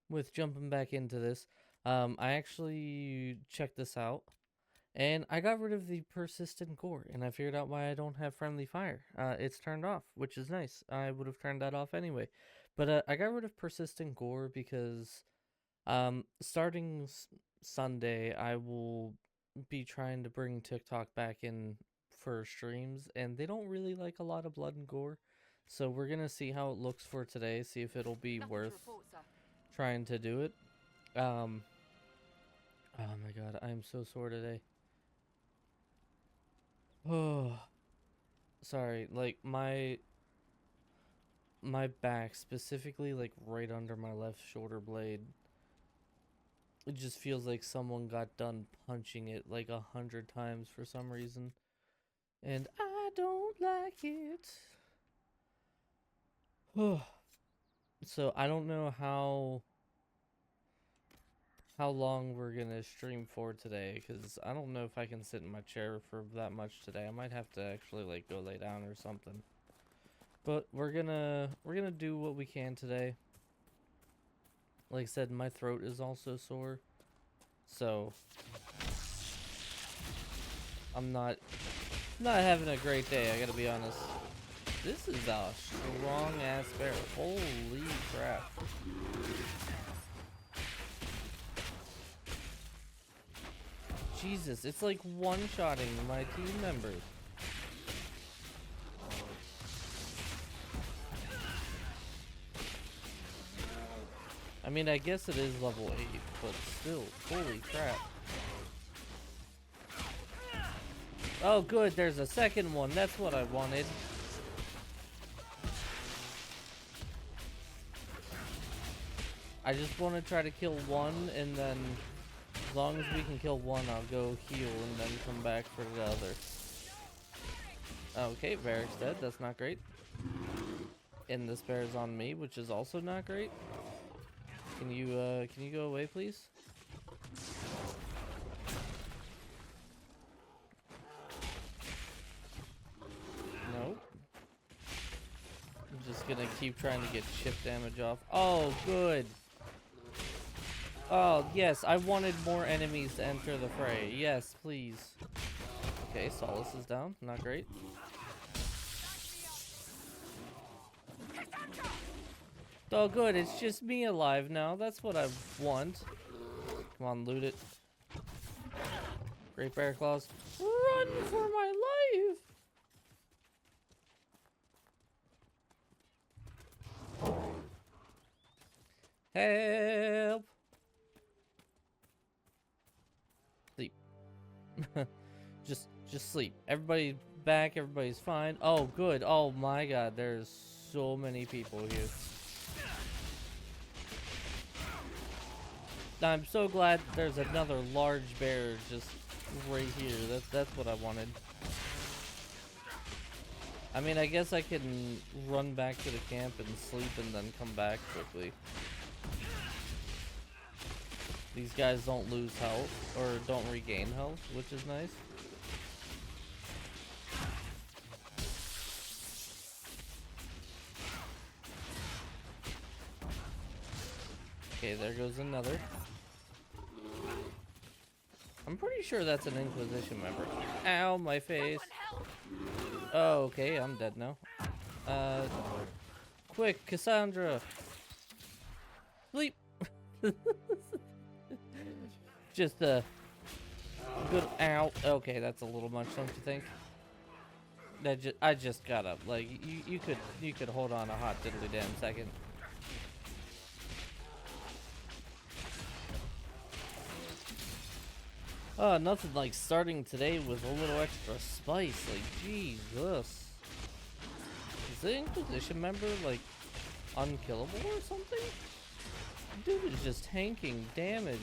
with jumping back into this. I actually checked this out, and I got rid of the persistent gore, and I figured out why I don't have friendly fire. It's turned off, which is nice. I would have turned that off anyway, but I got rid of persistent gore because starting Sunday, I will be trying to bring TikTok back in for streams, and they don't really like a lot of blood and gore. So we're gonna see how it looks for today, see if it'll be Nothing to worth report, sir. trying to do it. Um, oh my god, I am so sore today. Oh, sorry. Like my back, specifically like right under my left shoulder blade, it just feels like someone got done punching it like 100 times for some reason. And I don't like it. So I don't know how long we're gonna stream for today, because I don't know if I can sit in my chair for that much today. I might have to actually like go lay down or something. But we're gonna do what we can today. Like I said, my throat is also sore, so I'm not having a great day, I gotta be honest. This is a strong ass bear. Holy crap. Jesus, it's like one-shotting my team members. I mean, I guess it is level 8, but still, holy crap. Oh good, there's a second one, that's what I wanted. I just want to try to kill one, and then as long as we can kill one, I'll go heal and then come back for the other. Okay, Varric's dead, that's not great. And this bear's on me, which is also not great. Can you go away, please? Nope. I'm just gonna keep trying to get chip damage off. Oh, good. Oh, yes, I wanted more enemies to enter the fray. Yes, please. Okay, Solace is down. Not great. Oh, good. It's just me alive now. That's what I want. Come on, loot it. Great Bear Claws. Run for my life! Help! Sleep. just sleep. Everybody back. Everybody's fine. Oh, good. Oh my God. There's so many people here. I'm so glad there's another large bear just right here. That's what I wanted. I mean, I guess I can run back to the camp and sleep and then come back quickly. These guys don't lose health, or don't regain health, which is nice. Okay, there goes another. I'm pretty sure that's an Inquisition member. Ow, my face. Oh, okay, I'm dead now. Quick, Cassandra. Sleep. Just a good ow. Okay, that's a little much, don't you think? I just got up. Like you could hold on a hot diddly damn second. Nothing like starting today with a little extra spice. Like, Jesus. Is the Inquisition member, like, unkillable or something? Dude is just tanking damage.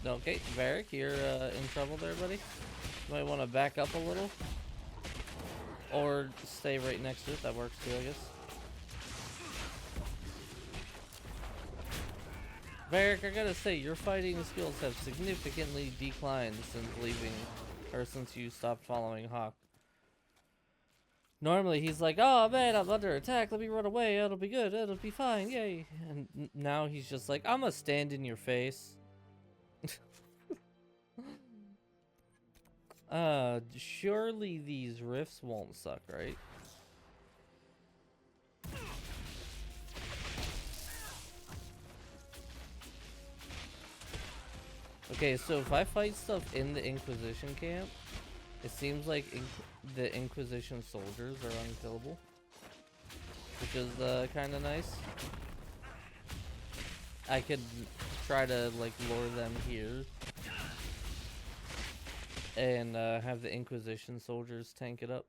Okay, Varric, you're in trouble there, buddy. You might want to back up a little. Or stay right next to it, that works too, I guess. Varric, I gotta say, your fighting skills have significantly declined since leaving or since you stopped following Hawk. Normally he's like, oh man, I'm under attack, let me run away, it'll be good, it'll be fine, yay. And now he's just like, I'm gonna stand in your face. Surely these rifts won't suck, right? Okay, so if I fight stuff in the Inquisition camp, it seems like the Inquisition soldiers are unkillable, which is kind of nice. I could try to like lure them here and have the Inquisition soldiers tank it up.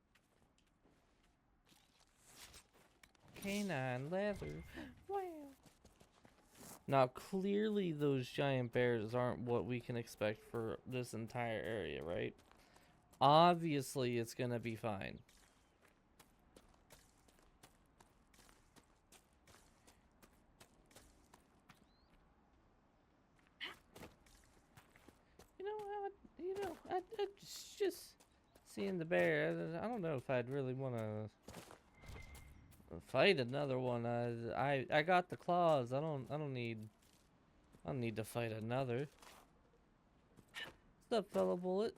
Canine leather. Wow. Now, clearly those giant bears aren't what we can expect for this entire area, right? Obviously, it's gonna be fine. I just seeing the bear. I don't know if I'd really want to fight another one. I got the claws. I don't need to fight another. What's up, fellow bullet?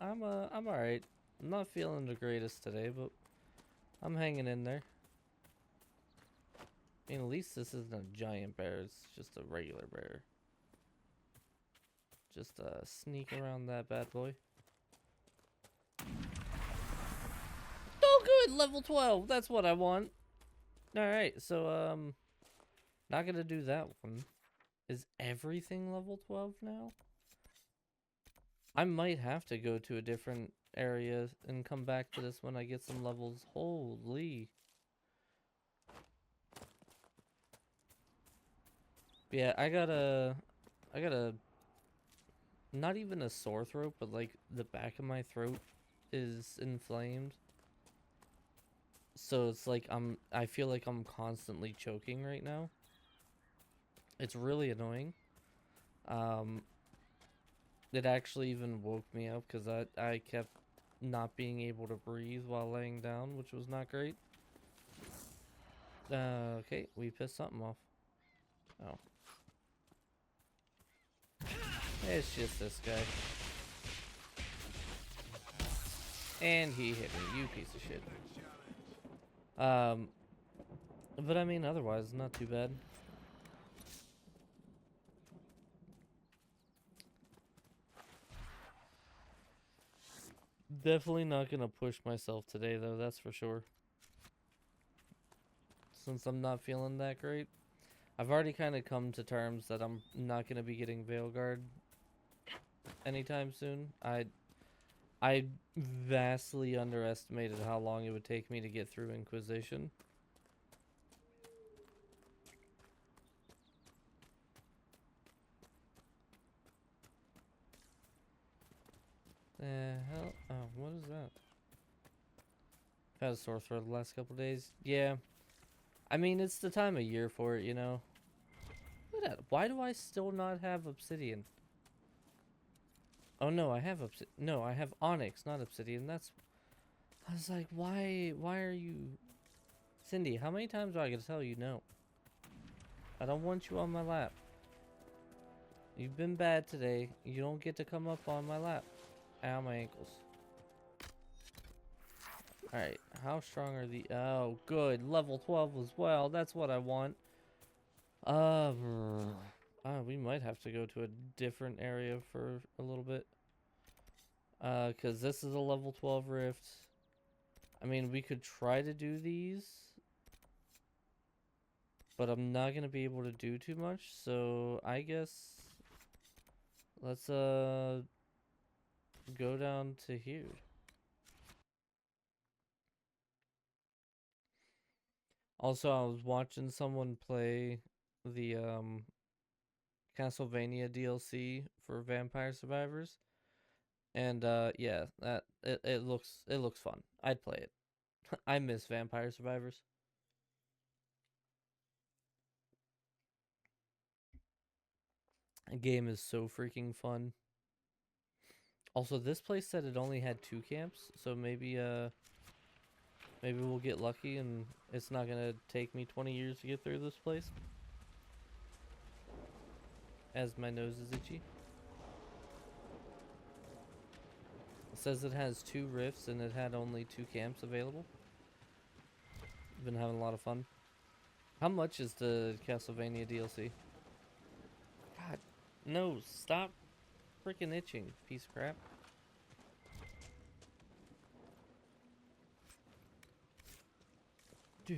I'm alright. I'm not feeling the greatest today, but I'm hanging in there. I mean, at least this isn't a giant bear. It's just a regular bear. Just sneak around that bad boy. Oh, good, level 12. That's what I want. All right, so not gonna do that one. Is everything level 12 now? I might have to go to a different area and come back to this when I get some levels. Holy. Yeah, I got a not even a sore throat, but like the back of my throat is inflamed. So it's like I feel like I'm constantly choking right now. It's really annoying. It actually even woke me up because I kept not being able to breathe while laying down, which was not great. Okay, we pissed something off. Oh. It's just this guy. And he hit me, you piece of shit. But I mean, otherwise, not too bad. Definitely not gonna push myself today, though, that's for sure. Since I'm not feeling that great. I've already kind of come to terms that I'm not gonna be getting Veilguard anytime soon. I vastly underestimated how long it would take me to get through Inquisition. The hell? Oh, what is that? I've had a sore throat the last couple days. Yeah. I mean, it's the time of year for it, you know? Look at that. Why do I still not have obsidian? Oh no, I have no, I have onyx, not obsidian. That's... I was like, why are you... Cindy, how many times do I gotta tell you no? I don't want you on my lap. You've been bad today. You don't get to come up on my lap. Ow, my ankles. Alright, how strong are the... Oh, good. Level 12 as well. That's what I want. We might have to go to a different area for a little bit. Because this is a level 12 rift. I mean, we could try to do these. But I'm not going to be able to do too much. So, I guess... Let's, go down to here. Also, I was watching someone play the Castlevania DLC for Vampire Survivors, and yeah, it looks fun. I'd play it. I miss Vampire Survivors. The game is so freaking fun. Also, this place said it only had 2 camps, so maybe maybe we'll get lucky and it's not gonna take me 20 years to get through this place. As my nose is itchy. It says it has 2 rifts and it had only 2 camps available. Been having a lot of fun. How much is the Castlevania DLC? God, no, stop freaking itching, piece of crap. Look,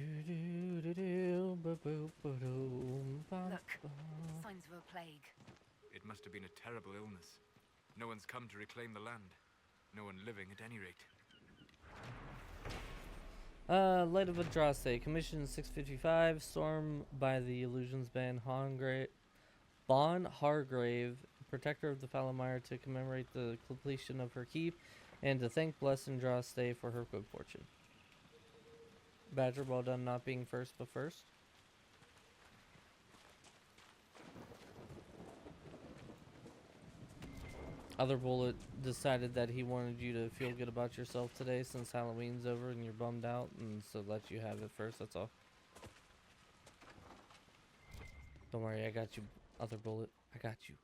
signs of a plague. It must have been a terrible illness. No one's come to reclaim the land. No one living at any rate. Light of Andraste, Commission 655, Storm by the Illusions Band, Bon Hargrave, Protector of the Falamire, to commemorate the completion of her keep, and to thank Blessed Andraste for her good fortune. Badger, well done not being first but first. Other Bullet decided that he wanted you to feel good about yourself today since Halloween's over and you're bummed out, and so let you have it first, that's all. Don't worry, I got you, Other Bullet. I got you.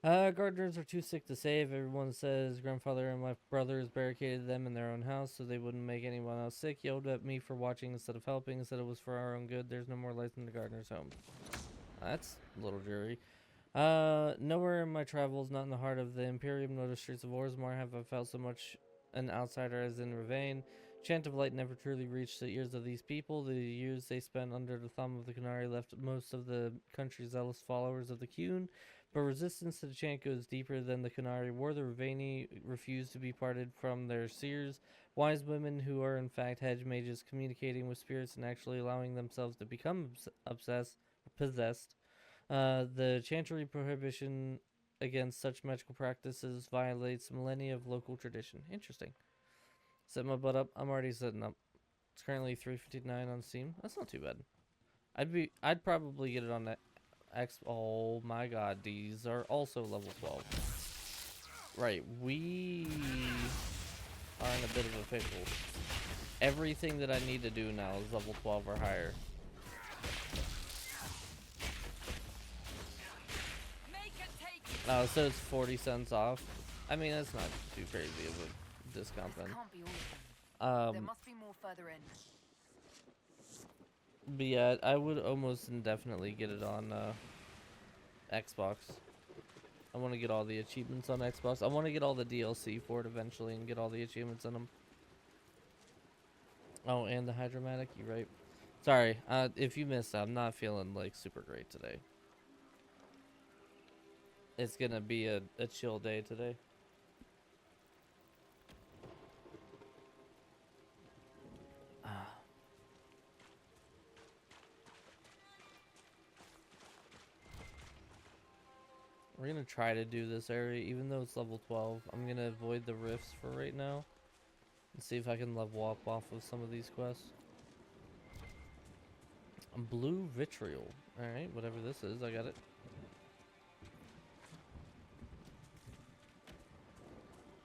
Gardeners are too sick to save. Everyone says grandfather and my brothers barricaded them in their own house so they wouldn't make anyone else sick. Yelled at me for watching instead of helping, said it was for our own good. There's no more lights in the gardener's home. That's a little dreary. Nowhere in my travels, not in the heart of the Imperium, nor the streets of Orzammar, have I felt so much an outsider as in Ravane. Chant of Light never truly reached the ears of these people. The years they spent under the thumb of the Qunari left most of the country zealous followers of the Qun, but resistance to the chant goes deeper than the Qunari war. The Ravani refuse to be parted from their seers, wise women who are in fact hedge mages, communicating with spirits and actually allowing themselves to become possessed. The Chantry prohibition against such magical practices violates millennia of local tradition. Interesting. Set my butt up. I'm already setting up. It's currently 3:59 on Steam. That's not too bad. I'd probably get it on that Oh my god, these are also level 12. Right, we are in a bit of a pickle. Everything that I need to do now is level 12 or higher. So it's 40 cents off. I mean, that's not too crazy of a discount then. Can't be all of them. There must be more further in. But yeah, I would almost indefinitely get it on Xbox. I want to get all the achievements on Xbox. I want to get all the DLC for it eventually and get all the achievements in them. Oh, and the Hydromatic, you're right. Sorry, if you missed, I'm not feeling like super great today. It's gonna be a chill day today. We're gonna try to do this area, even though it's level 12. I'm gonna avoid the rifts for right now and see if I can level up off of some of these quests. Blue vitriol. Alright, whatever this is, I got it.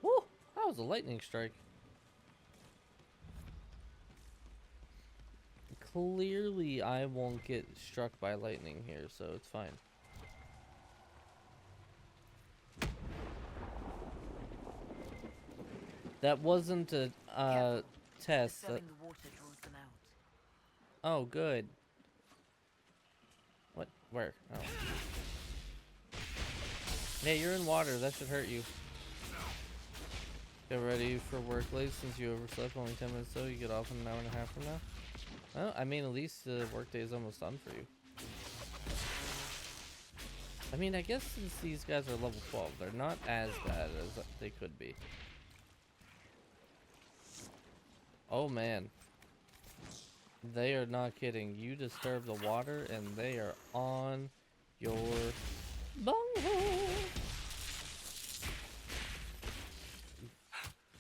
Woo! That was a lightning strike. Clearly, I won't get struck by lightning here, so it's fine. That wasn't a test. The water draws them out. Oh, good. What? Where? Oh. Hey, you're in water. That should hurt you. Get ready for work late since you overslept only 10 minutes so you get off in an hour and a half from now. Well, I mean, at least the workday is almost done for you. I mean, I guess since these guys are level 12, they're not as bad as they could be. Oh man, they are not kidding. You disturb the water and they are on your bunghole.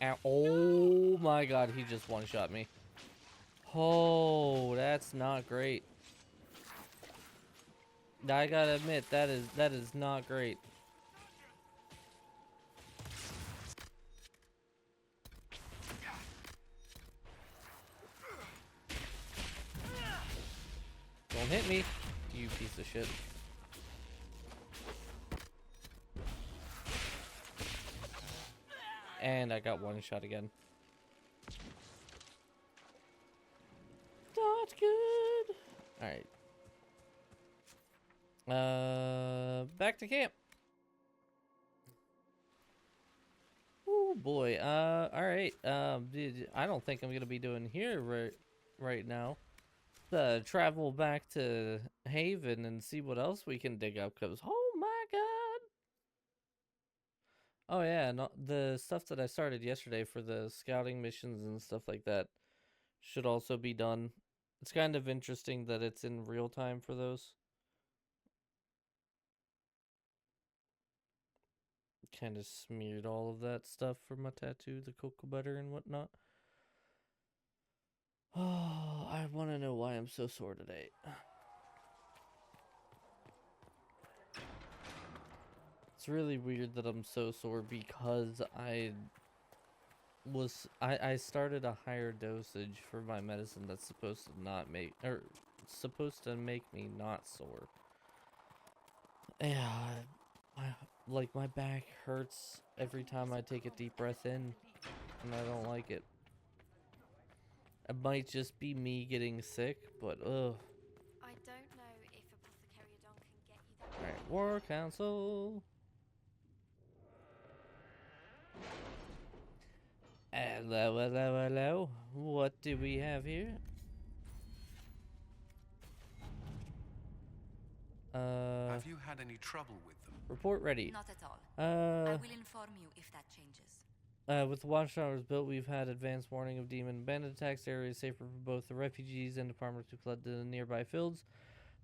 Ow. Oh my god, he just one-shot me. Oh, that's not great. I gotta admit, that is not great. Don't hit me, you piece of shit. And I got one shot again. Not good. Alright. Back to camp. Oh boy. Alright. I don't think I'm gonna be doing here right now. Travel back to Haven and see what else we can dig up, because oh my god. Oh yeah, no, the stuff that I started yesterday for the scouting missions and stuff like that should also be done. It's kind of interesting that it's in real time for those. Kind of smeared all of that stuff for my tattoo, the cocoa butter and whatnot. Oh, I want to know why I'm so sore today. It's really weird that I'm so sore because I started a higher dosage for my medicine that's supposed to not make, or supposed to make me not sore. Yeah, like my back hurts every time I take a deep breath in, and I don't like it. It might just be me getting sick, but ugh. I don't know if Apothecary Don can get you that. Alright, War Council. Hello, hello, hello. What do we have here? Have you had any trouble with them? Report ready. Not at all. I Uh, will inform you if that changes. with the watchtowers built, we've had advanced warning of demon and bandit attacks. The area is safer for both the refugees and the farmers who fled the nearby fields.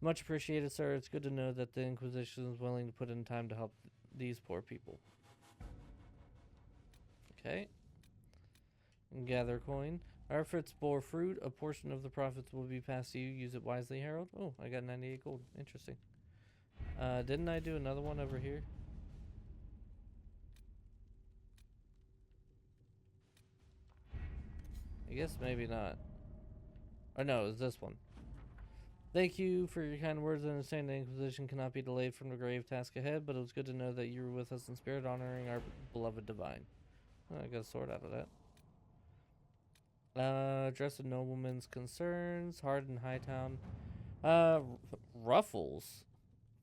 Much appreciated, sir. It's good to know that the Inquisition is willing to put in time to help these poor people. Okay. Gather coin. Our efforts bore fruit. A portion of the profits will be passed to you. Use it wisely, Harold. Oh, I got 98 gold. Interesting. Didn't I do another one over here? I guess maybe not. Or no, it was this one. Thank you for your kind words. I understand the Inquisition cannot be delayed from the grave task ahead, but it was good to know that you were with us in spirit, honoring our beloved divine. Oh, I got a sword out of that. Address a nobleman's concerns. Hard in Hightown. Ruffles.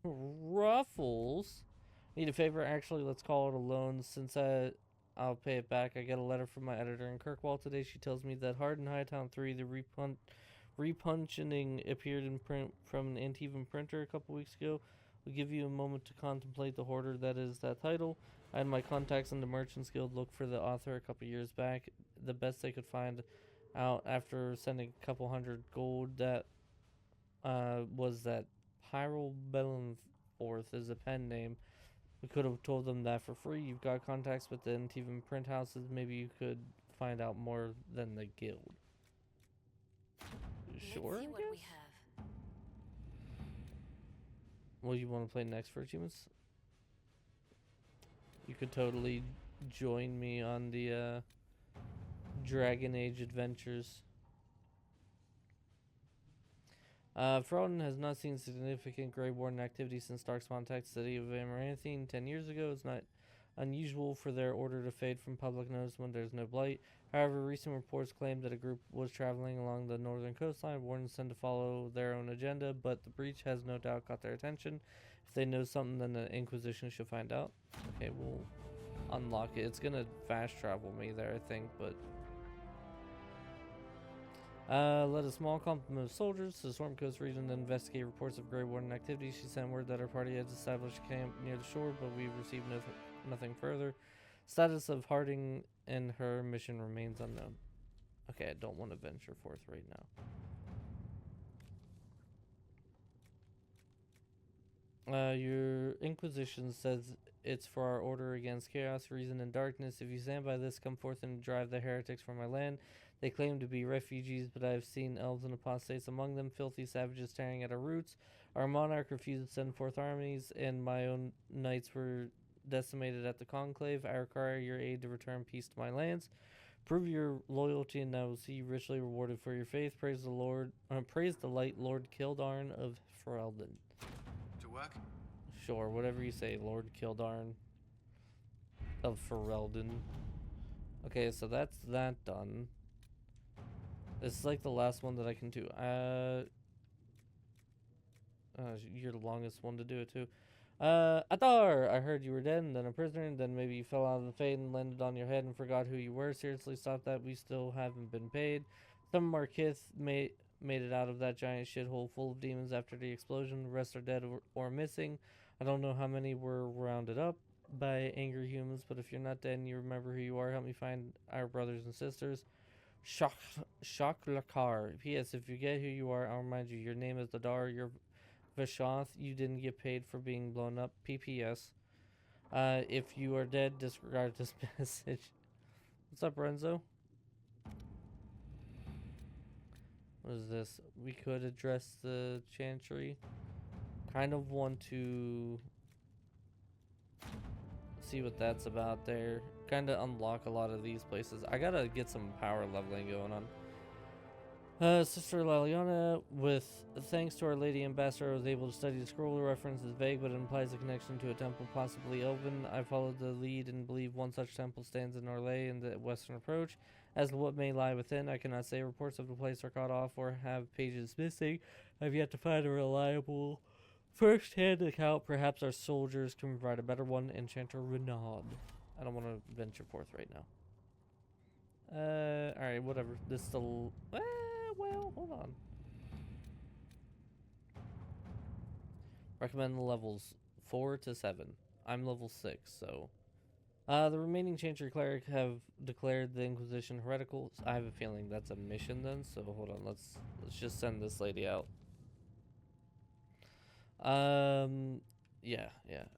Ruffles. Need a favor? Actually, let's call it a loan since I'll pay it back. I get a letter from my editor in Kirkwall today. She tells me that Hard in Hightown 3, the repunching appeared in print from an Antivan printer a couple weeks ago. We'll give you a moment to contemplate the hoarder that is that title. I had my contacts in the Merchants Guild look for the author a couple years back. The best they could find out after sending a couple hundred gold that was that Hyrule Bellenforth is a pen name. We could have told them that for free. You've got contacts with the Antivan print houses. Maybe you could find out more than the guild. Sure. Let's see what I we guess? have. Well, you want to play next for humans? You could totally join me on the Dragon Age adventures. Frodon has not seen significant Grey Warden activity since Darkspawn attacked the city of Amaranthine 10 years ago. It's not unusual for their order to fade from public notice when there's no blight. However, recent reports claim that a group was traveling along the northern coastline. Wardens tend to follow their own agenda, but the breach has no doubt caught their attention. If they know something, then the Inquisition should find out. Okay, we'll unlock it. It's gonna fast travel me there, I think, but... led a small complement of soldiers to the Storm Coast region to investigate reports of Grey Warden activity. She sent word that her party has established a camp near the shore, but we've received nothing further. Status of Harding and her mission remains unknown. Okay, I don't want to venture forth right now. Your Inquisition says it's for our order against chaos, reason, and darkness. If you stand by this, come forth and drive the heretics from my land. They claim to be refugees, but I have seen elves and apostates among them, filthy savages tearing at our roots. Our monarch refused to send forth armies, and my own knights were decimated at the conclave. I require your aid to return peace to my lands. Prove your loyalty, and I will see you richly rewarded for your faith. Praise the Lord. Praise the light Lord Kildarn of Ferelden. To work? Sure, whatever you say, Lord Kildarn of Ferelden. Okay, so that's that done. This is like the last one that I can do. You're the longest one to do it too. Athar! I heard you were dead and then a prisoner, and then maybe you fell out of the fate and landed on your head and forgot who you were. Seriously, stop that. We still haven't been paid. Some of our kith made it out of that giant shithole full of demons after the explosion. The rest are dead or missing. I don't know how many were rounded up by angry humans, but if you're not dead and you remember who you are, help me find our brothers and sisters. Shock Lakar. P.S. If you get who you are, I'll remind you, your name is Dadar, you're Vishanth, you didn't get paid for being blown up. PPS. If you are dead, disregard this message. What's up, Renzo? What is this? We could address the Chantry. Kind of want to see what that's about there. Kind of unlock a lot of these places. I gotta get some power leveling going on. Sister Liliana, with thanks to our Lady Ambassador, I was able to study the scroll. The reference is vague, but it implies a connection to a temple possibly open. I followed the lead and believe one such temple stands in Orlais in the western approach. As to what may lie within, I cannot say. Reports of the place are cut off or have pages missing. I've yet to find a reliable first-hand account. Perhaps our soldiers can provide a better one. Enchanter Renaud. I don't want to venture forth right now. Alright, whatever. This still... well, hold on. Recommend the levels 4 to 7. I'm level 6, so... the remaining Chantry Cleric have declared the Inquisition heretical. I have a feeling that's a mission then, so hold on, let's just send this lady out. Yeah,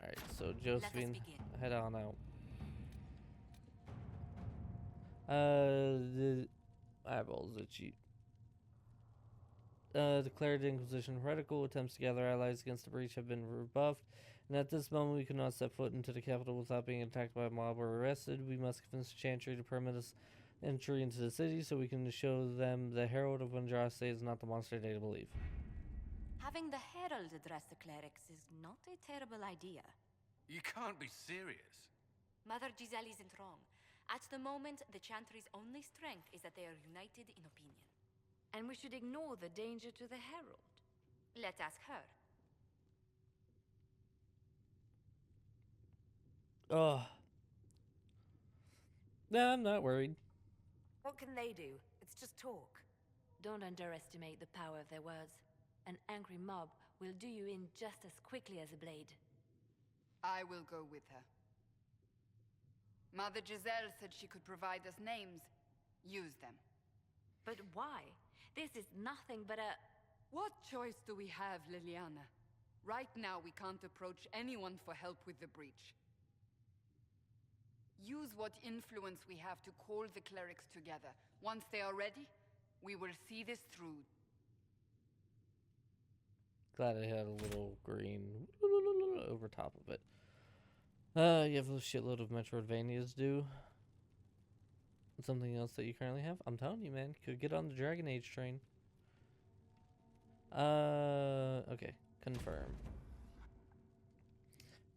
alright, so Josephine, head on out. The eyeballs itchy. Declared Inquisition heretical. Attempts to gather allies against the breach have been rebuffed. And at this moment, we cannot set foot into the capital without being attacked by a mob or arrested. We must convince the Chantry to permit us entry into the city so we can show them the Herald of Andraste is not the monster they believe. Having the herald address the clerics is not a terrible idea. You can't be serious. Mother Giselle isn't wrong. At the moment, the Chantry's only strength is that they are united in opinion. And we should ignore the danger to the herald. Let's ask her. Oh. No, I'm not worried. What can they do? It's just talk. Don't underestimate the power of their words. An angry mob will do you in just as quickly as a blade. I will go with her. Mother Giselle said she could provide us names. Use them. But why? This is nothing but a... What choice do we have, Liliana? Right now, we can't approach anyone for help with the breach. Use what influence we have to call the clerics together. Once they are ready, we will see this through. Glad I had a little green over top of it. You have a shitload of Metroidvanias to do. Something else that you currently have? I'm telling you, man. Could get on the Dragon Age train. Okay. Confirm.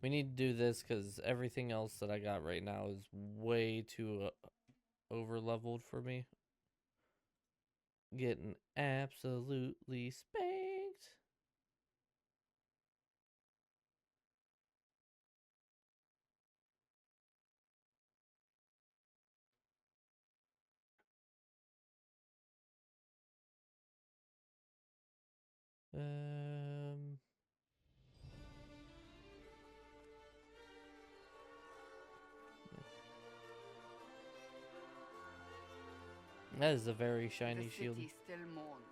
We need to do this because everything else that I got right now is way too over-leveled for me. Getting absolutely spanked. That is a very shiny shield. The city still mourns.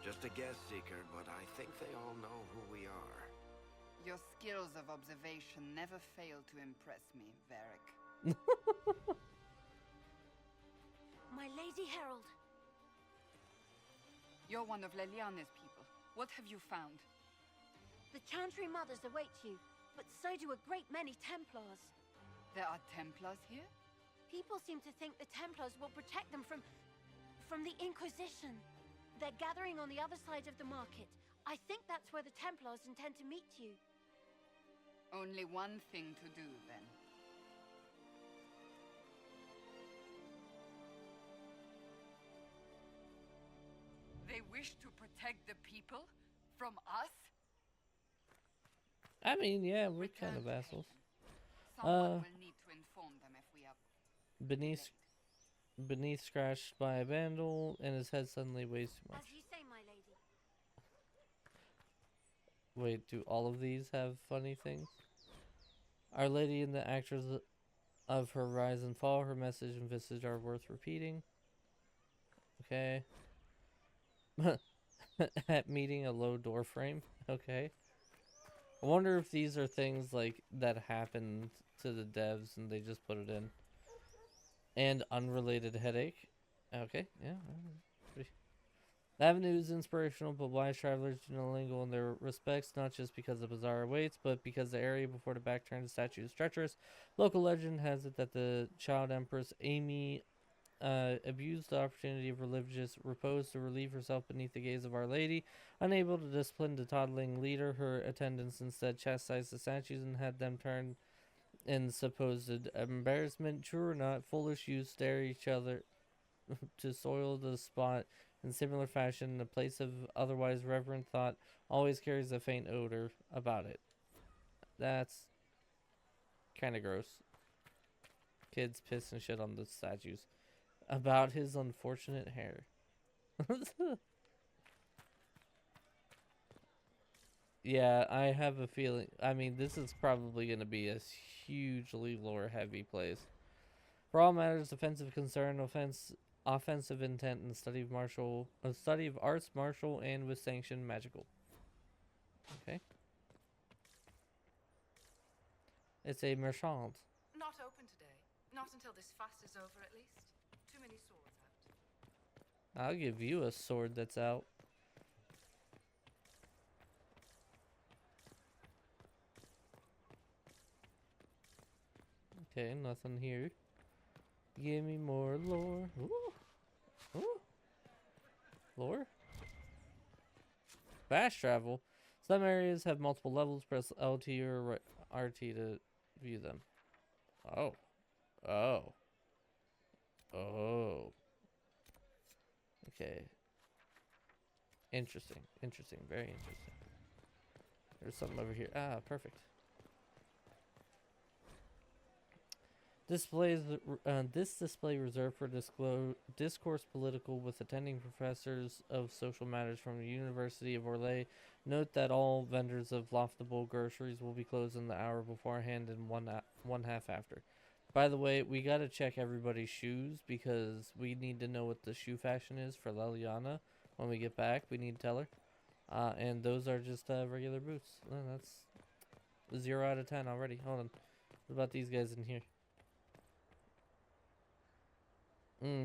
Just a guest seeker, but I think they all know who we are. Your skills of observation never fail to impress me, Varric. My Lady Herald! You're one of Leliana's people. What have you found? The Chantry Mothers await you, but so do a great many Templars. There are Templars here? People seem to think the Templars will protect them from the Inquisition. They're gathering on the other side of the market. I think that's where the Templars intend to meet you. Only one thing to do, then. They wish to protect the people from us? I mean, yeah, we're Return kind of to assholes. Haven. Someone will need to inform them if we are Beneath scratched by a vandal, and his head suddenly weighs too much. As you say, my lady. Wait, do all of these have funny things? Our Lady and the actors of her rise and fall, her message and visage are worth repeating. Okay. At meeting a low door frame. Okay. I wonder if these are things like that happened to the devs and they just put it in. And unrelated headache. Okay, yeah. The avenue is inspirational, but wise travelers do not lingle in their respects, not just because the bazaar awaits, but because the area before the back turn to statue is treacherous. Local legend has it that the child empress Amy abused the opportunity of religious repose to relieve herself beneath the gaze of Our Lady. Unable to discipline the toddling leader, her attendants instead chastised the statues and had them turn in supposed embarrassment. True or not, foolish youths stare at each other to soil the spot. In similar fashion, the place of otherwise reverent thought always carries a faint odor about it. That's kind of gross. Kids piss and shit on the statues. About his unfortunate hair. Yeah, I have a feeling. I mean, this is probably going to be a hugely lore-heavy place. For all matters, offensive concern, offensive intent, and study of arts, martial, and with sanction, magical. Okay. It's a merchant. Not open today. Not until this fast is over, at least. Too many swords out. I'll give you a sword that's out. Okay, nothing here. Give me more lore. Ooh. Ooh. Lore? Fast travel. Some areas have multiple levels. Press LT or RT to view them. Oh. Oh. Oh. Okay. Interesting. Interesting. Very interesting. There's something over here. Ah, perfect. This display reserved for discourse political with attending professors of social matters from the University of Orlais. Note that all vendors of loftable groceries will be closed in the hour beforehand and one half after. By the way, we gotta check everybody's shoes because we need to know what the shoe fashion is for Leliana when we get back. We need to tell her. And those are just regular boots. Oh, that's 0 out of 10 already. Hold on. What about these guys in here?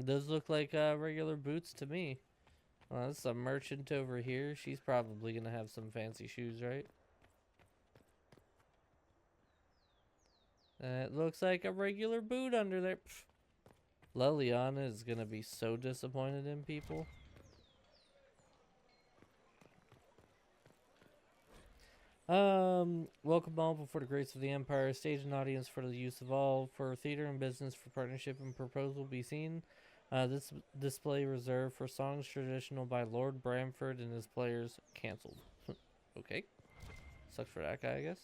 Those look like regular boots to me. Well, that's a merchant over here. She's probably gonna have some fancy shoes, right? It looks like a regular boot under there. Pfft. Leliana is gonna be so disappointed in people. Welcome all before the grace of the Empire. Stage and audience for the use of all. For theater and business, for partnership and proposal be seen. This display reserved for songs traditional by Lord Bramford and his players cancelled. Okay. Sucks for that guy, I guess.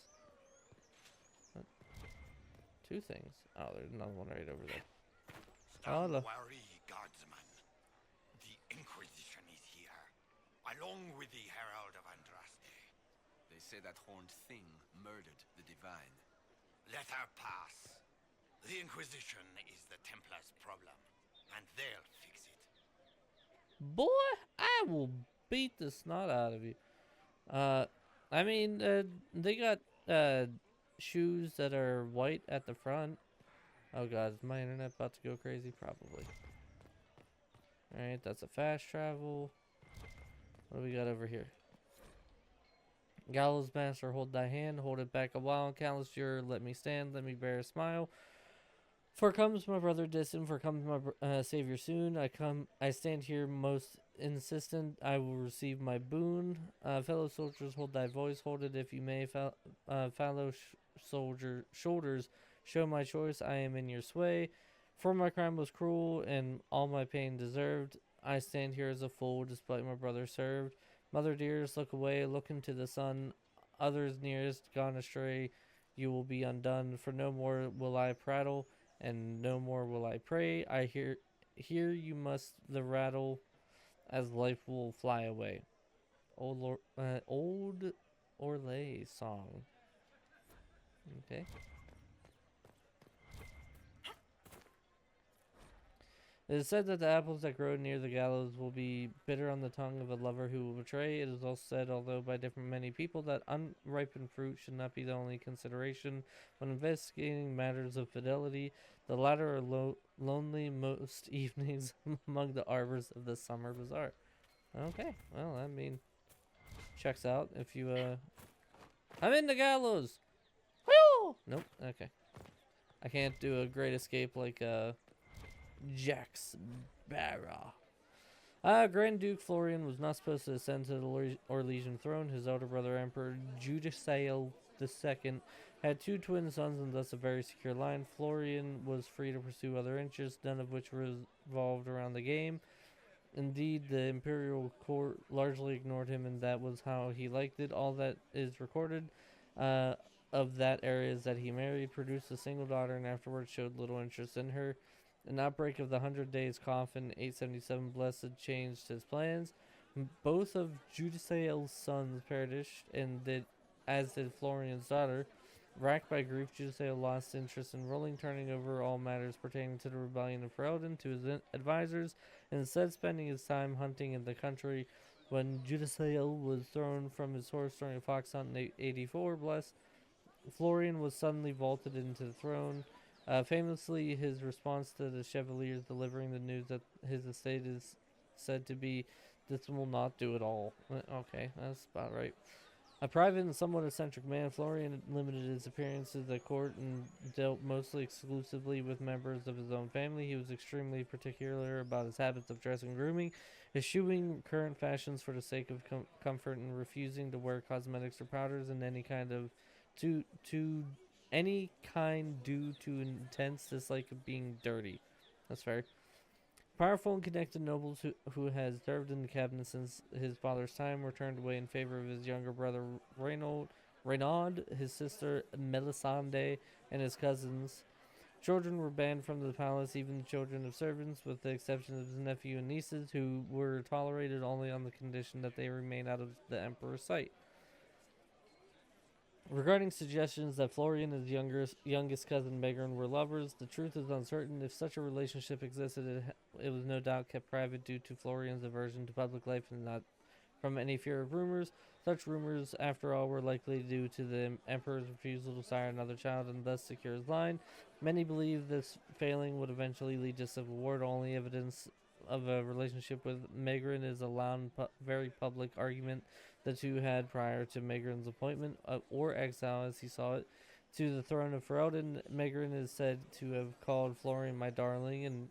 Two things. Oh, there's another one right over there. Don't worry, guardsman. The Inquisition is here, along with the Herald of Andraste. They say that horned thing murdered the divine. Let her pass. The Inquisition is the Templars' problem, and they'll fix it. Boy, I will beat the snot out of you. I mean, they got shoes that are white at the front. Oh god, is my internet about to go crazy? Probably. Alright, that's a fast travel. What do we got over here? Gallows master, hold thy hand, hold it back a while. Callous juror, let me stand, let me bear a smile. For comes my brother distant, for comes my savior soon. I stand here most insistent. I will receive my boon. Fellow soldiers, hold thy voice, hold it if you may. Fellow soldier shoulders, show my choice. I am in your sway. For my crime was cruel and all my pain deserved. I stand here as a fool, despite my brother served. Mother dearest, look away, look into the sun. Others nearest, gone astray, you will be undone. For no more will I prattle, and no more will I pray. I hear you must the rattle, as life will fly away. Old Orlais song. Okay. It is said that the apples that grow near the gallows will be bitter on the tongue of a lover who will betray. It is also said, although by different many people, that unripened fruit should not be the only consideration when investigating matters of fidelity. The latter are lonely most evenings among the arbors of the summer bazaar. Okay, well, I mean, checks out. If you, I'm in the gallows! Woo! Nope, okay. I can't do a great escape like, Jack Sparrow. Grand Duke Florian was not supposed to ascend to the Orlesian throne. His elder brother, Emperor Judicael II, had 2 twin sons and thus a very secure line. Florian was free to pursue other interests, none of which revolved around the game. Indeed, the imperial court largely ignored him, and that was how he liked it. All that is recorded of that era is that he married, produced a single daughter, and afterwards showed little interest in her. An outbreak of the 100 Days Coffin, 877 Blessed, changed his plans. Both of Judicael's sons perished, as did Florian's daughter. Racked by grief, Judicael lost interest in ruling, turning over all matters pertaining to the rebellion of Ferelden to his advisors, and instead spending his time hunting in the country. When Judicael was thrown from his horse during a fox hunt in 84, Florian was suddenly vaulted into the throne. Famously, his response to the Chevaliers delivering the news that his estate is said to be, "This will not do at all." Okay, that's about right. A private and somewhat eccentric man, Florian limited his appearances at court and dealt mostly exclusively with members of his own family. He was extremely particular about his habits of dress and grooming, eschewing current fashions for the sake of comfort, and refusing to wear cosmetics or powders in any kind due to intense dislike of being dirty. That's fair. Powerful and connected nobles who has served in the cabinet since his father's time were turned away in favor of his younger brother Renaud, his sister Melisande, and his cousins. Children were banned from the palace, even the children of servants, with the exception of his nephew and nieces, who were tolerated only on the condition that they remain out of the emperor's sight. Regarding suggestions that Florian and his youngest cousin Megran were lovers, the truth is uncertain. If such a relationship existed, it was no doubt kept private due to Florian's aversion to public life and not from any fear of rumors. Such rumors, after all, were likely due to the emperor's refusal to sire another child and thus secure his line. Many believe this failing would eventually lead to civil war. The only evidence of a relationship with Megran is a loud, very public argument the two had prior to Megran's appointment, or exile as he saw it, to the throne of Ferelden. Megran is said to have called Florian my darling, and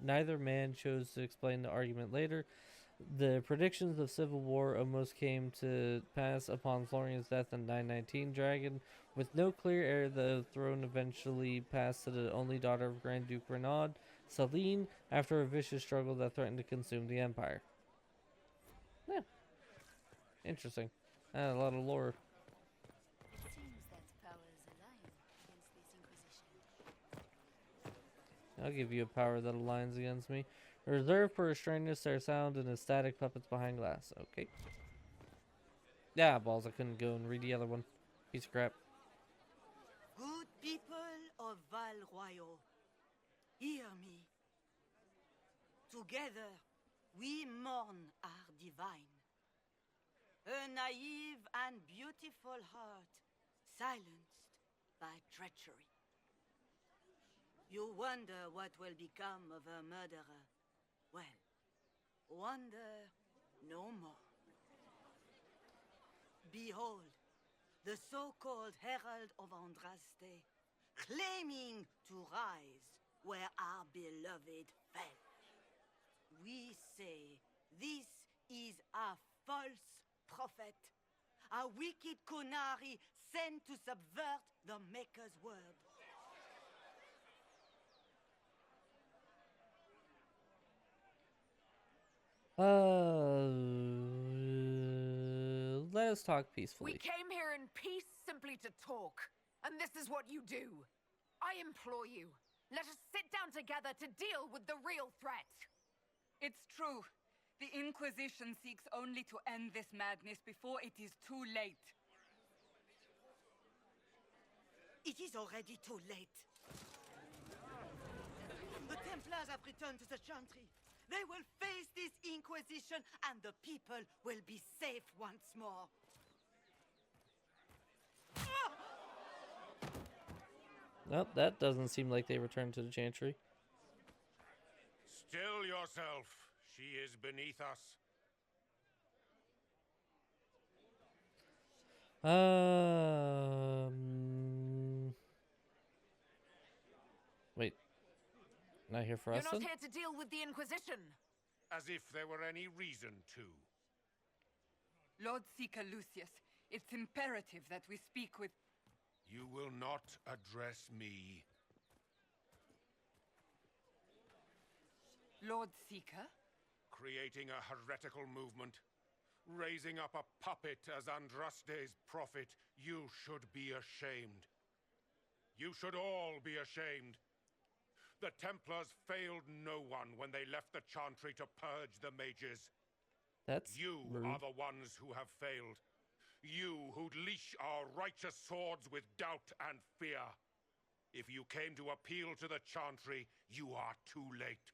neither man chose to explain the argument later. The predictions of civil war almost came to pass upon Florian's death in 919 Dragon. With no clear heir, the throne eventually passed to the only daughter of Grand Duke Renaud, Celine, after a vicious struggle that threatened to consume the empire. Yeah. Interesting. A lot of lore. It seems that powers align against this Inquisition. I'll give you a power that aligns against me. Reserved for restrainers, their sound, and ecstatic puppets behind glass. Okay. Yeah, balls. I couldn't go and read the other one. Piece of crap. Good people of Val Royal, hear me. Together, we mourn our divine. A naive and beautiful heart, silenced by treachery. You wonder what will become of a murderer. Well, wonder no more. Behold, the so-called Herald of Andraste, claiming to rise where our beloved fell. We say this is a false prophet, a wicked Kunari sent to subvert the Maker's word. Let us talk peacefully. We came here in peace simply to talk, and this is what you do. I implore you, let us sit down together to deal with the real threat. It's true. The Inquisition seeks only to end this madness before it is too late. It is already too late. The Templars have returned to the Chantry. They will face this Inquisition, and the people will be safe once more. Nope, that doesn't seem like they returned to the Chantry. Still yourself. She is beneath us. Wait. Not here for You're us not then? here to deal with the Inquisition. As if there were any reason to. Lord Seeker Lucius, it's imperative that we speak with... You will not address me. Lord Seeker? Creating a heretical movement. Raising up a puppet as Andraste's prophet. You should be ashamed. You should all be ashamed. The Templars failed no one when they left the Chantry to purge the mages. That's You rude. are the ones who have failed. You who'd leash our righteous swords with doubt and fear. If you came to appeal to the Chantry, you are too late.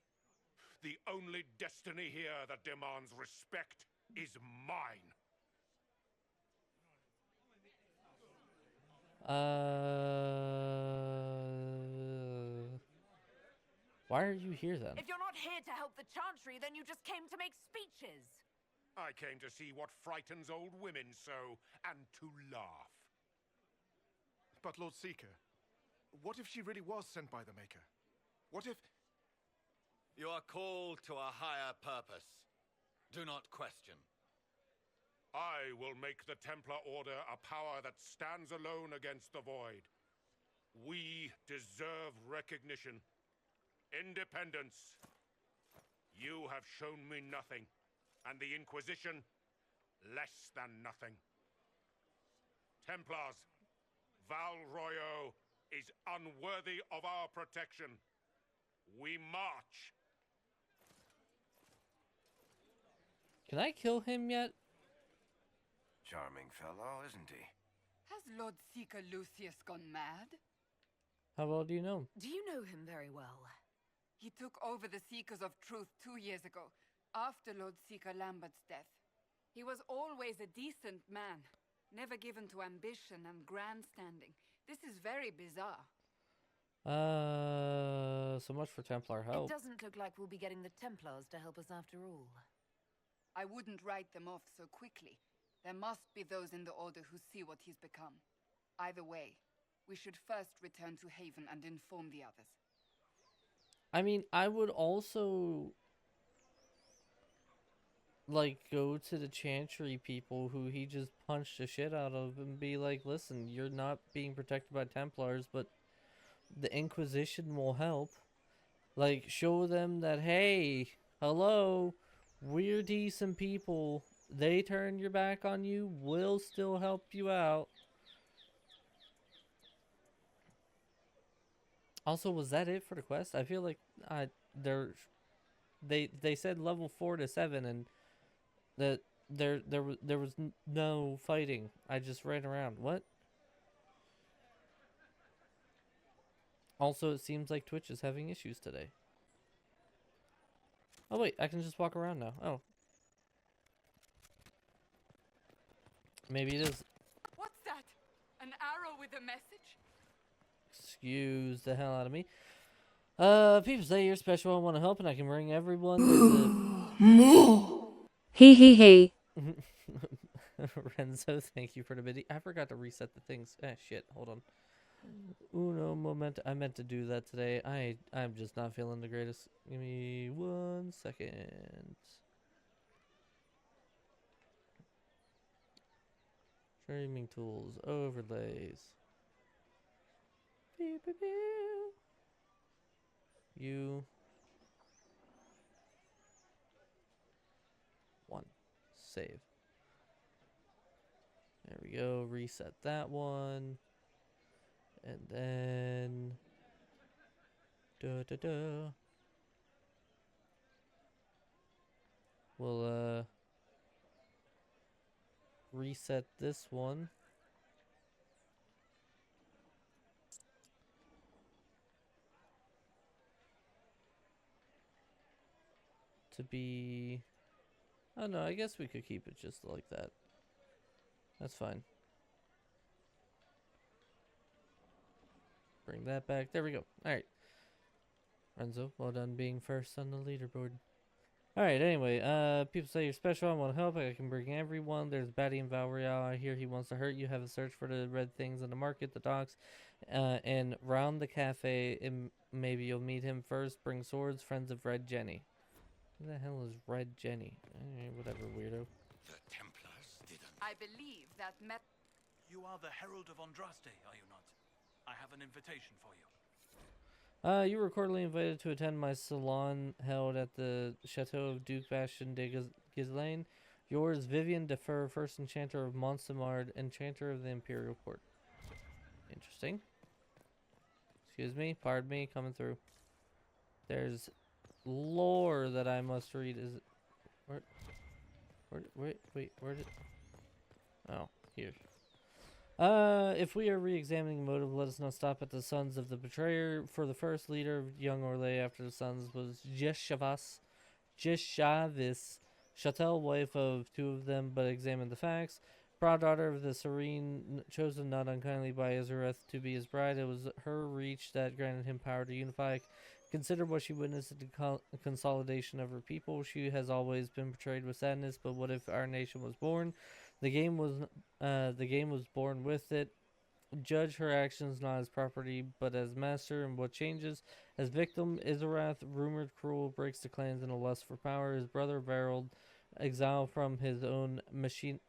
The only destiny here that demands respect is mine. Why are you here then? If you're not here to help the Chantry, then you just came to make speeches. I came to see what frightens old women so, and to laugh. But Lord Seeker, what if she really was sent by the Maker? What if... You are called to a higher purpose. Do not question. I will make the Templar Order a power that stands alone against the Void. We deserve recognition. Independence. You have shown me nothing, and the Inquisition, less than nothing. Templars, Val Royo is unworthy of our protection. We march. Can I kill him yet? Charming fellow, isn't he? Has Lord Seeker Lucius gone mad? How well do you know him? Do you know him very well? He took over the Seekers of Truth 2 years ago, after Lord Seeker Lambert's death. He was always a decent man, never given to ambition and grandstanding. This is very bizarre. So much for Templar help. It doesn't look like we'll be getting the Templars to help us after all. I wouldn't write them off so quickly. There must be those in the Order who see what he's become. Either way, we should first return to Haven and inform the others. I mean, I would also like go to the Chantry people who he just punched the shit out of and be like, listen, you're not being protected by Templars, but the Inquisition will help. Like, show them that, hey, hello, we're decent people. They turn your back on you, we'll still help you out. Also, was that it for the quest? I feel like they said level 4 to 7, and that there was no fighting. I just ran around. What? Also, it seems like Twitch is having issues today. Oh wait, I can just walk around now. Oh. Maybe it is. What's that? An arrow with a message? Excuse the hell out of me. People say you're special, I want to help, and I can bring everyone to Hee hee hee. Renzo, thank you for the biddy. I forgot to reset the things. Ah, shit. Hold on. Uno moment. I meant to do that today. I'm just not feeling the greatest. Give me 1 second. Streaming tools, overlays. Pew, pew, pew. You. 1. Save. There we go. Reset that one. And then. We'll reset this one. To be. Oh no, I guess we could keep it just like that. That's fine. Bring that back. There we go. Alright. Renzo, well done being first on the leaderboard. Alright, anyway, people say you're special. I want to help. I can bring everyone. There's Batty and Valreal. I hear he wants to hurt you. Have a search for the red things in the market, the docks, and round the cafe. And maybe you'll meet him first. Bring swords, friends of Red Jenny. Who the hell is Red Jenny? Whatever, weirdo. The Templars didn't. I believe that You are the Herald of Andraste, are you not? I have an invitation for you. You were cordially invited to attend my salon held at the Chateau of Duke Bastion de Ghislaine. Yours, Vivian Defer, first enchanter of Montsemard, enchanter of the Imperial Court. Interesting. Excuse me, pardon me, coming through. There's lore that I must read. Is it where did oh, here. If we are re-examining motive, let us not stop at the sons of the betrayer. For the first leader of young Orlais after the sons was Jeshavis, Chatel, wife of 2 of them, but examine the facts. Proud daughter of the Serene, chosen not unkindly by Izareth to be his bride. It was her reach that granted him power to unify. Consider what she witnessed at the consolidation of her people. She has always been portrayed with sadness, but what if our nation was born? The game was born with it. Judge her actions not as property, but as master, and what changes. As victim, Izarath, rumored cruel, breaks the clans in a lust for power. His brother Varald, exiled from his own machinations,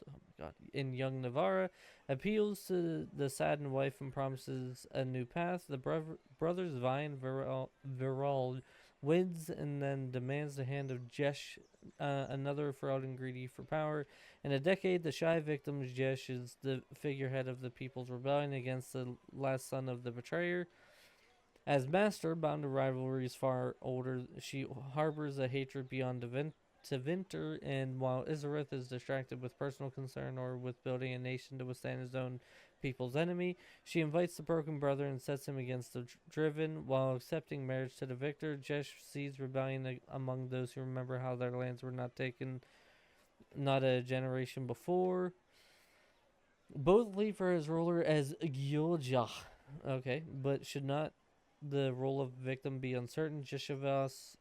oh my god, in young Navarra, appeals to the saddened wife and promises a new path. The brothers Vine, Varald, wins and then demands the hand of Jesh, another fraud and greedy for power. In a decade, the shy victim Jesh is the figurehead of the people's rebellion against the last son of the betrayer. As master, bound to rivalries far older, she harbors a hatred beyond Tevinter, and while Izareth is distracted with personal concern or with building a nation to withstand his own people's enemy, she invites the broken brother and sets him against the driven. While accepting marriage to the victor, Jesh sees rebellion among those who remember how their lands were not taken not a generation before. Both leave for his ruler as Gyolja. Okay, but should not the role of victim be uncertain? Jeshavis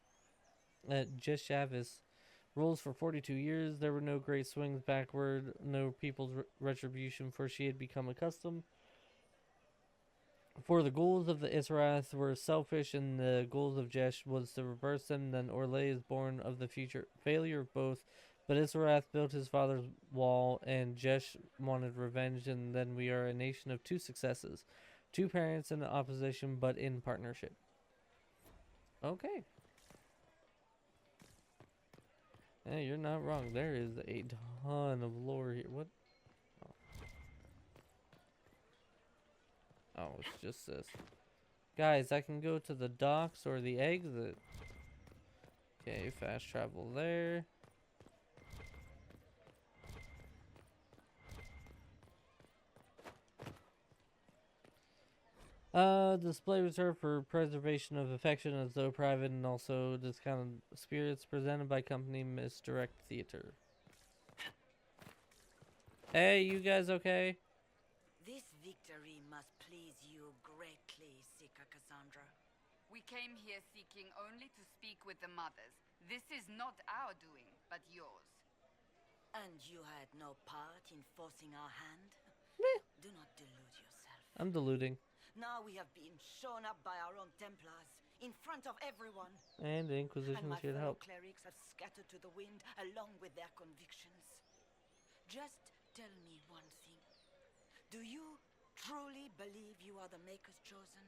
rules for 42 years. There were no great swings backward, no people's retribution, for she had become accustomed. For the goals of the Izarath were selfish, and the goals of Jesh was to reverse them. Then Orlais is born of the future failure of both. But Izarath built his father's wall, and Jesh wanted revenge, and then we are a nation of 2 successes. 2 parents in opposition, but in partnership. Okay. Hey, you're not wrong. There is a ton of lore here. What? Oh, it's just this. Guys, I can go to the docks or the exit. Okay, fast travel there. Display reserved for preservation of affection as though private, and also discounted spirits presented by company Misdirect Theater. Hey, you guys okay? This victory must please you greatly, Sika Cassandra. We came here seeking only to speak with the mothers. This is not our doing, but yours. And you had no part in forcing our hand? Meh. Do not delude yourself. I'm deluding. Now we have been shown up by our own Templars, in front of everyone. And the Inquisition And is my here to fellow help. clerics have scattered to the wind along with their convictions. Just tell me one thing. Do you truly believe you are the Maker's chosen?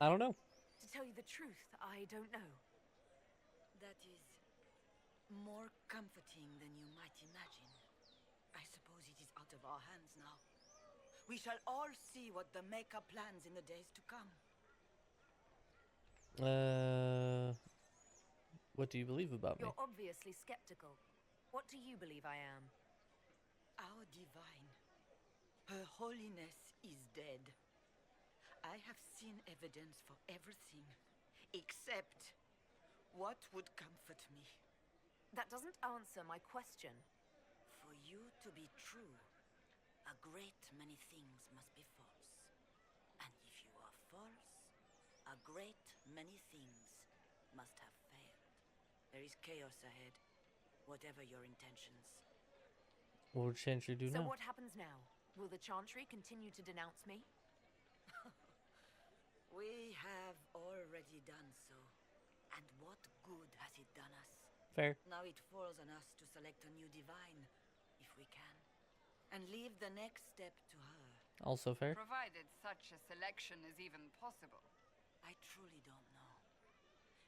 I don't know. To tell you the truth, I don't know. That is more comforting than you might imagine. I suppose it is out of our hands now. We shall all see what the Maker plans in the days to come. What do you believe about me? You're obviously skeptical. What do you believe I am? Our divine, Her Holiness is dead. I have seen evidence for everything, except what would comfort me. That doesn't answer my question. For you to be true, a great many things must be false. And if you are false, a great many things must have failed. There is chaos ahead, whatever your intentions. What would Chantry do So now? what happens now? Will the Chantry continue to denounce me? We have already done so. And what good has it done us? Fair. Now it falls on us to select a new divine, if we can. And leave the next step to her. Also fair. Provided such a selection is even possible. I truly don't know.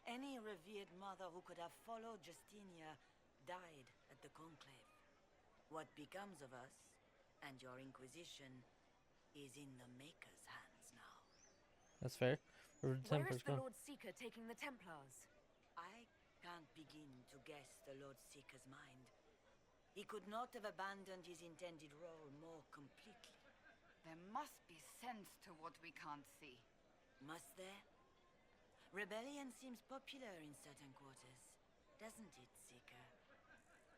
Any revered mother who could have followed Justinia died at the Conclave. What becomes of us, and your Inquisition, is in the Maker's hands now. That's fair. Where did the Where Templars is the go? Lord Seeker taking the Templars? I can't begin to guess the Lord Seeker's mind. He could not have abandoned his intended role more completely. There must be sense to what we can't see. Must there? Rebellion seems popular in certain quarters, doesn't it, Seeker?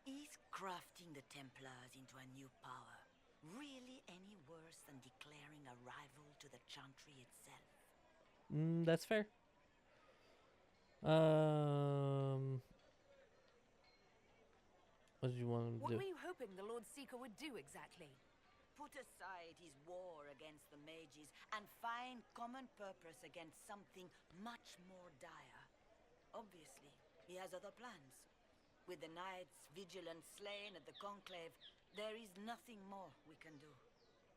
Is crafting the Templars into a new power really any worse than declaring a rival to the Chantry itself? That's fair. What did you want him to What do? were you hoping the Lord Seeker would do exactly? Put aside his war against the mages and find common purpose against something much more dire. Obviously, he has other plans. With the knights vigilant slain at the Conclave, there is nothing more we can do.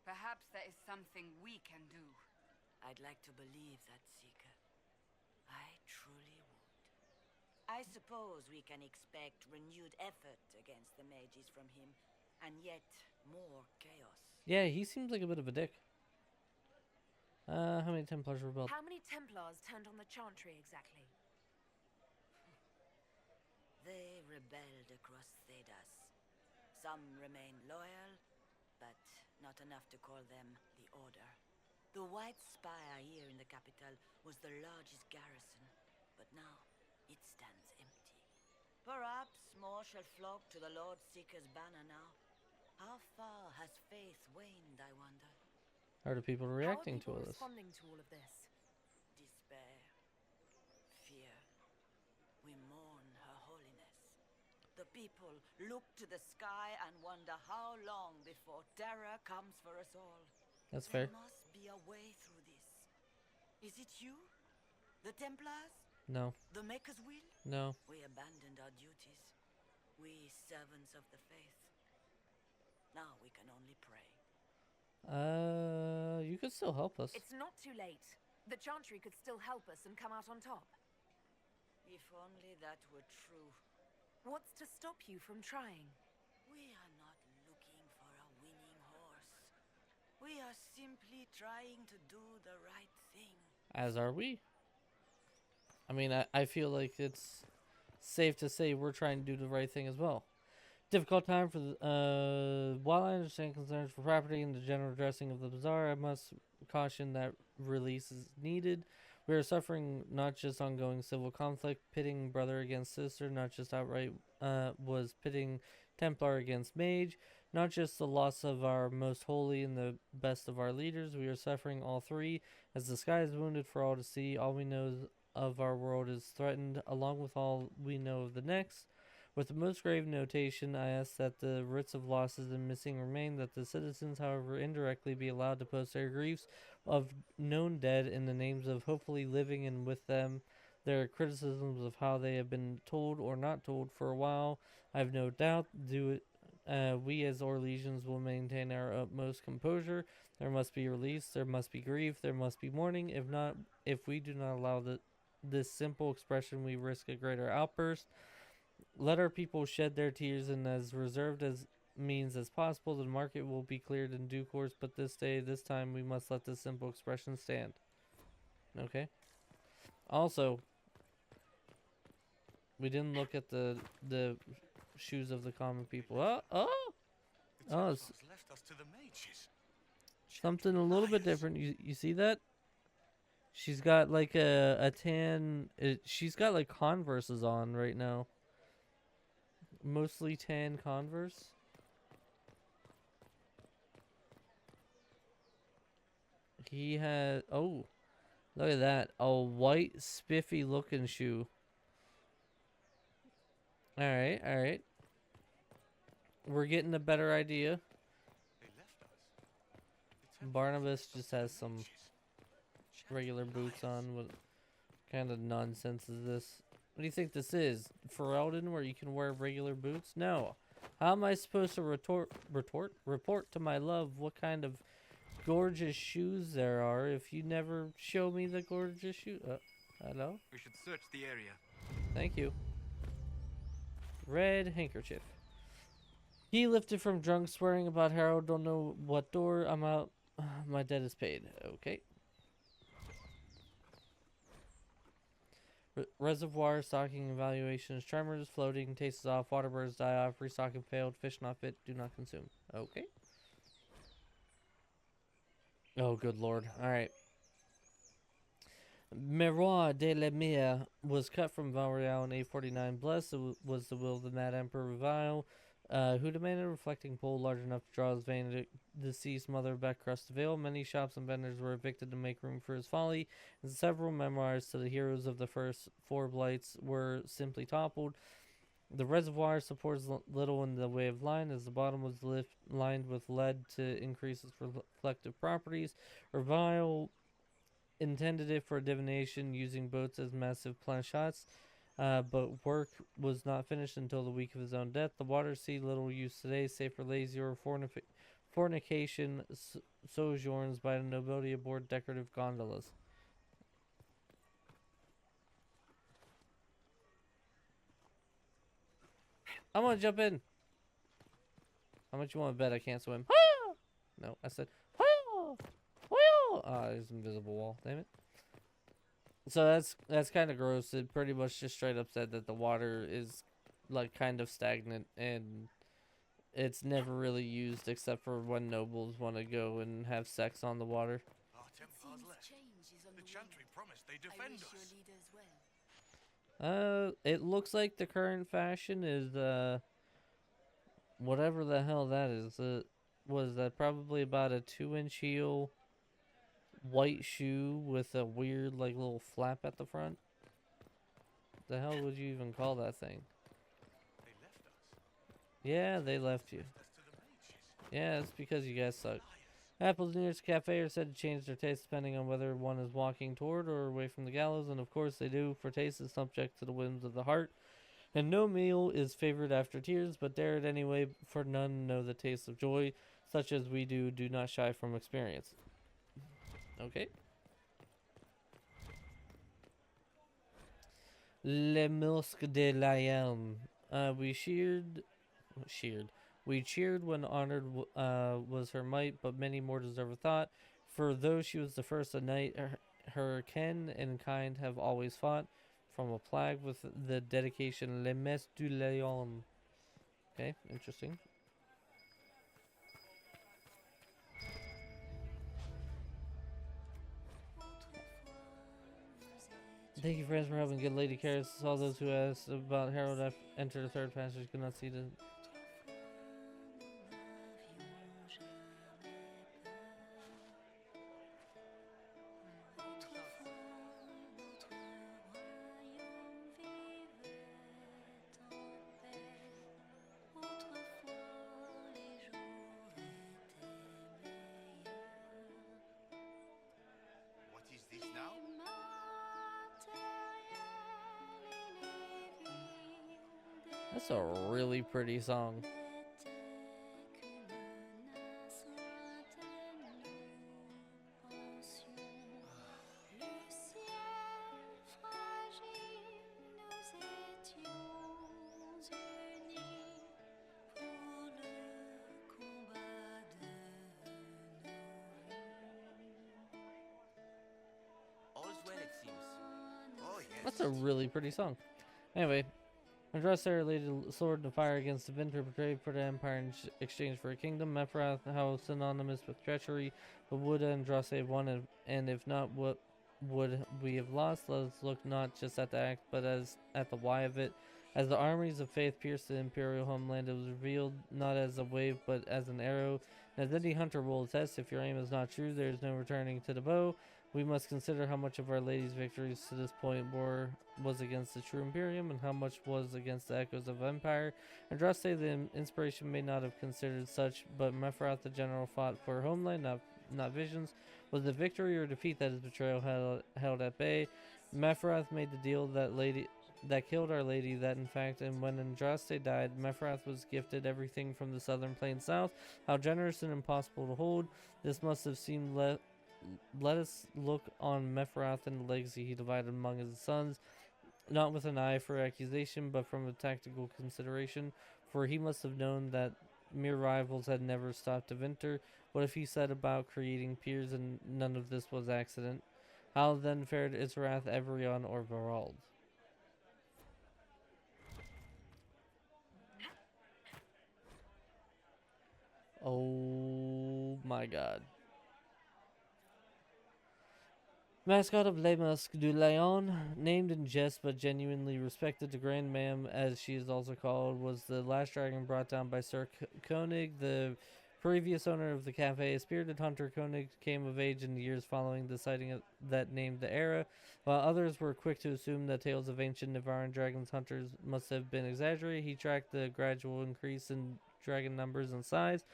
Perhaps there is something we can do. I'd like to believe that, Seeker. I truly would. I suppose we can expect renewed effort against the mages from him, and yet more chaos. Yeah, he seems like a bit of a dick. How many Templars were built? How many Templars turned on the Chantry exactly? They rebelled across Thedas. Some remained loyal, but not enough to call them the Order. The White Spire here in the capital was the largest garrison, but now it stands empty. Perhaps more shall flock to the Lord Seeker's banner now. How far has faith waned, I wonder? How are people reacting to all this? Responding to all of this? Despair. Fear. We mourn Her Holiness. The people look to the sky and wonder how long before terror comes for us all. That's fair. There must be a way through this. Is it you? The Templars? No. The Maker's will? No. We abandoned our duties. We servants of the faith. Now we can only pray. You could still help us. It's not too late. The Chantry could still help us and come out on top. If only that were true. What's to stop you from trying? We are not looking for a winning horse. We are simply trying to do the right thing. As are we. I mean, I feel like it's safe to say we're trying to do the right thing as well. Difficult time for the, while I understand concerns for property and the general dressing of the bazaar, I must caution that release is needed. We are suffering not just ongoing civil conflict, pitting brother against sister, not just outright was pitting Templar against mage, not just the loss of our most holy and the best of our leaders. We are suffering all three, as the sky is wounded for all to see. All we know is of our world is threatened, along with all we know of the next. With the most grave notation, I ask that the writs of losses and missing remain, that the citizens, however, indirectly be allowed to post their griefs of known dead in the names of hopefully living, and with them their criticisms of how they have been told or not told for a while. I have no doubt we as Orlesians will maintain our utmost composure. There must be release, there must be grief, there must be mourning. If we do not allow this simple expression, we risk a greater outburst. Let our people shed their tears in as reserved as means as possible. The market will be cleared in due course, but this time, we must let this simple expression stand. Okay. Also, we didn't look at the shoes of the common people. Left us to the mages. Something a little bit different. You see that? She's got like a tan. She's got like Converses on right now. Mostly tan Converse. He had, oh, look at that, a white spiffy looking shoe. All right. We're getting a better idea. Barnabas just has some regular boots on. What kind of nonsense is this? What do you think this is? Ferelden, where you can wear regular boots? No. How am I supposed to report to my love what kind of gorgeous shoes there are if you never show me the gorgeous shoes? Hello? We should search the area. Thank you. Red handkerchief. He lifted from drunk swearing about Harold. Don't know what door. I'm out. My debt is paid. Okay. Reservoir stocking evaluations. Tremors floating. Tastes off. Water birds die off. Restocking failed. Fish not fit. Do not consume. Okay. Oh, good lord. Alright. Miroir de la Mire was cut from Valreal in 849. Blessed was the will of the Mad Emperor Vile, who demanded a reflecting pole large enough to draw his vain deceased mother back across the veil. Many shops and vendors were evicted to make room for his folly, and several memoirs to the heroes of the first four blights were simply toppled. The reservoir supports little in the way of line, as the bottom was lined with lead to increase its reflective properties. Revile intended it for divination, using boats as massive planchots, but work was not finished until the week of his own death. The water see little use today, save for lazy or fornication sojourns by the nobility aboard decorative gondolas. I want to jump in. How much you want to bet I can't swim? No, I said, there's an invisible wall. Damn it. So that's kind of gross. It pretty much just straight up said that the water is like kind of stagnant and it's never really used except for when nobles want to go and have sex on the water. Our Templars left. The Chantry promised they defend us. It looks like the current fashion is whatever the hell that is. Was that probably about a 2-inch heel white shoe with a weird like little flap at the front? The hell would you even call that thing? They left us. Yeah, they left you. Yeah, it's because you guys suck. Apple's nearest cafe are said to change their taste depending on whether one is walking toward or away from the gallows, and of course they do, for taste is subject to the whims of the heart. And no meal is favored after tears, but dare it anyway, for none know the taste of joy, such as we do not shy from experience. Okay. Le Musque de Lion. We cheered when honored was her might, but many more deserve a thought. For though she was the first a knight, her kin and kind have always fought. From a plague with the dedication Le Messe du Lion. Okay, interesting. Thank you, friends, for helping good Lady Caris. All those who asked about Harold after entered the third passage could not see the. That's a really pretty song. All's well, it seems. Oh, yes. That's a really pretty song. Anyway, Andraste laid a sword to fire against the Vinter betrayed for the Empire in exchange for a kingdom. Mephrath, how synonymous with treachery, but would Andraste have won, and if not, what would we have lost? Let us look not just at the act, but as at the why of it. As the armies of faith pierced the Imperial homeland, it was revealed not as a wave, but as an arrow. As any hunter will attest, if your aim is not true, there is no returning to the bow. We must consider how much of Our Lady's victories to this point was against the true Imperium and how much was against the echoes of Empire. Andraste, the inspiration may not have considered such, but Mephrath, the general, fought for homeland, not visions. Was the victory or defeat that his betrayal held at bay? Mephrath made the deal that killed Our Lady, that in fact, and when Andraste died, Mephrath was gifted everything from the southern plain south. How generous and impossible to hold. This must have seemed let us look on Mephrath and the legacy he divided among his sons, not with an eye for accusation, but from a tactical consideration, for he must have known that mere rivals had never stopped a Vinter. What if he set about creating peers and none of this was accident? How then fared Israth, Everion, or Varald? Oh my god. Mascot of Les Masques du Lion, named in jest but genuinely respected, the Grand Mam, as she is also called, was the last dragon brought down by Sir Koenig, the previous owner of the cafe. A spirited hunter, Koenig came of age in the years following the sighting that named the era, while others were quick to assume that tales of ancient Navaran dragons hunters must have been exaggerated. He tracked the gradual increase in dragon numbers and size.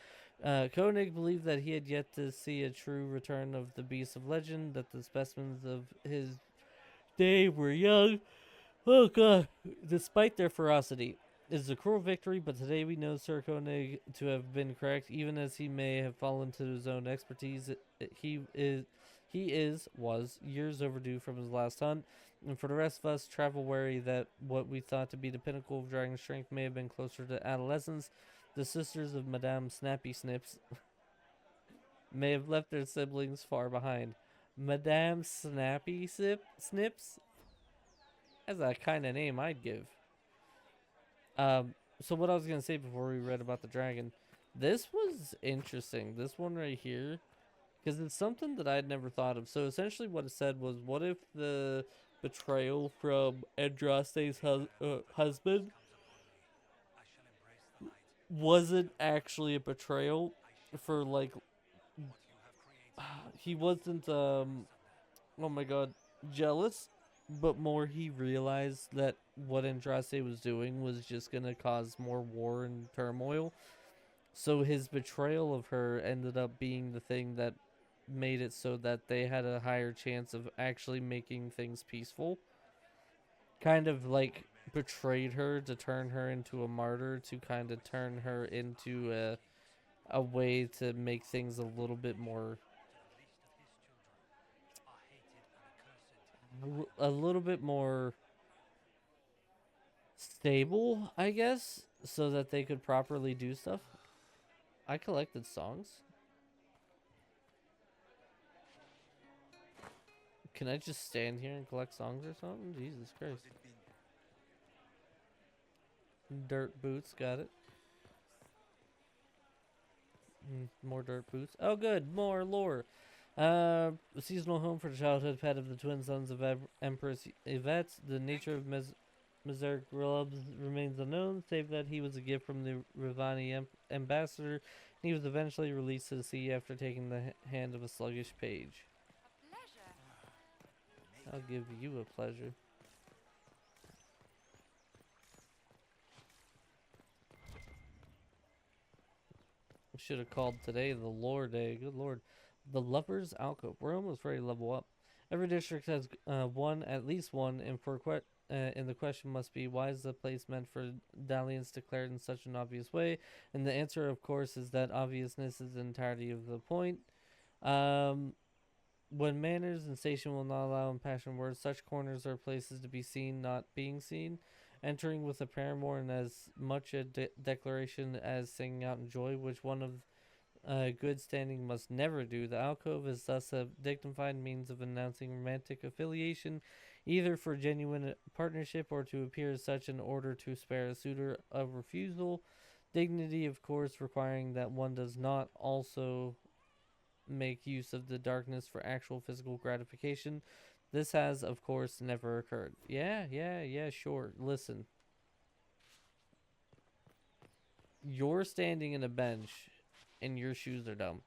Koenig believed that he had yet to see a true return of the beasts of legend, that the specimens of his day were young. Oh god, despite their ferocity. It is a cruel victory, but today we know Sir Koenig to have been correct, even as he may have fallen to his own expertise. Was years overdue from his last hunt, and for the rest of us, travel wary that what we thought to be the pinnacle of dragon strength may have been closer to adolescence. The sisters of Madame Snappy Snips may have left their siblings far behind. Madame Snappy Snips? That's a kind of name I'd give. So what I was going to say before we read about the dragon, this was interesting. This one right here, because it's something that I'd never thought of. So essentially what it said was, what if the betrayal from Andraste's husband wasn't actually a betrayal for, like, he wasn't, oh my god, jealous, but more he realized that what Andraste was doing was just gonna cause more war and turmoil. So his betrayal of her ended up being the thing that made it so that they had a higher chance of actually making things peaceful. Kind of like betrayed her to turn her into a martyr, to kind of turn her into a way to make things a little bit more, stable, I guess, so that they could properly do stuff. I collected songs. Can I just stand here and collect songs or something? Jesus Christ. Dirt boots, got it. More dirt boots. Oh, good, more lore. A seasonal home for the childhood pet of the twin sons of Empress Yvette. The nature of Mizar Grubs remains unknown, save that he was a gift from the Rivani ambassador. He was eventually released to the sea after taking the hand of a sluggish page. I'll give you a pleasure. We should have called today the lore day. Good lord. The Lover's Alcove. We're almost ready to level up. Every district has at least one, and for and the question must be, why is the place meant for dalliance declared in such an obvious way? And the answer, of course, is that obviousness is the entirety of the point. When manners and station will not allow impassioned words, such corners are places to be seen, not being seen. Entering with a paramour and as much a declaration as singing out in joy, which one of good standing must never do. The alcove is thus a dignified means of announcing romantic affiliation, either for genuine partnership or to appear as such in order to spare a suitor of refusal. Dignity, of course, requiring that one does not also make use of the darkness for actual physical gratification. This has, of course, never occurred. Yeah, sure. Listen. You're standing in a bench and your shoes are dumb.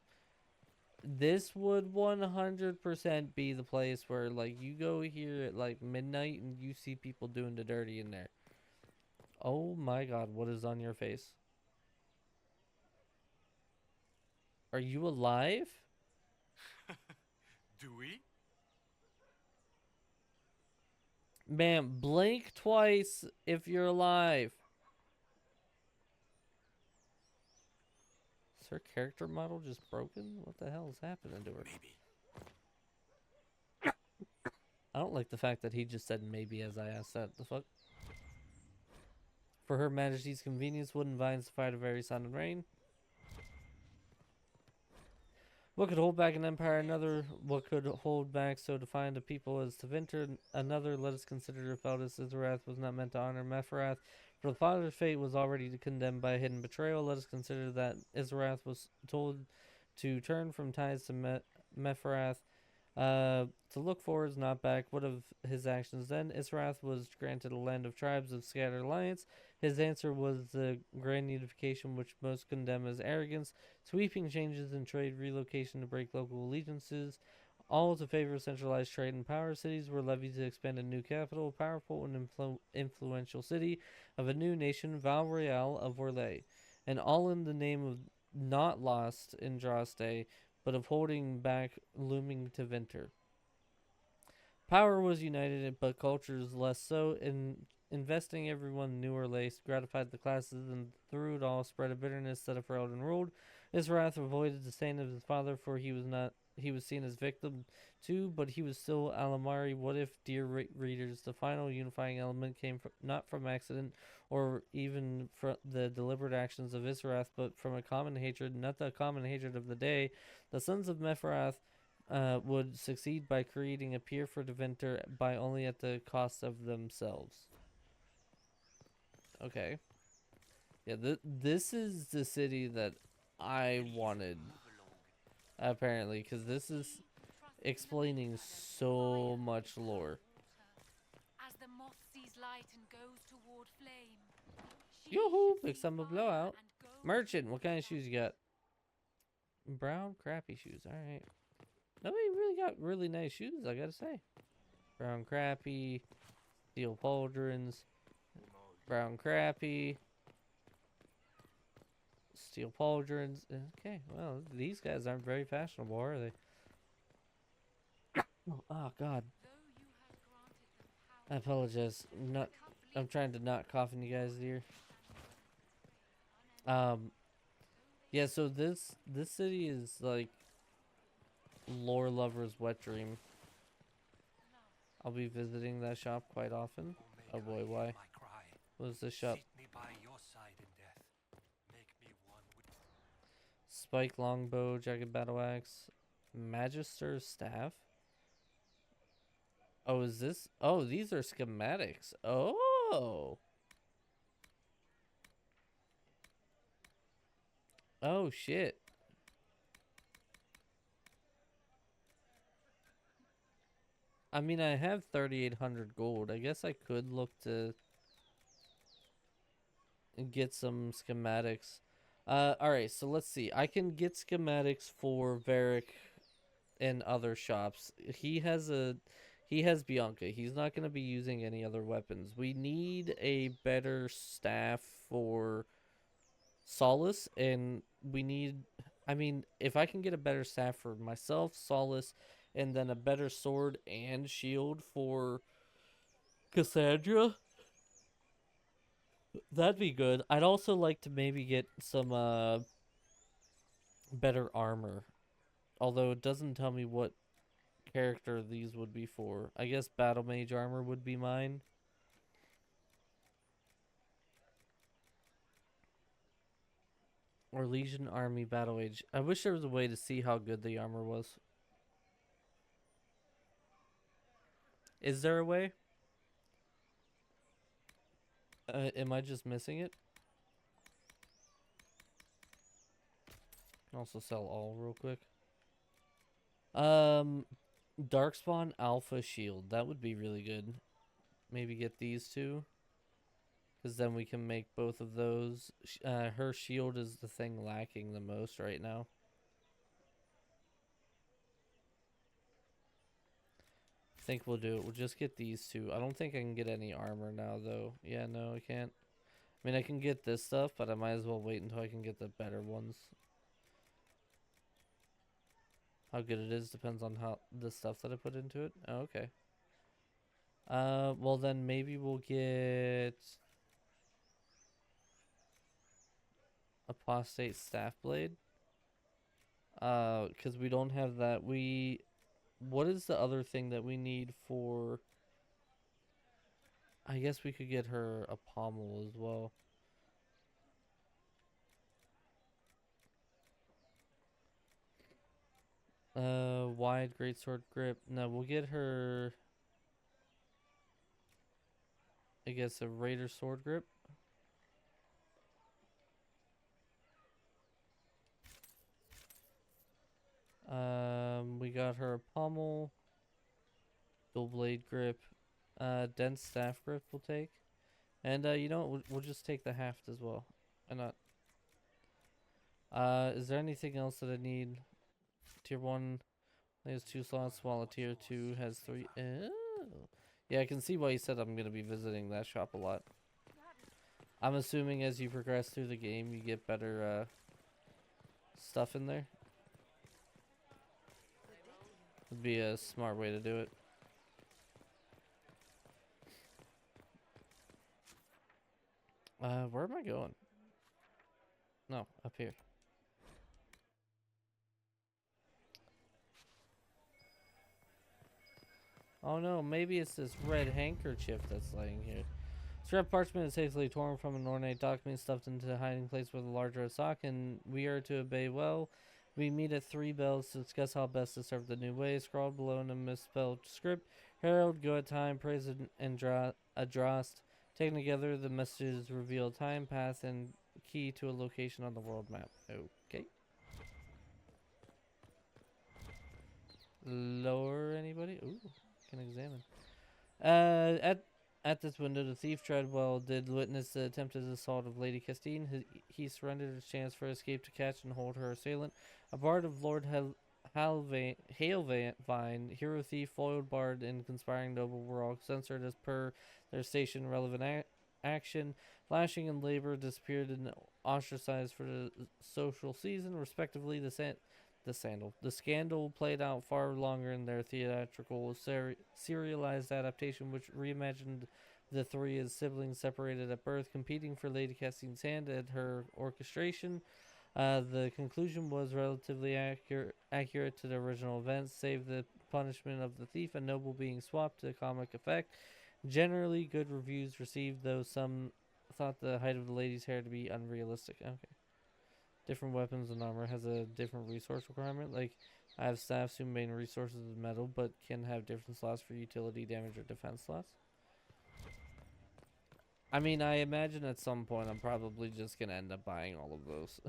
This would 100% be the place where, like, you go here at, like, midnight and you see people doing the dirty in there. Oh my god, what is on your face? Are you alive? Do we? Man, blink twice if you're alive. Is her character model just broken? What the hell is happening to her? Maybe. I don't like the fact that he just said maybe as I asked that. The fuck? For her majesty's convenience, wooden vines to fight a very sun and rain. What could hold back an empire? Another. What could hold back so defiant a people as Tevinter? Another. Let us consider if Eldest Isarath was not meant to honor Mepharath, for the father's fate was already condemned by a hidden betrayal. Let us consider that Isarath was told to turn from ties to Mepharath, to look forwards, not back. What of his actions then? Isarath was granted a land of tribes of scattered alliance. His answer was the grand unification, which most condemn as arrogance, sweeping changes in trade, relocation to break local allegiances, all to favor centralized trade and power. Cities were levied to expand a new capital, powerful and influential city of a new nation, Val Royale of Orlais, and all in the name of not lost in Droste, but of holding back looming to winter. Power was united, but cultures less so. In investing everyone new or laced gratified the classes, and through it all spread a bitterness that a Ferelden ruled. Isarath avoided the stain of his father, for he was seen as victim too, but he was still Alamari. What if, dear readers, the final unifying element came not from accident or even from the deliberate actions of Isarath, but from a common hatred, not the common hatred of the day? The sons of Mepharath would succeed by creating a peer for Deventer by only at the cost of themselves. Okay. Yeah, this is the city that I wanted, apparently, because this is explaining so much lore. As the moth sees light and goes toward flame. Yoo-hoo! Big summer blowout. Merchant, what kind of shoes you got? Brown crappy shoes. Alright. Nobody really got really nice shoes, I gotta say. Brown crappy. Steel pauldrons. Brown crappy. Steel pauldrons. Okay, well, these guys aren't very fashionable, are they? Oh, God. I apologize. I'm trying to not cough in you guys' ear. Yeah, so this city is like lore lover's wet dream. I'll be visiting that shop quite often. Oh boy, why? What is this shop? Spike longbow, jagged battle axe, magister's staff. Oh, is this? Oh, these are schematics. Oh. Oh, shit. I mean, I have 3,800 gold. I guess I could look to get some schematics. Alright, so let's see. I can get schematics for Varric and other shops. He has Bianca. He's not going to be using any other weapons. We need a better staff for Solace, and we need, I mean, if I can get a better staff for myself, Solace, and then a better sword and shield for Cassandra. That'd be good. I'd also like to maybe get some better armor. Although it doesn't tell me what character these would be for. I guess Battle Mage armor would be mine. Or Legion Army Battle Age. I wish there was a way to see how good the armor was. Is there a way? Am I just missing it? Can also sell all real quick. Darkspawn Alpha Shield. That would be really good. Maybe get these two. Because then we can make both of those. Her shield is the thing lacking the most right now. I think we'll do it. We'll just get these two. I don't think I can get any armor now, though. Yeah, no, I can't. I mean, I can get this stuff, but I might as well wait until I can get the better ones. How good it is depends on how the stuff that I put into it. Oh, okay. Well then maybe we'll get Apostate Staff Blade. Because we don't have that. What is the other thing that we need for... I guess we could get her a pommel as well. Wide greatsword grip. No, we'll get her... I guess a raider sword grip. We got her a pommel, dual blade grip, dense staff grip we'll take, and you know what, we'll just take the haft as well. Why not? Is there anything else that I need? Tier 1 has 2 slots, while a tier 2 has 3. Oh. Yeah, I can see why you said I'm gonna be visiting that shop a lot. I'm assuming as you progress through the game, you get better stuff in there. Would be a smart way to do it. Where am I going? No, up here. Oh no, maybe it's this red handkerchief that's laying here. Scrap parchment is hastily torn from an ornate document stuffed into a hiding place with a large red sock, and we are to obey well. We meet at 3 bells to discuss how best to serve the new way. Scrawled below in a misspelled script. Herald, go at time, praise and Adrost. Taken together, the messages reveal time, path, and key to a location on the world map. Okay. Lower anybody? Ooh, can examine. At this window, the thief Treadwell did witness the attempted assault of Lady Castine. He surrendered his chance for escape to catch and hold her assailant. A bard of Lord Hailvine, hero thief, foiled bard, and conspiring noble were all censored as per their station relevant action. Lashing and labor disappeared and ostracized for the social season, respectively. The scandal played out far longer in their theatrical serialized adaptation, which reimagined the 3 as siblings separated at birth, competing for Lady Castine's hand at her orchestration. The conclusion was relatively accurate to the original events, save the punishment of the thief and noble being swapped to comic effect. Generally good reviews received, though some thought the height of the lady's hair to be unrealistic. Okay. Different weapons and armor has a different resource requirement. Like, I have staffs whose main resource is metal, but can have different slots for utility, damage, or defense slots. I mean, I imagine at some point I'm probably just going to end up buying all of those.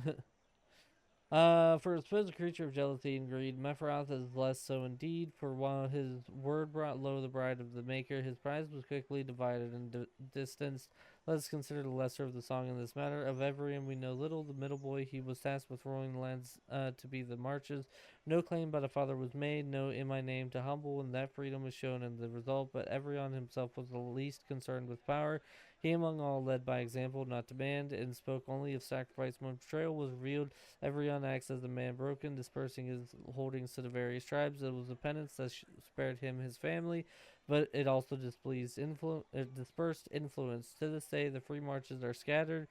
For a supposed creature of jealousy and greed, Mephroth is less so indeed, for while his word brought low the bride of the maker, his prize was quickly divided and distanced. Let us consider the lesser of the song in this matter. Of Everian we know little. The middle boy, he was tasked with ruling the lands to be the marches. No claim but a father was made, no in my name to humble, and that freedom was shown in the result. But Everion himself was the least concerned with power. He among all led by example, not demand, and spoke only of sacrifice. When betrayal was revealed, Everion acts as the man broken, dispersing his holdings to the various tribes. It was a penance that spared him his family. but it also dispersed influence. To this day, the free marches are scattered.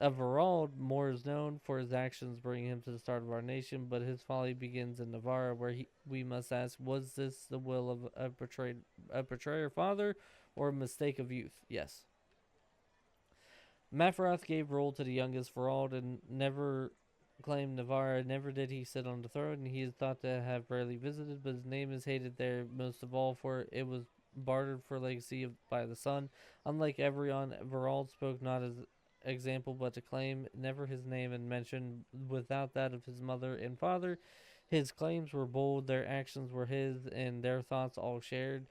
Of Verald, more is known for his actions bringing him to the start of our nation, but his folly begins in Navarra, where we must ask, was this the will of a betrayer father, or a mistake of youth? Yes. Mafroth gave rule to the youngest Verald and never claimed Navarra. Never did he sit on the throne, and he is thought to have rarely visited, but his name is hated there most of all, for it was bartered for legacy by the son. Unlike Everion, Verald spoke not as example but to claim, never his name and mention without that of his mother and father. His claims were bold, their actions were his, and their thoughts all shared.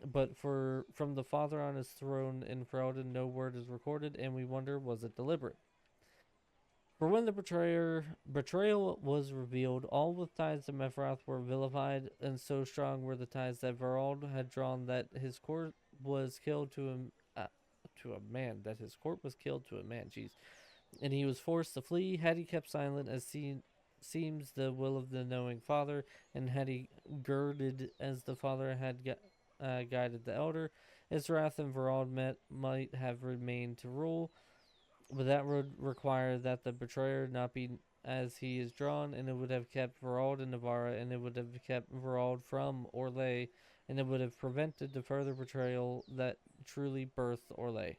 But from the father on his throne in Ferelden, no word is recorded, and we wonder, was it deliberate? For when the betrayal was revealed, all with ties to Mefroth were vilified, and so strong were the ties that Verald had drawn that his court was killed to a man. That his court was killed to a man. Jeez, and he was forced to flee. Had he kept silent, as seems the will of the knowing father, and had he girded as the father had guided the elder, Israth and Verald might have remained to rule. But that would require that the betrayer not be as he is drawn, and it would have kept Verald in Navarra, and it would have kept Verald from Orlais, and it would have prevented the further betrayal that truly birthed Orlais.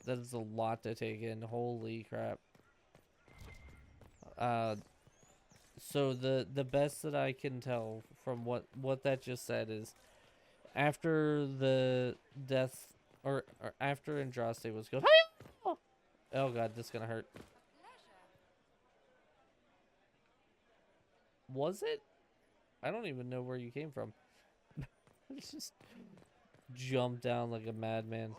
That is a lot to take in. Holy crap. So the best that I can tell from what that just said is, after the death, or after Andraste was killed. Oh god, this is gonna hurt. Was it? I don't even know where you came from. Just jumped down like a madman.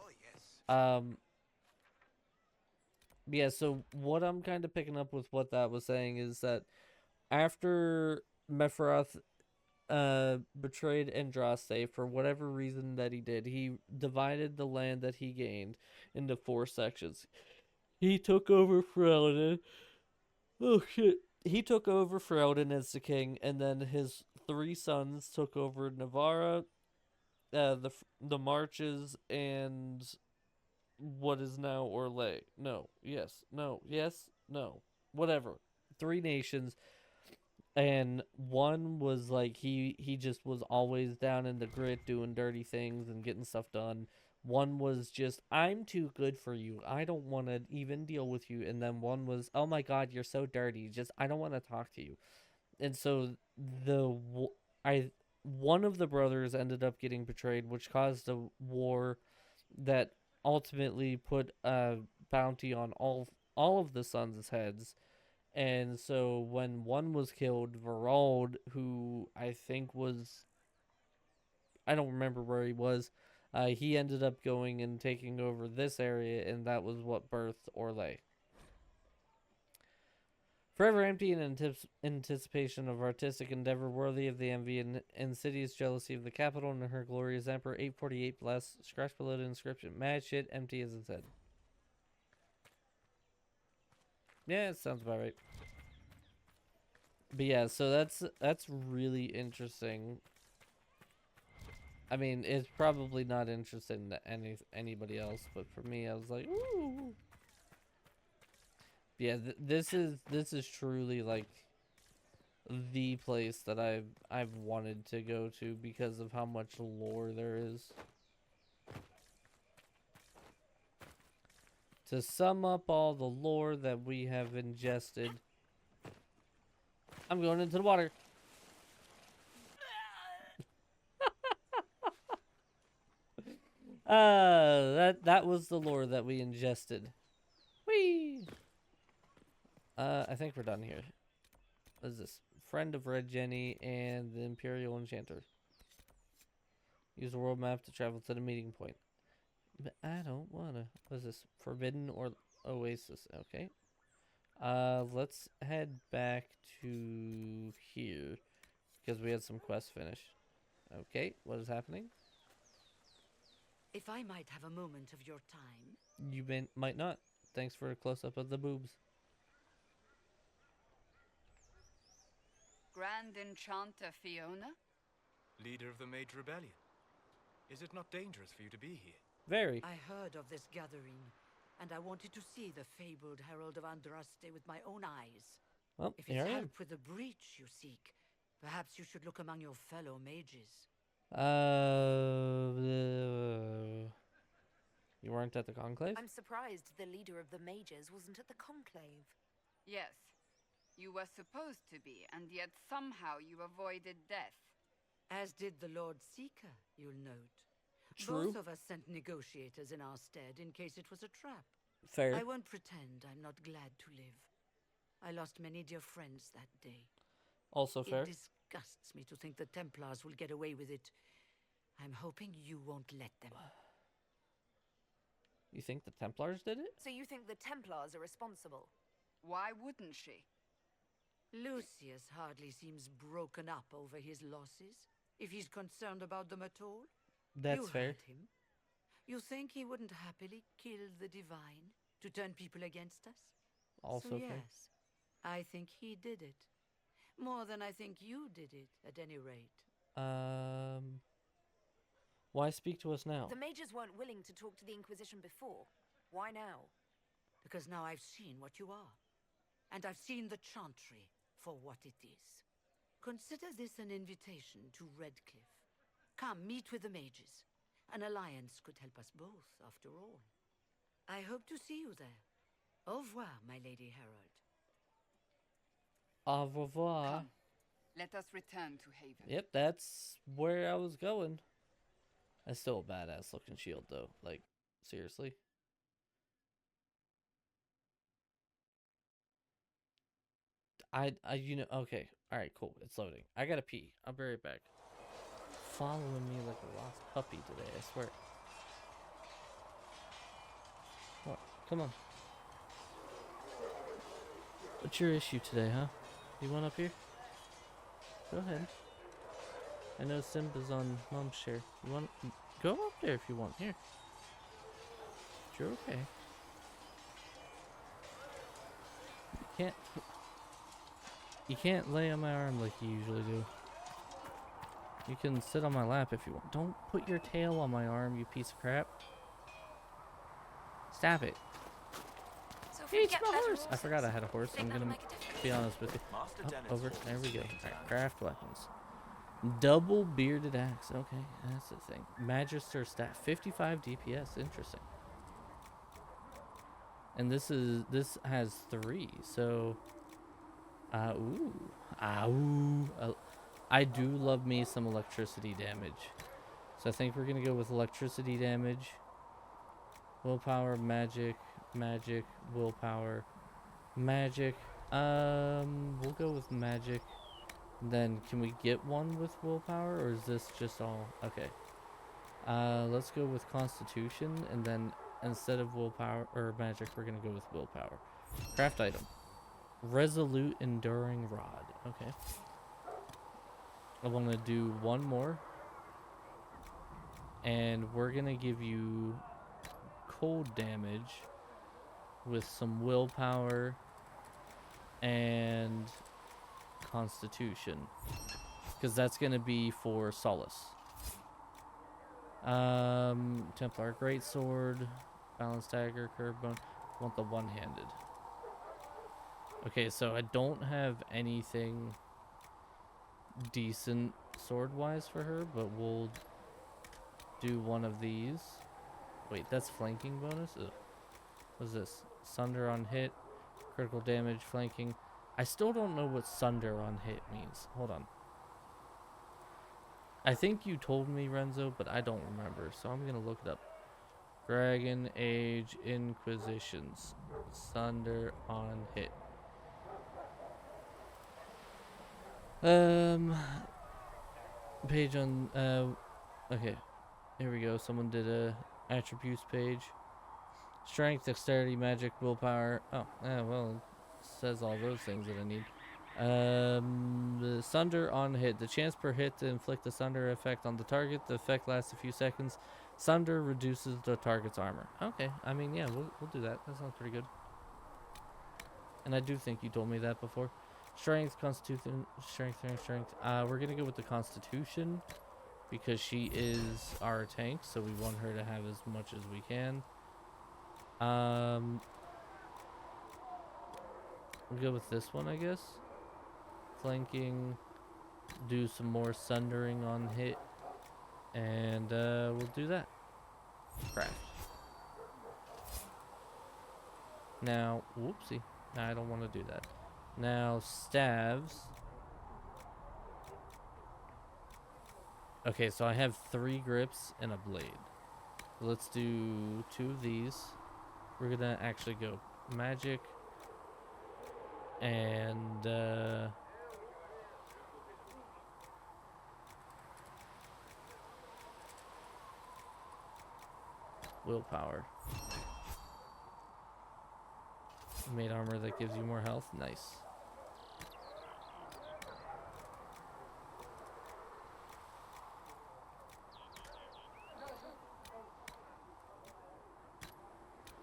Yeah, so what I'm kind of picking up with what that was saying is that after Mefroth betrayed Andraste, for whatever reason that he did, he divided the land that he gained into 4 sections. He took over Ferelden. Oh shit. He took over Ferelden as the king, and then his 3 sons took over Navarra, the Marches, and what is now Orlais. No, yes, no, yes, no, whatever. 3 nations. And one was like, he just was always down in the grit doing dirty things and getting stuff done. One was just, I'm too good for you, I don't want to even deal with you. And then one was, oh my god, you're so dirty, just I don't want to talk to you. And so one of the brothers ended up getting betrayed, which caused a war that ultimately put a bounty on all of the sons' heads. And so when one was killed, Verald, who I think was, I don't remember where he was, he ended up going and taking over this area, and that was what birthed Orlais. Forever empty in anticipation of artistic endeavor worthy of the envy and insidious jealousy of the capital and her glorious emperor, 848 bless, scratch below the inscription, mad shit, empty as it said. Yeah, it sounds about right. But yeah, so that's really interesting. I mean, it's probably not interesting to anybody else, but for me, I was like, ooh. Yeah, this is truly like the place that I've wanted to go to because of how much lore there is. To sum up all the lore that we have ingested, I'm going into the water. That was the lore that we ingested. Whee! I think we're done here. What is this? Friend of Red Jenny and the Imperial Enchanter. Use the world map to travel to the meeting point. But I don't wanna. What is this? Forbidden or Oasis? Okay. Let's head back to here because we had some quests finished. Okay, what is happening? If I might have a moment of your time. You might not. Thanks for a close-up of the boobs. Grand Enchanter Fiona? Leader of the Mage Rebellion. Is it not dangerous for you to be here? Very. I heard of this gathering, and I wanted to see the fabled Herald of Andraste with my own eyes. Well, If here it's I am. help with the breach you seek, perhaps you should look among your fellow mages. You weren't at the conclave? I'm surprised the leader of the mages wasn't at the conclave. Yes. You were supposed to be, and yet somehow you avoided death. As did the Lord Seeker, you'll note. True. Both of us sent negotiators in our stead in case it was a trap. Fair. I won't pretend I'm not glad to live. I lost many dear friends that day. Also fair. It disgusts me to think the Templars will get away with it. I'm hoping you won't let them. You think the Templars did it? So you think the Templars are responsible? Why wouldn't she? Lucius hardly seems broken up over his losses, if he's concerned about them at all. That's you fair. Heard him. You think he wouldn't happily kill the divine to turn people against us? Also so fair. yes, I think he did it. More than I think you did it, at any rate. Why speak to us now? The mages weren't willing to talk to the Inquisition before. Why now? Because now I've seen what you are. And I've seen the Chantry for what it is. Consider this an invitation to Redcliffe. Come, meet with the mages. An alliance could help us both, after all. I hope to see you there. Au revoir, my Lady Herald. Au revoir. Come. Let us return to Haven. Yep, that's where I was going. That's still a badass looking shield, though. Like, seriously. Okay. Alright, cool. It's loading. I gotta pee. I'll be right back. Following me like a lost puppy today, I swear. What? Come on. What's your issue today, huh? You want up here? Go ahead. I know Simba's on Mom's chair. You want... Go up there if you want. Here. You're okay. You can't lay on my arm like you usually do. You can sit on my lap if you want. Don't put your tail on my arm, you piece of crap. Stop it. So Hey, it's my horse! I forgot I had a horse. I'm gonna be honest with you. Oh, over. There we go. Alright, craft weapons. Double bearded axe. Okay, that's the thing. Magister staff. 55 DPS. Interesting. And this has 3, so... I do love me some electricity damage. So I think we're gonna go with electricity damage. Willpower, magic, willpower, magic. We'll go with magic. Then can we get one with willpower, or is this just all okay? Let's go with constitution, and then instead of willpower or magic, we're gonna go with willpower. Craft item. Resolute enduring rod. Okay. I want to do one more. And we're going to give you cold damage with some willpower and constitution. Because that's going to be for solace. Templar Greatsword, Balance Dagger, Curve Bone. I want the one-handed. Okay, so I don't have anything decent sword-wise for her, but we'll do one of these. Wait, that's flanking bonus? Ugh. What's this? Sunder on hit, critical damage, flanking. I still don't know what sunder on hit means. Hold on. I think you told me, Renzo, but I don't remember, so I'm gonna look it up. Dragon Age Inquisitions. Sunder on hit. Page on, okay, here we go. Someone did a attributes page. Strength, dexterity, magic, willpower. Oh, well, it says all those things that I need. The sunder on hit. The chance per hit to inflict a sunder effect on the target. The effect lasts a few seconds. Sunder reduces the target's armor. Okay, I mean, yeah, we'll do that. That sounds pretty good. And I do think you told me that before. Strength, constitution, strength. We're gonna go with the constitution. because she is our tank, so we want her to have as much as we can. We'll go with this one, I guess. Flanking, do some more sundering on hit, and we'll do that. Craft. Now, whoopsie. I don't want to do that. Now, staves. Okay, so I have 3 grips and a blade. Let's do 2 of these. We're gonna actually go magic and willpower. Made armor that gives you more health. Nice.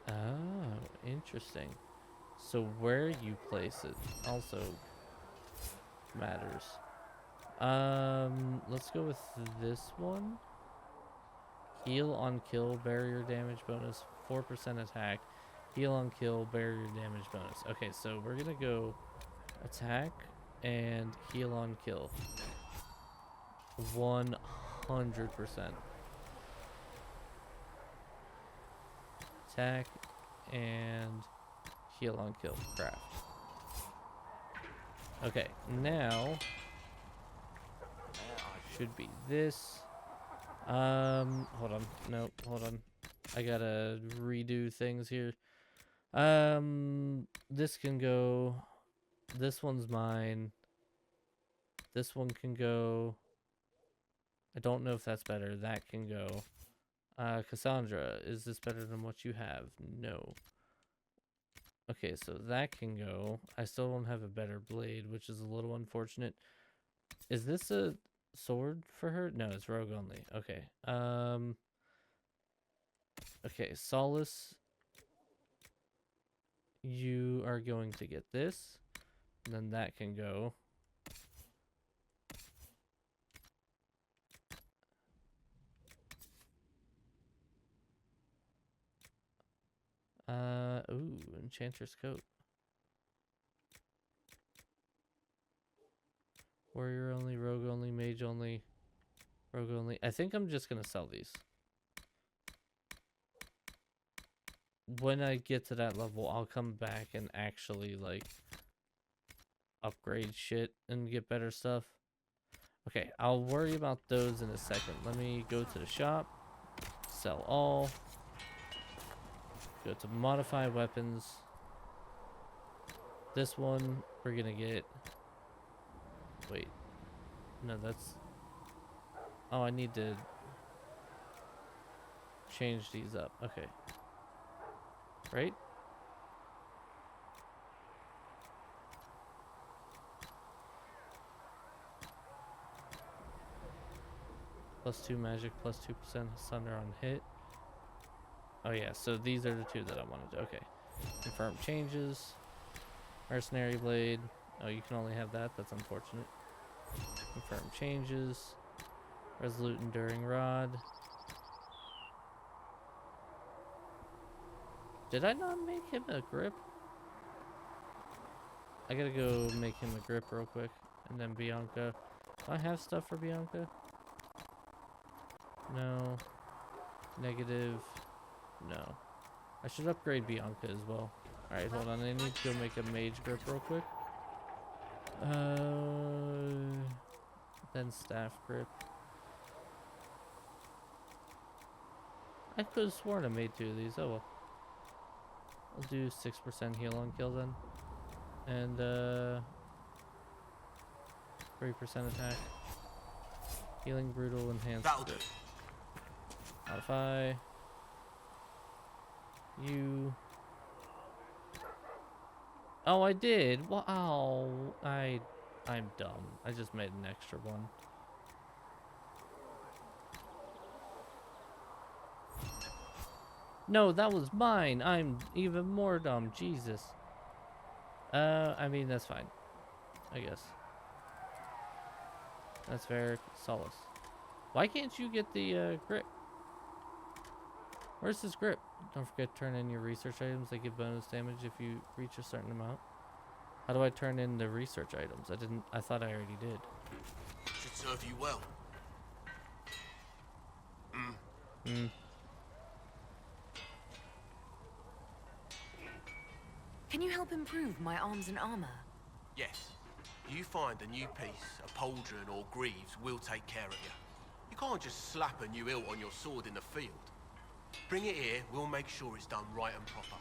Oh, interesting. So where you place it also matters. Let's go with this one. Heal on kill, barrier damage bonus, 4% attack. Heal on kill, barrier damage bonus. Okay, so we're gonna go attack and heal on kill. 100%. Attack and heal on kill. Craft. Okay, now should be this. Hold on. Nope, hold on. I gotta redo things here. This can go. This one's mine. This one can go. I don't know if that's better. That can go. Cassandra, is this better than what you have? No. Okay, so that can go. I still don't have a better blade, which is a little unfortunate. Is this a sword for her? No, it's rogue only. Okay. Okay, Solace. You are going to get this. And then that can go. Ooh, Enchanter's Coat. Warrior only, rogue only, mage only, rogue only. I think I'm just gonna sell these. When I get to that level, I'll come back and actually, like, upgrade shit and get better stuff. Okay, I'll worry about those in a second. Let me go to the shop, sell all, go to modify weapons. This one, we're gonna get, wait, no, that's, oh, I need to change these up. Okay. Right? +2 magic, +2% sunder on hit. Oh yeah, so these are the 2 that I wanted to, okay. Confirm changes. Mercenary blade. Oh, you can only have that, that's unfortunate. Confirm changes. Resolute enduring rod. Did I not make him a grip? I gotta go make him a grip real quick. And then Bianca. Do I have stuff for Bianca? No. Negative. No. I should upgrade Bianca as well. Alright, hold on. I need to go make a mage grip real quick. Then staff grip. I could have sworn I made 2 of these. Oh well. I'll do 6% heal on kill then. And 3% attack. Healing brutal enhanced grip. Modify. You. Oh, I did. Wow. I'm dumb. I just made an extra one. No, that was mine. I'm even more dumb. Jesus. I mean, that's fine. I guess. That's fair. Solace. Why can't you get the grip? Where's this grip? Don't forget to turn in your research items. They give bonus damage if you reach a certain amount. How do I turn in the research items? I thought I already did. Should serve you well. Can you help improve my arms and armor? Yes. You find a new piece, a pauldron or greaves, we'll take care of you. You can't just slap a new hilt on your sword in the field. Bring it here, we'll make sure it's done right and proper.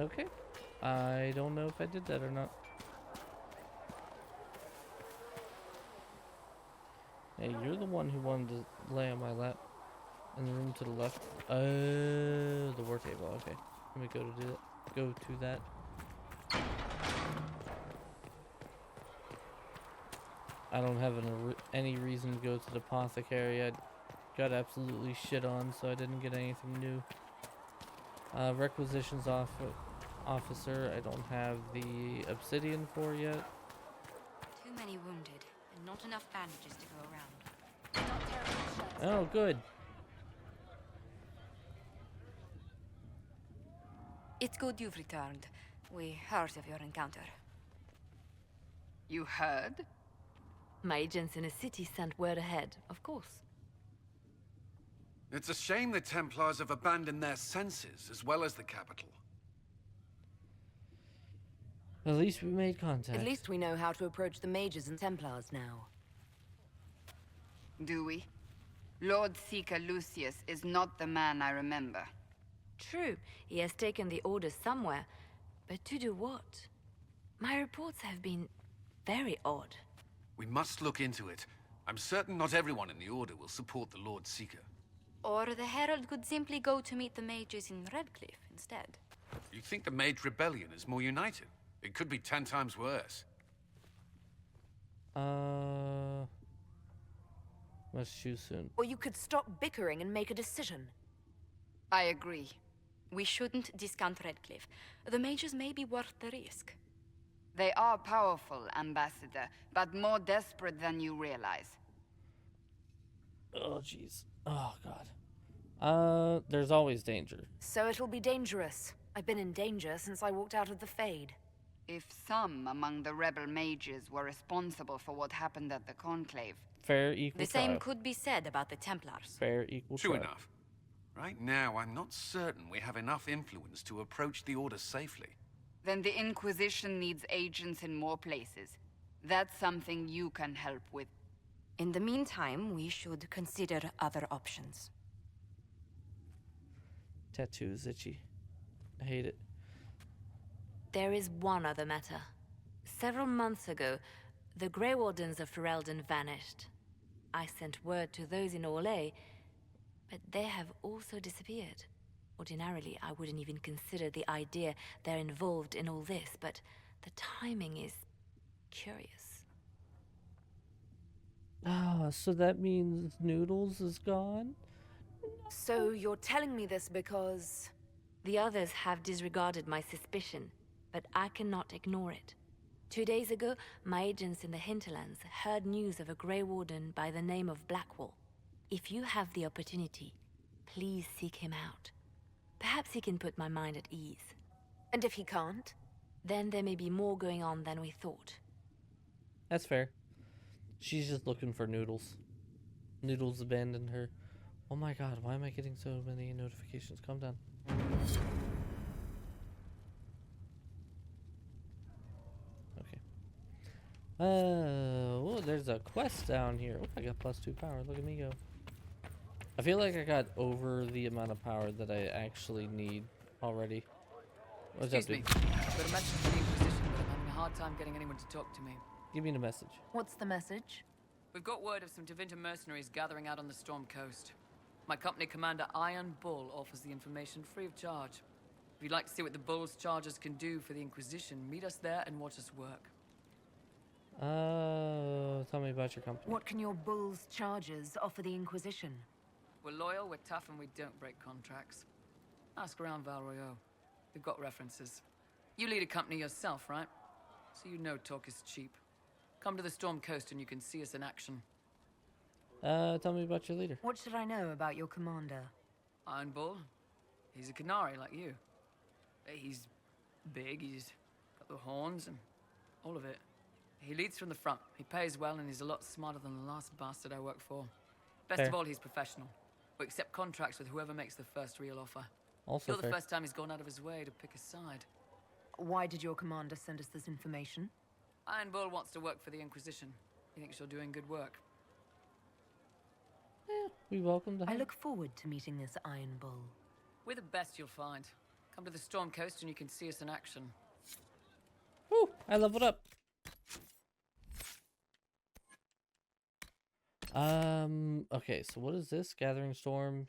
Okay. I don't know if I did that or not. Hey, you're the one who wanted to lay on my lap. In the room to the left. Oh, the war table. Okay. Let me go to do that. Go to that. I don't have any reason to go to the apothecary. I got absolutely shit on, so I didn't get anything new. Requisitions officer. I don't have the obsidian for yet. Too many wounded, and not enough bandages to go around. Oh, good. It's good you've returned. We heard of your encounter. You heard? My agents in the city sent word ahead, of course. It's a shame the Templars have abandoned their senses, as well as the capital. At least we made contact. At least we know how to approach the mages and Templars now. Do we? Lord Seeker Lucius is not the man I remember. True, he has taken the orders somewhere, but to do what? My reports have been very odd. We must look into it. I'm certain not everyone in the Order will support the Lord Seeker. Or the Herald could simply go to meet the mages in Redcliffe instead. You think the Mage Rebellion is more united? It could be 10 times worse. Let's choose soon. Or you could stop bickering and make a decision. I agree. We shouldn't discount Redcliffe. The mages may be worth the risk. They are powerful, Ambassador, but more desperate than you realize. Oh, jeez. Oh, God. There's always danger. So it'll be dangerous. I've been in danger since I walked out of the Fade. If some among the rebel mages were responsible for what happened at the Conclave... Fair, equal The same trial. could be said about the Templars. Fair, equal True trial. enough. Right now, I'm not certain we have enough influence to approach the Order safely. Then the Inquisition needs agents in more places. That's something you can help with. In the meantime, we should consider other options. Tattoos itchy. I hate it. There is one other matter. Several months ago, the Grey Wardens of Ferelden vanished. I sent word to those in Orlais, but they have also disappeared. Ordinarily, I wouldn't even consider the idea they're involved in all this, but the timing is curious. Ah, so that means Noodles is gone? So you're telling me this because... The others have disregarded my suspicion, but I cannot ignore it. 2 days ago, my agents in the hinterlands heard news of a Grey Warden by the name of Blackwall. If you have the opportunity, please seek him out. Perhaps he can put my mind at ease. And if he can't? Then there may be more going on than we thought. That's fair. She's just looking for Noodles. Noodles abandoned her. Oh my god, why am I getting so many notifications? Calm down. Okay. Oh, there's a quest down here. Oh, I got +2 power. Look at me go. I feel like I got over the amount of power that I actually need already. What's up, Excuse dude? me. I've got a message from the Inquisition, but I'm having a hard time getting anyone to talk to me. Give me the message. What's the message? We've got word of some Tevinter mercenaries gathering out on the Storm Coast. My company commander, Iron Bull, offers the information free of charge. If you'd like to see what the Bull's charges can do for the Inquisition, meet us there and watch us work. Tell me about your company. What can your Bull's charges offer the Inquisition? We're loyal, we're tough, and we don't break contracts. Ask around Val Royeaux. They've got references. You lead a company yourself, right? So you know talk is cheap. Come to the Storm Coast and you can see us in action. Tell me about your leader. What should I know about your commander? Iron Bull. He's a Canary like you. He's big, he's got the horns and all of it. He leads from the front. He pays well and he's a lot smarter than the last bastard I worked for. Best Fair. of all, he's professional. We accept contracts with whoever makes the first real offer. Also You're the fair. first time he's gone out of his way to pick a side. Why did your commander send us this information? Iron Bull wants to work for the Inquisition. He thinks you're doing good work. Yeah, we welcome the I look forward to meeting this Iron Bull. We're the best you'll find. Come to the Storm Coast and you can see us in action. Woo! I leveled up. Okay, so what is this? Gathering Storm.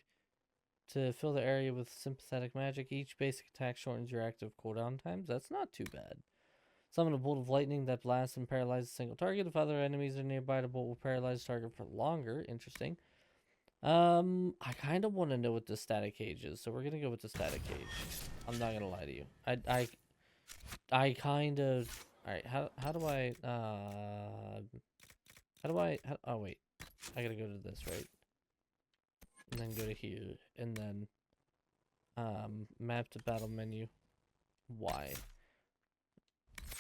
To fill the area with sympathetic magic, each basic attack shortens your active cooldown times. That's not too bad. Summon a bolt of lightning that blasts and paralyzes a single target. If other enemies are nearby, the bolt will paralyze the target for longer. Interesting. I kind of want to know what the static cage is, so we're gonna go with the static cage. I'm not gonna lie to you. I kind of. All right. How do I? Oh wait. I gotta go to this, right? And then go to here, and then map to battle menu. Why?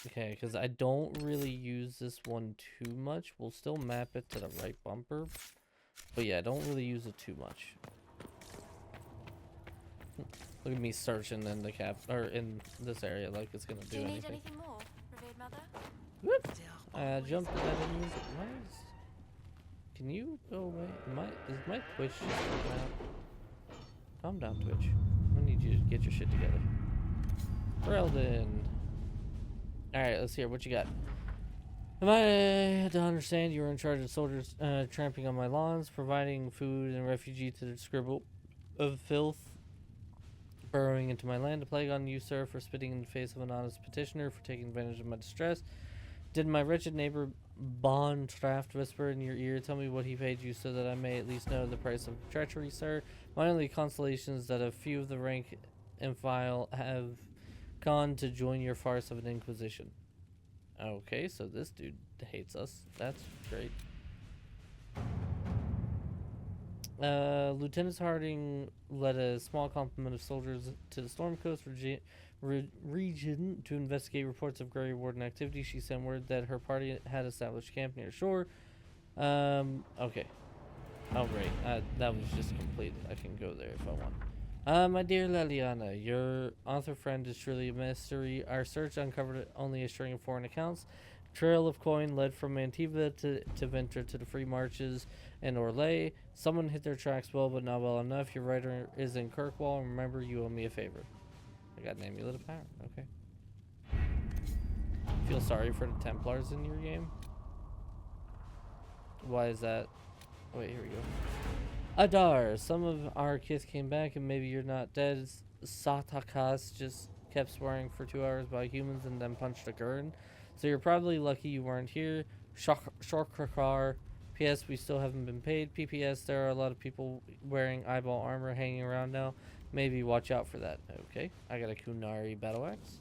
Okay, because I don't really use this one too much. We'll still map it to the right bumper, but yeah, I don't really use it too much. Look at me searching in the in this area like it's gonna do you need anything. anything more, revered mother? Whoop! Jumped to that enemy. Can you go away? Is my Twitch just freaking out? Calm down, Twitch. I need you to get your shit together. Reldon. Alright, let's hear what you got. Am I to understand you were in charge of soldiers tramping on my lawns, providing food and refugee to the scribble of filth, burrowing into my land, a plague on you, sir, for spitting in the face of an honest petitioner, for taking advantage of my distress? Did my wretched neighbor Bond Traft whisper in your ear, tell me what he paid you so that I may at least know the price of treachery, sir? My only consolation is that a few of the rank and file have gone to join your farce of an inquisition. Okay, so this dude hates us. That's great. Lieutenant Harding led a small complement of soldiers to the Storm Coast region to investigate reports of Grey Warden activity. She sent word that her party had established camp near shore. Okay. Oh, great. That was just completed. I can go there if I want. My dear Leliana, your author friend is truly a mystery. Our search uncovered only a string of foreign accounts. Trail of coin led from Mantiva to Ventra to the Free Marches and Orlais. Someone hit their tracks well, but not well enough. Your writer is in Kirkwall. Remember, you owe me a favor. I got an amulet of power. Okay. Feel sorry for the Templars in your game? Why is that? Wait, here we go. Adar, some of our kith came back and maybe you're not dead. Satakas just kept swearing for 2 hours by humans and then punched a Gurn. So you're probably lucky you weren't here. Shorkrakar. P.S. We still haven't been paid. P.P.S. There are a lot of people wearing eyeball armor hanging around now. Maybe watch out for that. Okay. I got a Kunari battle axe.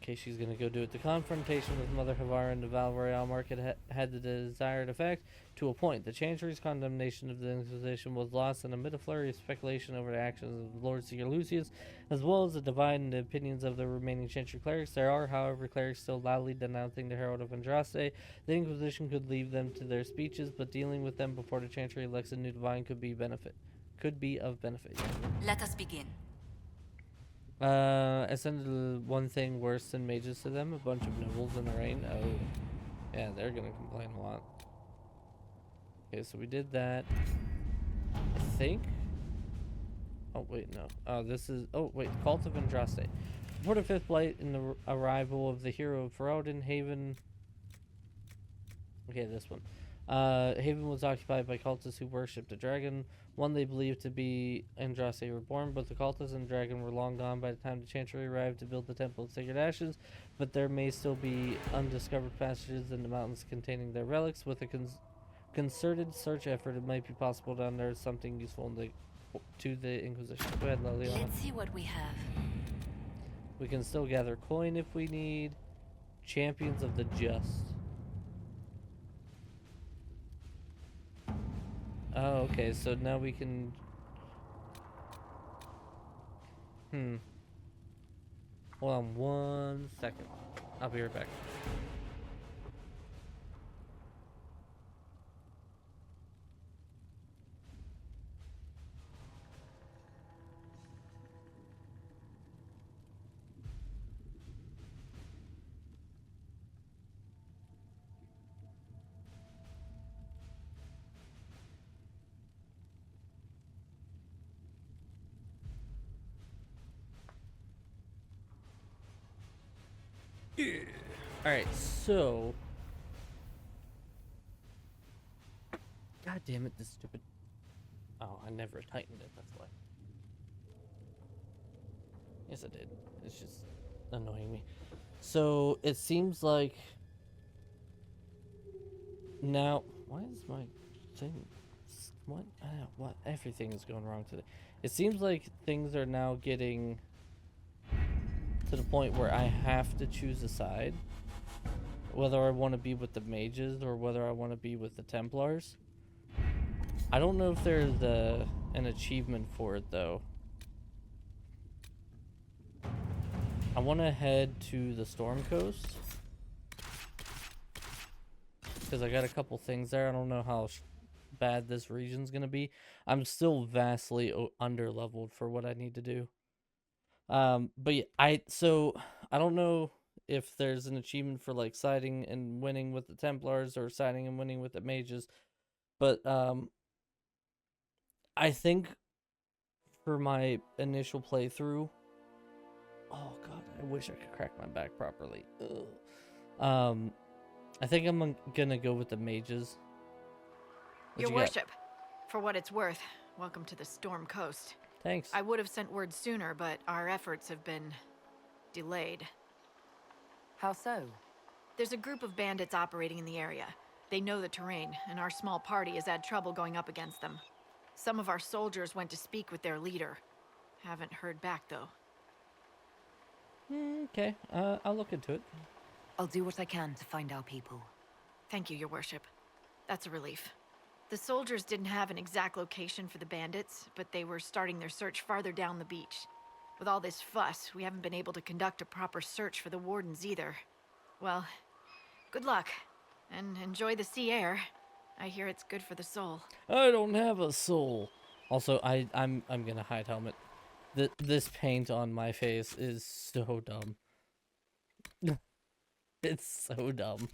Okay, she's gonna go do it. The confrontation with Mother Havara and the Val Royale market had the desired effect to a point. The Chancery's condemnation of the Inquisition was lost in amid a flurry of speculation over the actions of Lord Seeker Lucius, as well as the divide in the opinions of the remaining Chancery clerics. There are, however, clerics still loudly denouncing the Herald of Andraste. The Inquisition could leave them to their speeches, but dealing with them before the Chancery elects a new divine could be of benefit. Let us begin. I sent one thing worse than mages to them, a bunch of nobles in the rain. Oh, yeah, they're gonna complain a lot. Okay, so we did that. I think. Oh, wait, no. Oh, this is. Oh, wait, Cult of Andraste. Report of Fifth Blight in the arrival of the hero of Ferelden Haven. Okay, this one. Haven was occupied by cultists who worshipped a dragon, one they believed to be Andraste reborn, but the cultists and dragon were long gone by the time the Chancery arrived to build the Temple of Sacred Ashes, but there may still be undiscovered passages in the mountains containing their relics. With a concerted search effort, it might be possible to unearth something useful to the Inquisition. Go ahead, Liliana. Let's see what we have. We can still gather coin if we need. Champions of the Just. Oh, okay, so now we can... Hold on 1 second. I'll be right back. Alright, so... God damn it, this stupid... Oh, I never tightened it, that's why. Yes, I did. It's just annoying me. So, it seems like... Now... Why is my thing... What? What? Everything is going wrong today. It seems like things are now getting... to the point where I have to choose a side. Whether I want to be with the mages or whether I want to be with the Templars. I don't know if there's an achievement for it though. I want to head to the Storm Coast. Because I got a couple things there. I don't know how bad this region's going to be. I'm still vastly under-leveled for what I need to do. But yeah, I don't know if there's an achievement for like siding and winning with the Templars or siding and winning with the mages, but I think for my initial playthrough, oh god, I wish I could crack my back properly. Ugh. I think I'm gonna go with the mages. Your worship, for what it's worth, welcome to the Storm Coast. Thanks. I would have sent word sooner, but our efforts have been delayed. How so? There's a group of bandits operating in the area. They know the terrain, and our small party has had trouble going up against them. Some of our soldiers went to speak with their leader. Haven't heard back, though. Okay, I'll look into it. I'll do what I can to find our people. Thank you, your worship. That's a relief. The soldiers didn't have an exact location for the bandits, but they were starting their search farther down the beach. With all this fuss, we haven't been able to conduct a proper search for the wardens either. Well, good luck, and enjoy the sea air. I hear it's good for the soul. I don't have a soul. Also, I'm gonna hide helmet. This paint on my face is so dumb. It's so dumb.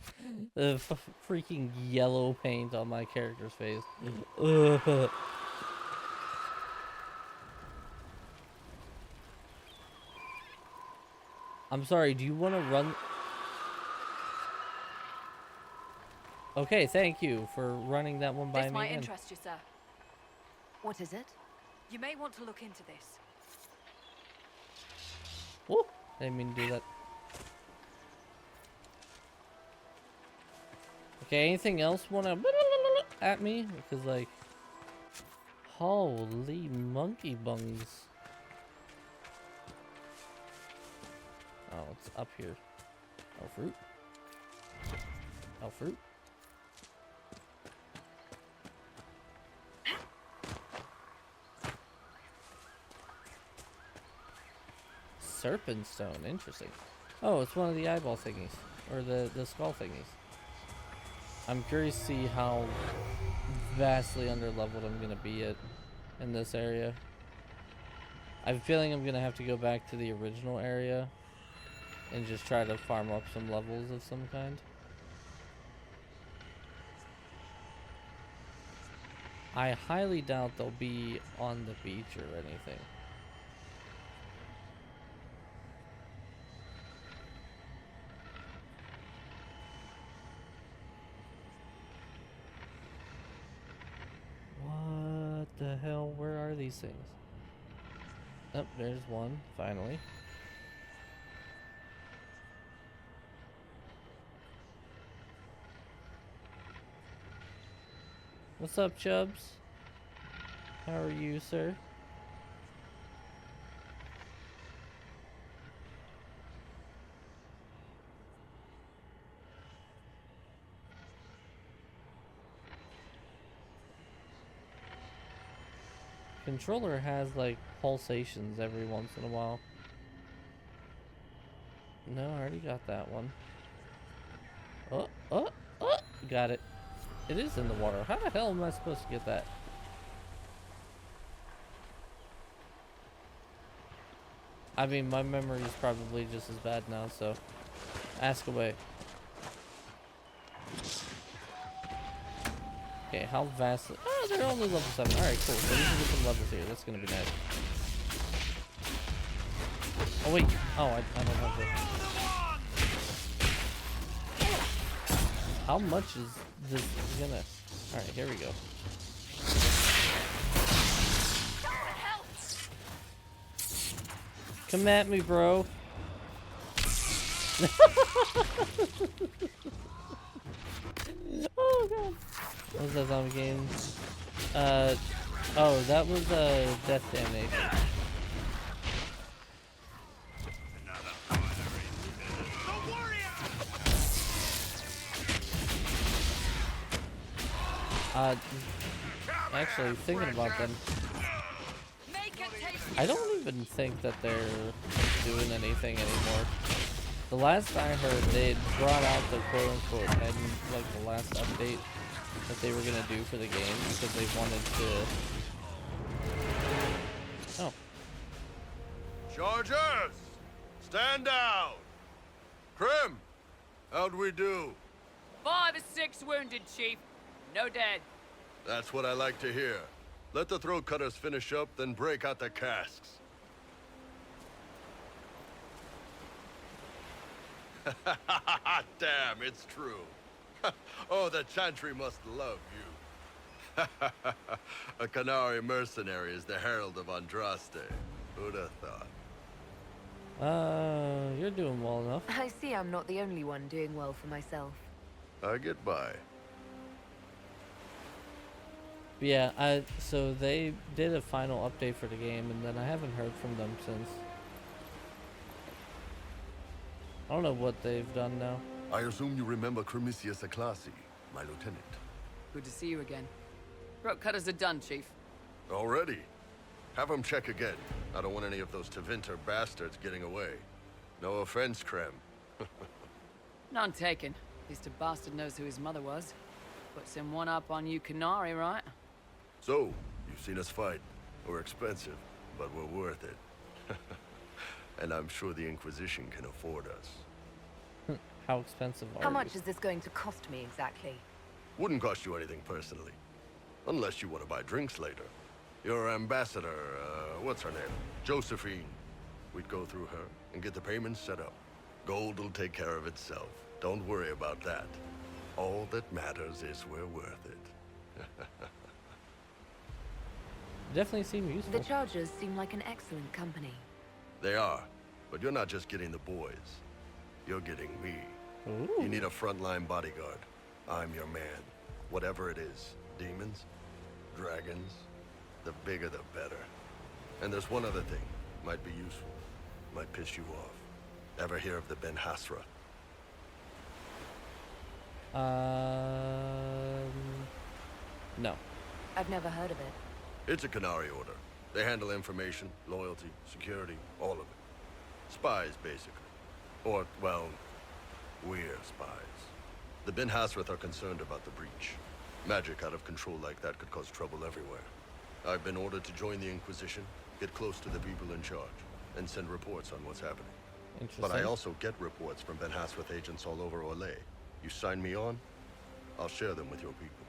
The freaking yellow paint on my character's face. Ugh. I'm sorry, do you want to run? Okay, thank you for running that one by me. This might again. interest you, sir. What is it? You may want to look into this. Whoa, I didn't mean to do that. Okay, anything else want to at me? Because, like, holy monkey bungs. Oh, it's up here. Oh, fruit. Oh, fruit. Serpent stone, interesting. Oh, it's one of the eyeball thingies. Or the skull thingies. I'm curious to see how vastly under-leveled I'm going to be in this area. I have a feeling I'm going to have to go back to the original area and just try to farm up some levels of some kind. I highly doubt they'll be on the beach or anything. What the hell? Where are these things? Oh, there's one, finally. What's up, Chubbs? How are you, sir? controller has like pulsations every once in a while. No, I already got that one. Oh, got it. It is in the water. How the hell am I supposed to get that? I mean, my memory is probably just as bad now, so ask away. Okay, how vast? Oh, they're only level 7. Alright, cool. So we can get some levels here. That's gonna be nice. Oh, wait. Oh, I don't have this. How much is this gonna... Alright, here we go. Come at me, bro. Oh, God. What was that zombie game? Oh, that was, Death Damnation. Actually, thinking about them, I don't even think that they're doing anything anymore. The last I heard, they brought out the quote-unquote end, like the last update that they were gonna do for the game because they wanted to. Oh. Chargers, stand down. Krim, how'd we do? 5 or 6 wounded, Chief. No dead. That's what I like to hear. Let the throat cutters finish up, then break out the casks. Damn, it's true. Oh, the Chantry must love you. A Canary mercenary is the Herald of Andraste. Who'd have thought? You're doing well enough. I see I'm not the only one doing well for myself. I get by. But yeah, so they did a final update for the game, and then I haven't heard from them since. I don't know what they've done now. I assume you remember Cremisius Aclasi, my lieutenant. Good to see you again. Throat cutters are done, Chief. Already? Have him check again. I don't want any of those Tevinter bastards getting away. No offense, Krem. None taken. At least a bastard knows who his mother was. Puts him one up on you Canary, right? So, you've seen us fight. We're expensive, but we're worth it. And I'm sure the Inquisition can afford us. How expensive are How you? much is this going to cost me exactly? Wouldn't cost you anything personally. Unless you want to buy drinks later. Your ambassador, what's her name? Josephine. We'd go through her and get the payments set up. Gold will take care of itself. Don't worry about that. All that matters is we're worth it. Definitely seem useful. The Chargers seem like an excellent company. They are, but you're not just getting the boys. You're getting me. Ooh. You need a frontline bodyguard. I'm your man. Whatever it is. Demons, dragons, the bigger the better. And there's one other thing. Might be useful. Might piss you off. Ever hear of the Ben Hasra? No. I've never heard of it. It's a Canary order. They handle information, loyalty, security, all of it. Spies, basically. Or, well, we're spies. The Ben Hasrath are concerned about the breach. Magic out of control like that could cause trouble everywhere. I've been ordered to join the Inquisition, get close to the people in charge, and send reports on what's happening. But I also get reports from Ben Hasrath agents all over Orlais. You sign me on, I'll share them with your people.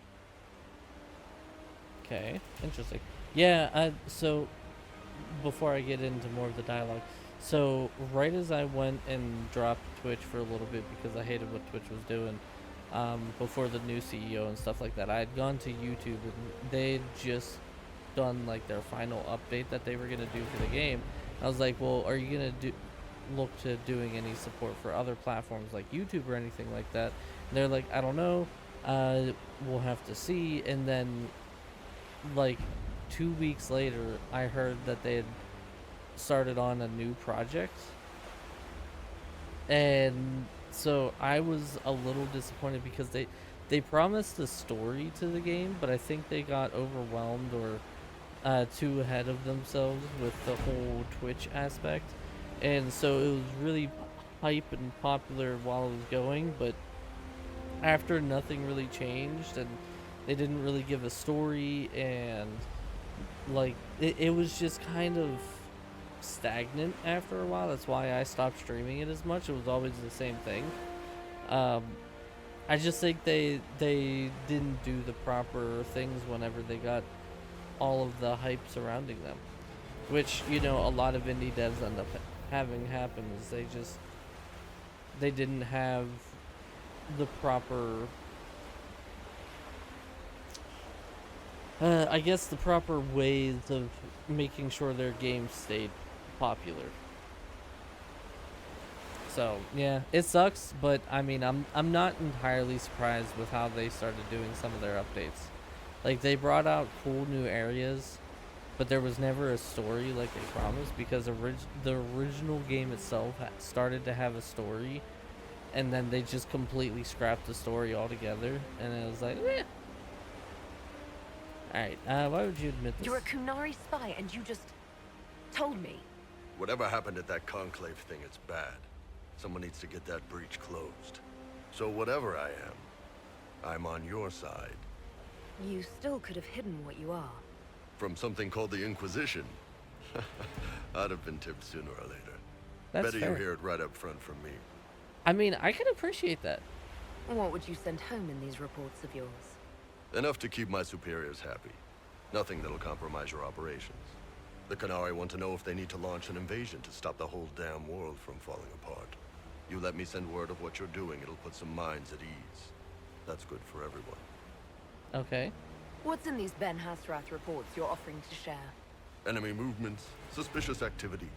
Okay, interesting. Yeah, so before I get into more of the dialogue, so right as I went and dropped Twitch for a little bit because I hated what Twitch was doing, before the new CEO and stuff like that, I had gone to YouTube and they'd just done like their final update that they were gonna do for the game. I was like, well, are you gonna look to doing any support for other platforms like YouTube or anything like that? And they're like, I don't know, we'll have to see. And then like 2 weeks later, I heard that they had started on a new project, and so I was a little disappointed because they promised a story to the game, but I think they got overwhelmed or too ahead of themselves with the whole Twitch aspect, and so it was really hype and popular while it was going, but after nothing really changed and they didn't really give a story, and like it was just kind of stagnant after a while. That's why I stopped streaming it as much. It was always the same thing. I just think they didn't do the proper things whenever they got all of the hype surrounding them, which, you know, a lot of indie devs end up having happen is they didn't have the proper I guess the proper ways of making sure their game stayed popular. So yeah, it sucks, but I mean, I'm not entirely surprised with how they started doing some of their updates. Like, they brought out cool new areas, but there was never a story like they promised, because the original game itself started to have a story, and then they just completely scrapped the story altogether, and it was like, eh. Alright, why would you admit this? You're a Kunari spy, and you just told me. Whatever happened at that conclave thing, it's bad. Someone needs to get that breach closed. So whatever I am, I'm on your side. You still could have hidden what you are. From something called the Inquisition. I'd have been tipped sooner or later. That's Better fair. you hear it right up front from me. I mean, I can appreciate that. What would you send home in these reports of yours? Enough to keep my superiors happy. Nothing that'll compromise your operations. The Qunari want to know if they need to launch an invasion to stop the whole damn world from falling apart. You let me send word of what you're doing, it'll put some minds at ease. That's good for everyone. Okay. What's in these Ben Hasrath reports you're offering to share? Enemy movements, suspicious activity,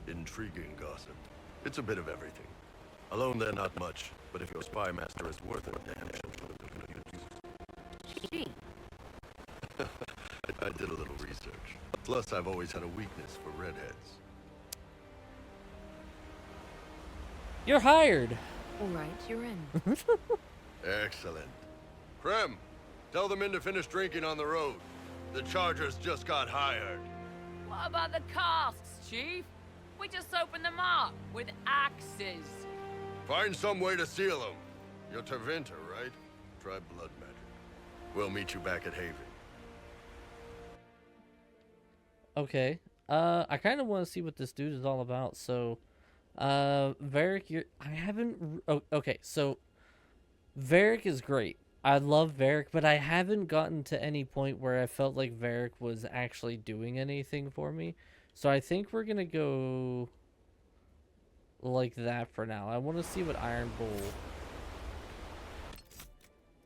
intriguing gossip. It's a bit of everything. Alone they're not much, but if your spy master is worth it, damn children are gonna use. She. I did a little research. Plus, I've always had a weakness for redheads. You're hired. All right, you're in. Excellent. Krem, tell the men to finish drinking on the road. The Chargers just got hired. What about the casks, Chief? We just opened them up with axes. Find some way to seal them. You're Tervinter, right? Try blood magic. We'll meet you back at Haven. Okay. I kind of want to see what this dude is all about. So, Varric, okay, so Varric is great. I love Varric, but I haven't gotten to any point where I felt like Varric was actually doing anything for me. So I think we're gonna go like that for now. I want to see what Iron Bull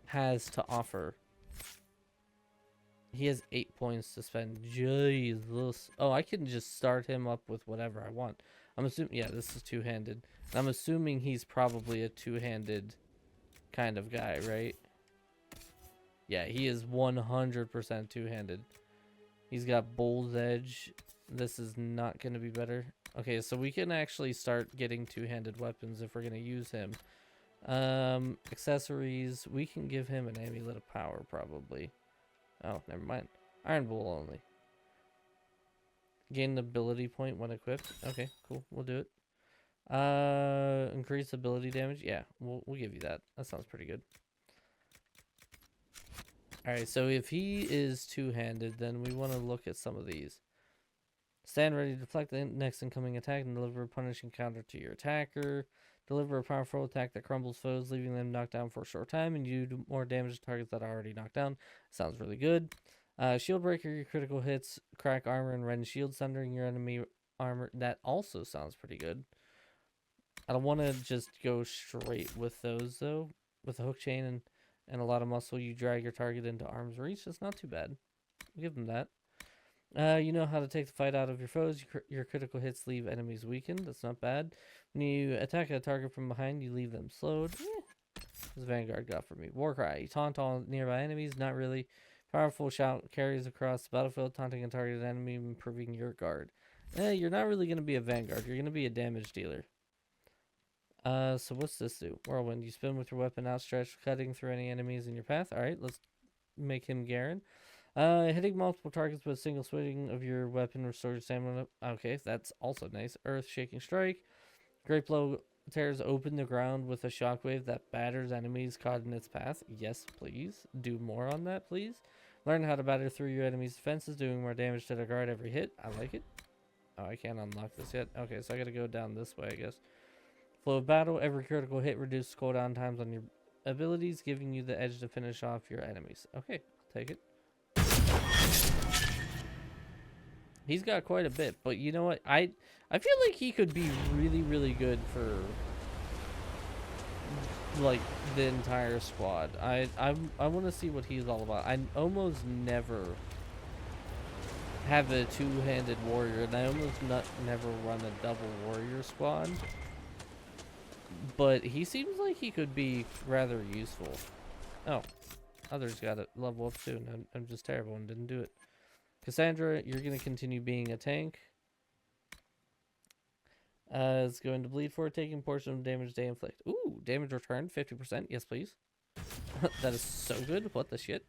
has to offer. He has 8 points to spend. Jesus. Oh, I can just start him up with whatever I want. I'm assuming, yeah, this is two-handed. I'm assuming he's probably a two-handed kind of guy, right? Yeah, he is 100% two-handed. He's got Bull's Edge. This is not going to be better. Okay, so we can actually start getting two-handed weapons if we're going to use him. Accessories. We can give him an Amulet of Power, probably. Oh, never mind. Iron Bull only. Gain an ability point when equipped. Okay, cool. We'll do it. Increase ability damage. Yeah, we'll give you that. That sounds pretty good. Alright, so if he is two-handed, then we want to look at some of these. Stand ready to deflect the next incoming attack and deliver a punishing counter to your attacker. Deliver a powerful attack that crumbles foes, leaving them knocked down for a short time, and you do more damage to targets that are already knocked down. Sounds really good. Shield breaker, your critical hits, crack armor, and rend shield, sundering your enemy armor. That also sounds pretty good. I don't want to just go straight with those, though. With a hook chain and a lot of muscle, you drag your target into arm's reach. That's not too bad. I'll give them that. You know how to take the fight out of your foes. Your critical hits leave enemies weakened. That's not bad. When you attack a target from behind, you leave them slowed. This Vanguard got for me. Warcry. You taunt all nearby enemies. Not really. Powerful shout carries across the battlefield, taunting a targeted enemy, improving your guard. You're not really going to be a Vanguard. You're going to be a damage dealer. So what's this do? Whirlwind. You spin with your weapon outstretched, cutting through any enemies in your path. Alright, let's make him Garen. Hitting multiple targets with a single swing of your weapon restores stamina. Okay, that's also nice. Earth-shaking strike. Great blow tears open the ground with a shockwave that batters enemies caught in its path. Yes, please. Do more on that, please. Learn how to batter through your enemy's defenses, doing more damage to the guard every hit. I like it. Oh, I can't unlock this yet. Okay, so I gotta go down this way, I guess. Flow of battle. Every critical hit reduces cooldown times on your abilities, giving you the edge to finish off your enemies. Okay, take it. He's got quite a bit, but you know what? I feel like he could be really, really good for like the entire squad. I want to see what he's all about. I almost never have a two-handed warrior, and I almost never run a double warrior squad. But he seems like he could be rather useful. Oh, others got it level up too, and I'm just terrible and didn't do it. Cassandra, you're going to continue being a tank. It's going to bleed for taking portion of damage they inflict. Ooh, damage returned, 50%. Yes, please. That is so good. What the shit?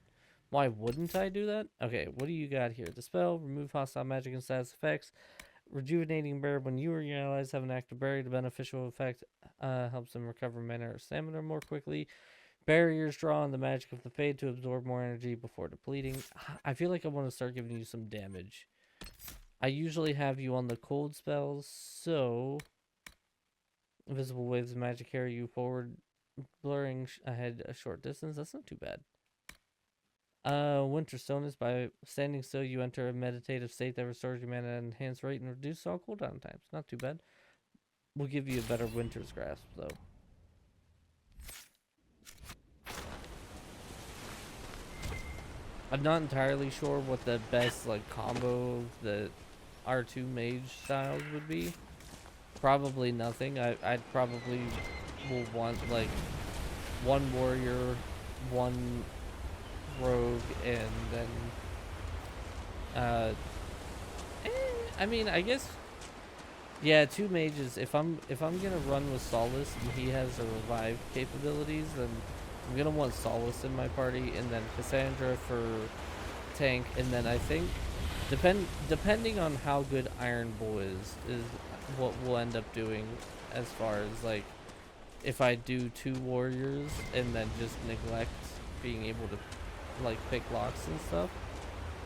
Why wouldn't I do that? Okay, what do you got here? Dispel, remove hostile magic and status effects. Rejuvenating Bear. When you or your allies have an active berry, the beneficial effect helps them recover mana or stamina more quickly. Barriers draw on the magic of the fade to absorb more energy before depleting. I feel like I want to start giving you some damage. I usually have you on the cold spells, so invisible waves of magic carry you forward, blurring ahead a short distance. That's not too bad. Winter Stillness. By standing still, you enter a meditative state that restores your mana at enhanced rate and reduces all cooldown times. Not too bad. We'll give you a better Winter's Grasp, though. I'm not entirely sure what the best like combo of the R2 mage styles would be. Probably nothing. I'd probably will want like one warrior, one rogue, and then I mean, I guess yeah, two mages. If I'm gonna run with Solace and he has the revive capabilities, then I'm gonna want Solace in my party, and then Cassandra for tank, and then I think depending on how good Iron Bull is what we'll end up doing as far as like if I do two warriors and then just neglect being able to like pick locks and stuff,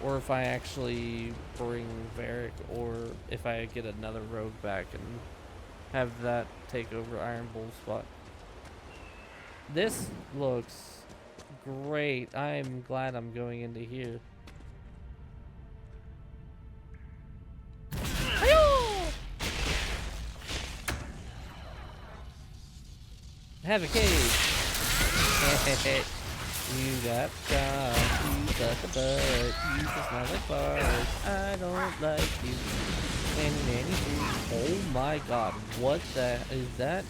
or if I actually bring Varric, or if I get another rogue back and have that take over Iron Bull's spot. This looks great. I'm glad I'm going into here. Have a cage. You got shot. You got the butt. You just smell like farts. I don't like you. Oh my god. What the is that?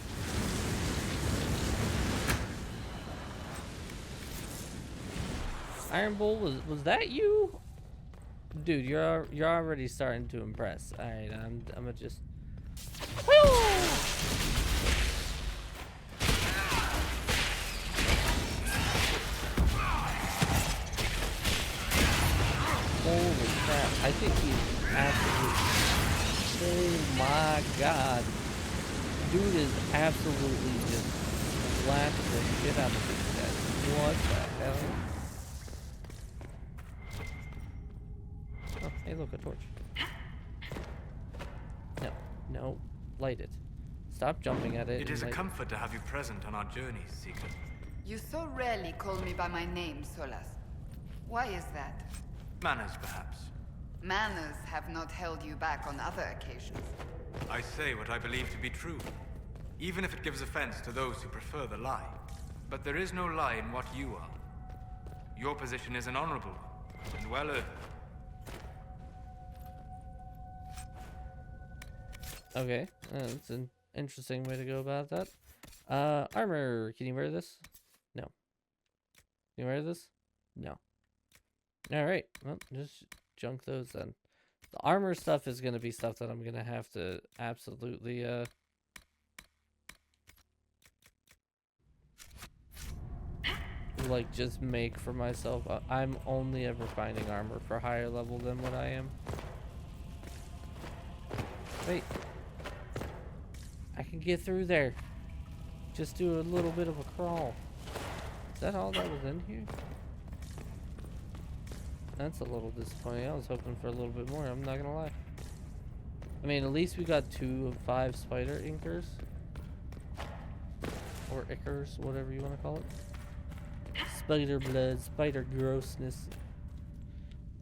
Iron Bull, was that you? Dude, you're already starting to impress. Alright, I'm gonna just holy crap, I think he's absolutely, oh my god. Dude is absolutely just slapping the shit out of these guys. What the hell? Oh, hey look, a torch. No, light it. Stop jumping at it. It is a comfort to have you present on our journeys, Seeker. You so rarely call me by my name, Solas. Why is that? Manners, perhaps. Manners have not held you back on other occasions. I say what I believe to be true, even if it gives offense to those who prefer the lie. But there is no lie in what you are. Your position is an honorable one, and well earned. Okay, that's an interesting way to go about that. Armor, can you wear this? No. Can you wear this? No. Alright, well, just junk those then. The armor stuff is going to be stuff that I'm going to have to absolutely, like just make for myself. I'm only ever finding armor for higher level than what I am. Wait. I can get through there. Just do a little bit of a crawl. Is that all that was in here? That's a little disappointing. I was hoping for a little bit more, I'm not gonna lie. I mean, at least we got 2 of 5 spider inkers. Or ickers, whatever you want to call it. Spider blood, spider grossness.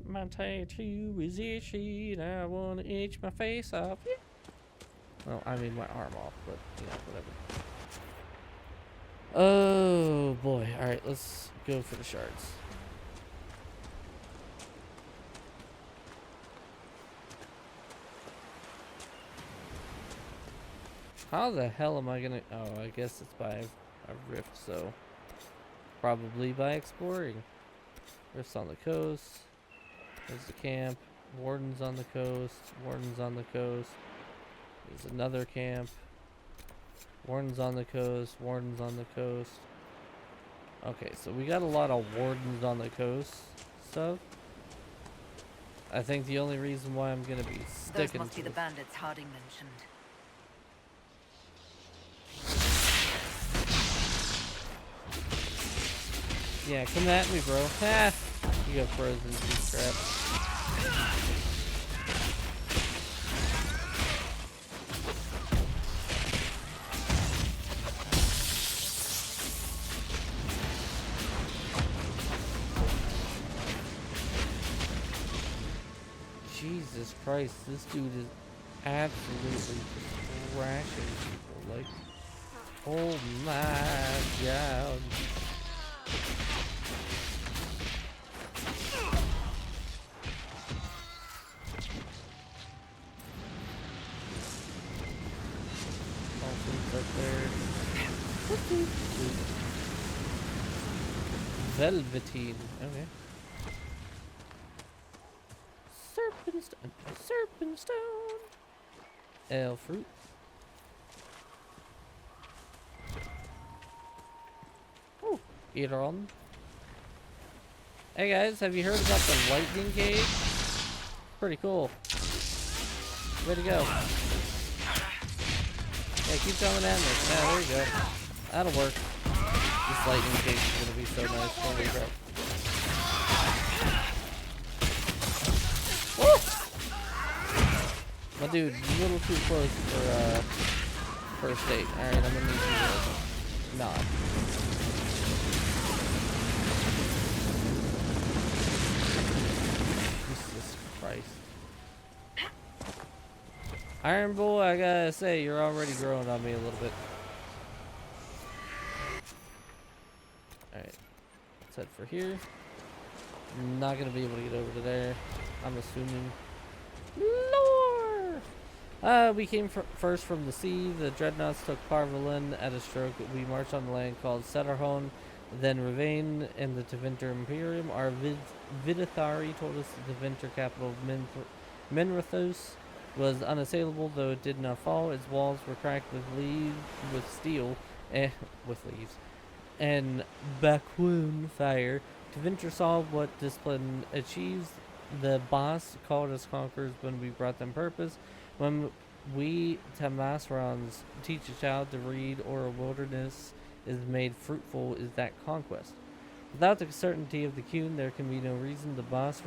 My tattoo is itchy, I want to itch my face off. Yeah. Well, I mean my arm off, but you know, whatever. Oh boy. Alright, let's go for the shards. How the hell am I gonna... Oh, I guess it's by a rift, so... Probably by exploring. Rifts on the coast. There's the camp. Wardens on the coast. Wardens on the coast. There's another camp. Wardens on the coast. Wardens on the coast. Okay, so we got a lot of wardens on the coast stuff. I think the only reason why I'm gonna be sticking Those must to be the this- bandits Harding mentioned. Yeah, come at me, bro. Ah, you got frozen, piece of crap. Jesus Christ, this dude is absolutely just thrashing people. Like, oh my god. Velveteen. Okay. Serpentstone. Serpentstone. Ale fruit. Oh, eat on. Hey guys, have you heard about the lightning cage? Pretty cool. Way to go. Yeah, keep coming at me. Yeah, there you go. That'll work. This lightning cage is gonna be so nice. Holy crap. Woo! My dude, a little too close for first date. Alright, I'm gonna need you to nod. Jesus Christ. Iron Bull, I gotta say, you're already growing on me a little bit. Alright. Let's head for here. Not gonna be able to get over to there, I'm assuming. Lore! We came first from the sea. The dreadnoughts took Parvalin at a stroke. We marched on the land called Setterhorn, then Ravane and the Tevinter Imperium. Our Vidithari told us the Tevinter capital of Minrathos was unassailable, though it did not fall. Its walls were cracked with steel, with leaves, and Bakwoon fire. Tevinter saw what discipline achieves. The boss called us conquerors when we brought them purpose. When we Tamasrons teach a child to read or a wilderness is made fruitful, is that conquest. Without the certainty of the Qun, there can be no reason. The boss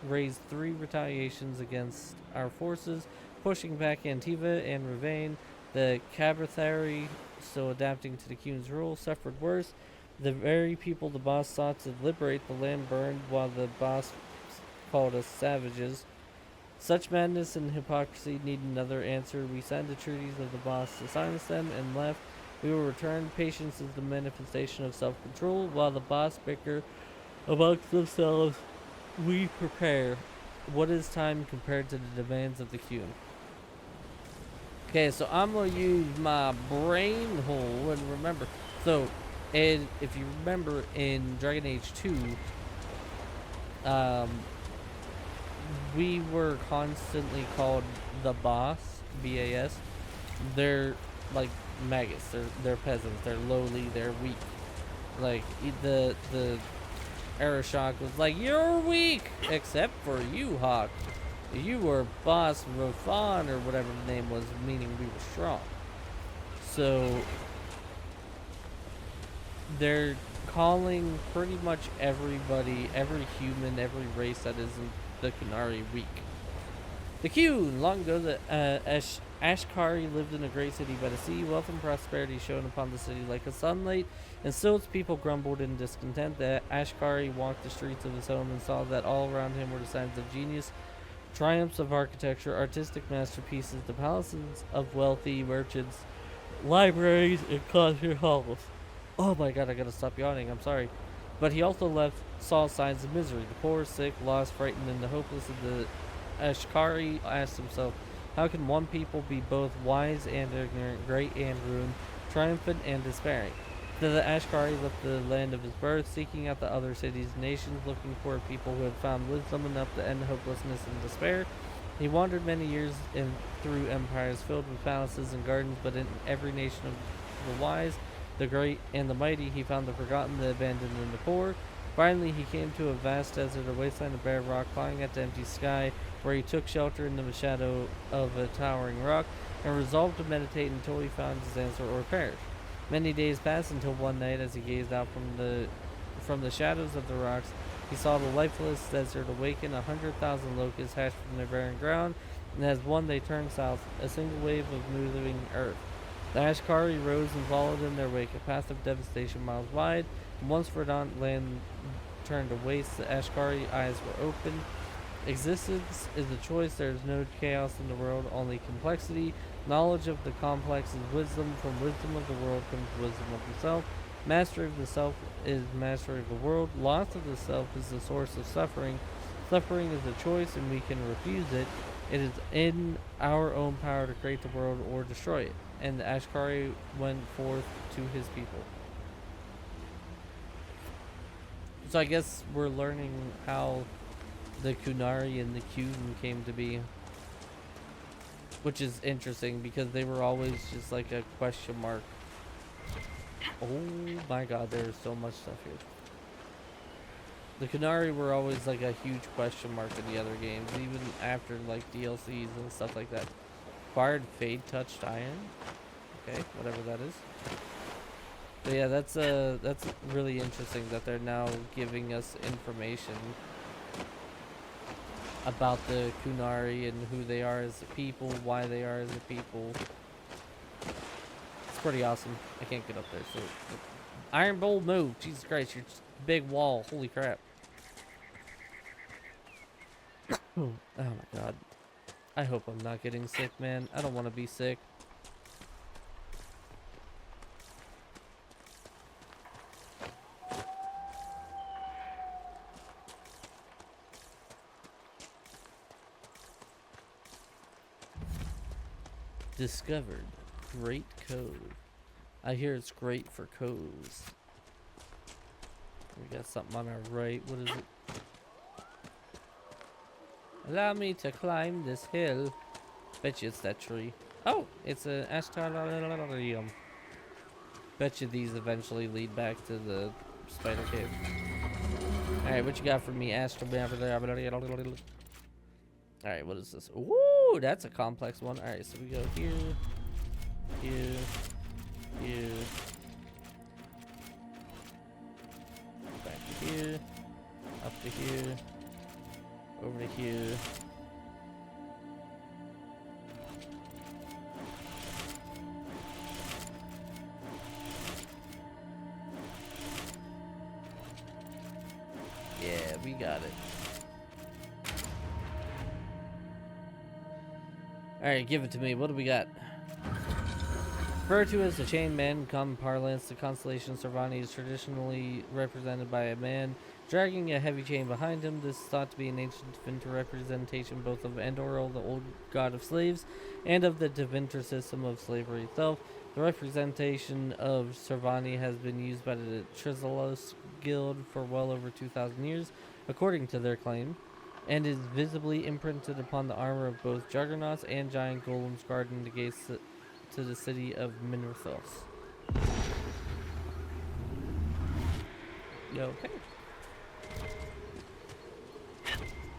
raised 3 retaliations against our forces, pushing back Antiva and Ravane. The Cabrathari, still adapting to the Qun's rule, suffered worse. The very people the boss sought to liberate, the land burned, while the boss called us savages. Such madness and hypocrisy need another answer. We signed the treaties of the boss to silence them and left. We will return. Patience is the manifestation of self-control. While the boss bicker amongst themselves, we prepare. What is time compared to the demands of the Qun? Okay, so I'm going to use my brain hole and remember. So, and if you remember in Dragon Age 2, we were constantly called the boss, B-A-S. They're like maggots. They're peasants. They're lowly. They're weak. Like the Aeroshock was like, "You're weak, except for you, Hawk. You were Boss Rofan or whatever the name was, meaning we were strong." So they're calling pretty much everybody, every human, every race that isn't the Kunari weak. The Qun! Long ago, the Ashkari lived in a great city by the sea. Wealth and prosperity shone upon the city like a sunlight, and still its people grumbled in discontent. The Ashkari walked the streets of his home and saw that all around him were the signs of genius, triumphs of architecture, artistic masterpieces, the palaces of wealthy merchants, libraries, and concert halls. Oh my god, I gotta stop yawning, I'm sorry. But he also saw signs of misery. The poor, sick, lost, frightened, and the hopeless of the Ashkari asked himself, how can one people be both wise and ignorant, great and ruined, triumphant and despairing? Then the Ashkari left the land of his birth, seeking out the other cities and nations, looking for a people who had found wisdom enough to end hopelessness and despair. He wandered many years through empires filled with palaces and gardens, but in every nation of the wise, the great, and the mighty, he found the forgotten, the abandoned, and the poor. Finally, he came to a vast desert, a wasteland of bare rock, clawing at the empty sky, where he took shelter in the shadow of a towering rock, and resolved to meditate until he found his answer or perish. Many days passed until one night, as he gazed out from the shadows of the rocks, he saw the lifeless desert awaken. 100,000 locusts hatched from their barren ground, and as one they turned south, a single wave of moving earth. The Ashkari rose and followed in their wake, a path of devastation miles wide. And once verdant land turned to waste, the Ashkari eyes were open. Existence is a choice. There is no chaos in the world, only complexity. Knowledge of the complex is wisdom. From wisdom of the world comes wisdom of the self. Mastery of the self is mastery of the world. Loss of the self is the source of suffering. Suffering is a choice, and we can refuse it. It is in our own power to create the world or destroy it. And the Ashkari went forth to his people. So I guess we're learning how the Kunari and the Qun came to be, which is interesting because they were always just like a question mark. Oh my god, there's so much stuff here. The Kunari were always like a huge question mark in the other games, even after like DLCs and stuff like that. Acquired Fade Touched Iron. Okay, whatever that is. But yeah, that's really interesting that they're now giving us information about the Kunari and who they are as a people, why they are as a people. It's pretty awesome. I can't get up there, so Iron Bowl move. Jesus Christ, you're just a big wall. Holy crap. Oh my god. I hope I'm not getting sick, man. I don't want to be sick. Discovered. Great code. I hear it's great for codes. We got something on our right. What is it? Allow me to climb this hill. Bet you it's that tree. Oh, it's an astrolarium. Bet you these eventually lead back to the spider cave. Alright, what you got for me, Astro? Alright, what is this? Ooh, that's a complex one. Alright, so we go here, here, here, back to here, up to here, over to here. Yeah, we got it. Alright, give it to me. What do we got? Referred to as the Chained Man in common parlance, the constellation Servani is traditionally represented by a man dragging a heavy chain behind him. This is thought to be an ancient Tevinter representation both of Endoril, the old god of slaves, and of the Tevinter system of slavery itself. The representation of Servani has been used by the Trizolos Guild for well over 2,000 years, according to their claim, and is visibly imprinted upon the armor of both Juggernauts and giant golems guarding the gates to the city of Minrathos. You okay?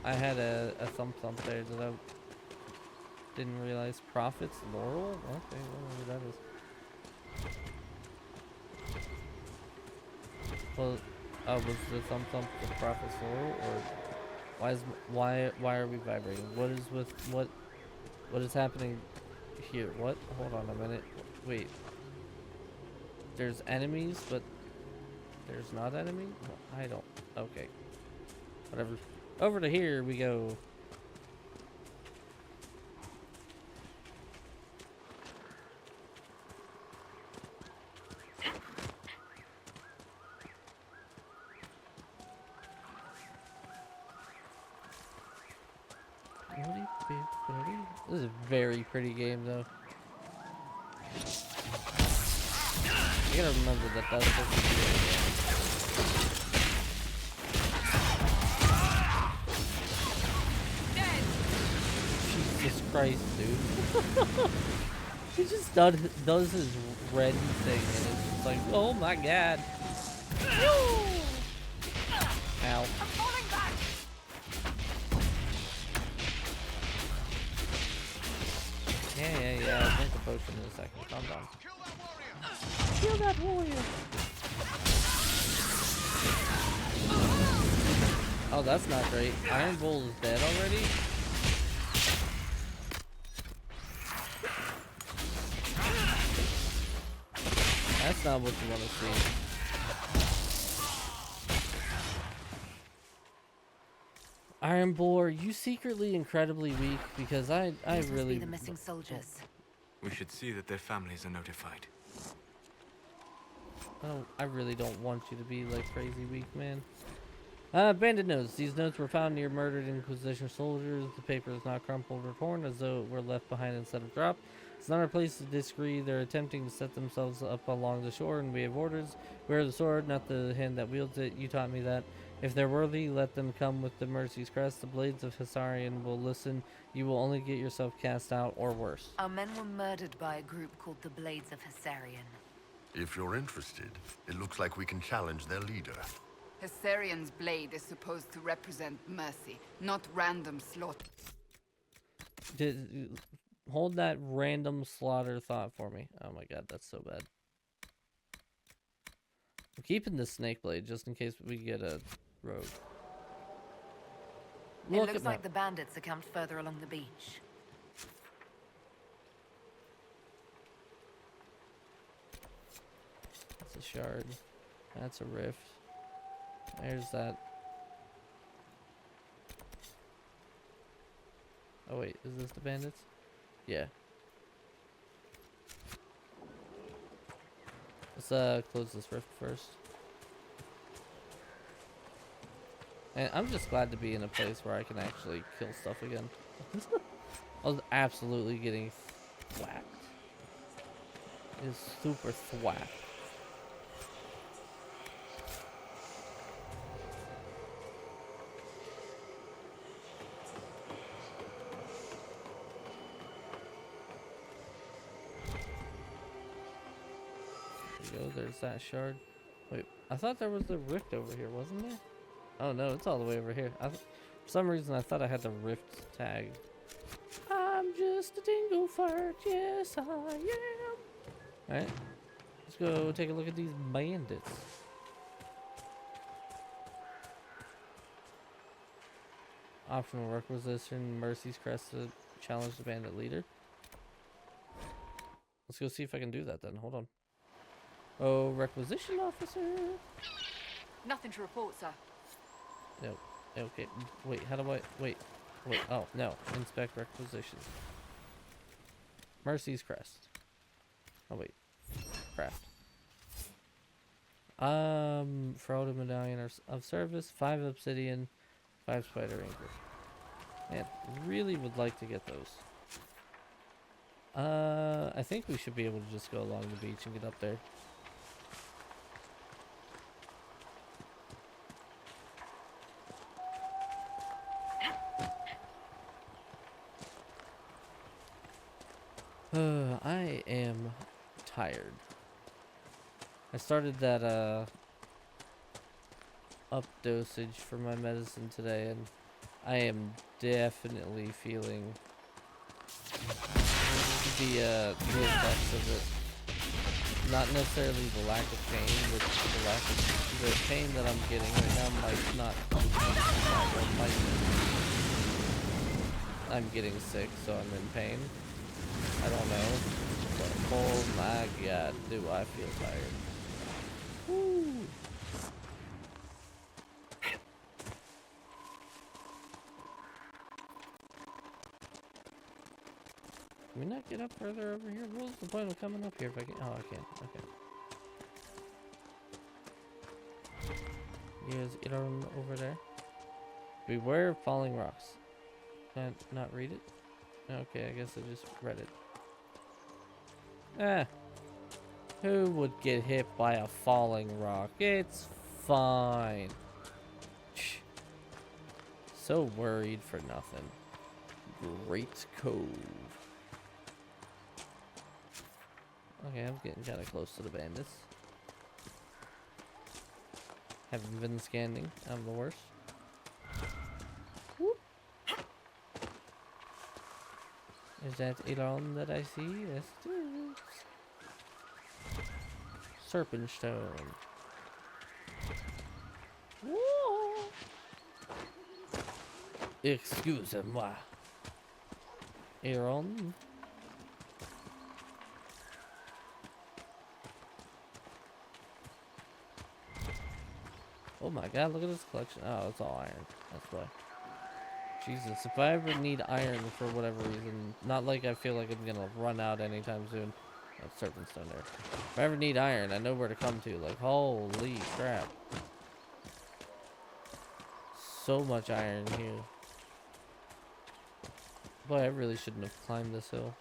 I had a thump there that I didn't realize. Prophet's Laurel? Okay, whatever that is. Well, was the thump the Prophet's Laurel, or why are we vibrating? What is what is happening here? What? Hold on a minute. Wait. There's enemies, but there's not enemies? No, I don't. Okay. Whatever. Over to here we go. This is a very pretty game, though. I gotta remember that that's supposed to be a game. Jesus Christ, dude. He just does his red thing, and it's just like, oh my god. Ow. Yeah. I'll drink the potion in a second. Calm down. Kill that warrior. Oh, that's not great. Iron Bull is dead already? That's not what you want to see. Iron Bull, are you secretly incredibly weak? Because I really... the missing soldiers. We should see that their families are notified. I really don't want you to be like crazy weak, man. Bandit notes. These notes were found near murdered Inquisition soldiers. The paper is not crumpled or torn, as though it were left behind instead of dropped. It's not our place to disagree. They're attempting to set themselves up along the shore, and we have orders. Wear the sword, not the hand that wields it. You taught me that. If they're worthy, let them come with the Mercy's crest. The blades of Hissarian will listen. You will only get yourself cast out, or worse. Our men were murdered by a group called the Blades of Hissarian. If you're interested, it looks like we can challenge their leader. Hissarian's blade is supposed to represent mercy, not random slaughter. Hold that random slaughter thought for me. Oh my god, that's so bad. I'm keeping the snake blade just in case we get a rogue. It looks like the bandits are camped further along the beach. That's a shard. That's a rift. There's that. Oh wait, is this the bandits? Yeah. Let's close this rift first. And I'm just glad to be in a place where I can actually kill stuff again. I was absolutely getting thwacked. It's super thwacked. There's that shard. Wait, I thought there was a rift over here, wasn't there? Oh no, it's all the way over here. For some reason I thought I had the rift tag. I'm just a dingo fart, yes I am. Alright, let's go take a look at these bandits. Optional requisition, Mercy's crest to challenge the bandit leader. Let's go see if I can do that then, hold on. Oh, requisition officer. Nothing to report, sir. No. Okay. Wait, how do I... Wait. Oh, no. Inspect requisitions. Mercy's crest. Oh, wait. Craft. Fraud medallion of service. 5 obsidian. 5 spider anchor. Man, really would like to get those. I think we should be able to just go along the beach and get up there. I am tired. I started that up dosage for my medicine today, and I am definitely feeling the effects of it. Not necessarily the lack of pain, but the pain that I'm getting right now might not be I'm getting sick, so I'm in pain. I don't know. But oh my god, do I feel tired. Woo. Can we not get up further over here? What was the point of coming up here if I can? Oh, I can't. Okay. Here's Iron over there. Beware of falling rocks. Can I not read it? Okay, I guess I just read it. Ah. Who would get hit by a falling rock? It's fine. So worried for nothing. Great Cove. Okay, I'm getting kind of close to the bandits. Haven't been scanning. I'm the worst. Whoop. Is that Elon that I see? Yes, it is. Serpent stone. Whoa. Excusez-moi. Elon. Oh my god, look at this collection. Oh, it's all iron. That's why. Jesus, if I ever need iron for whatever reason, not like I feel like I'm gonna run out anytime soon. That's serpent stone there. If I ever need iron, I know where to come to. Like, holy crap. So much iron here. Boy, I really shouldn't have climbed this hill.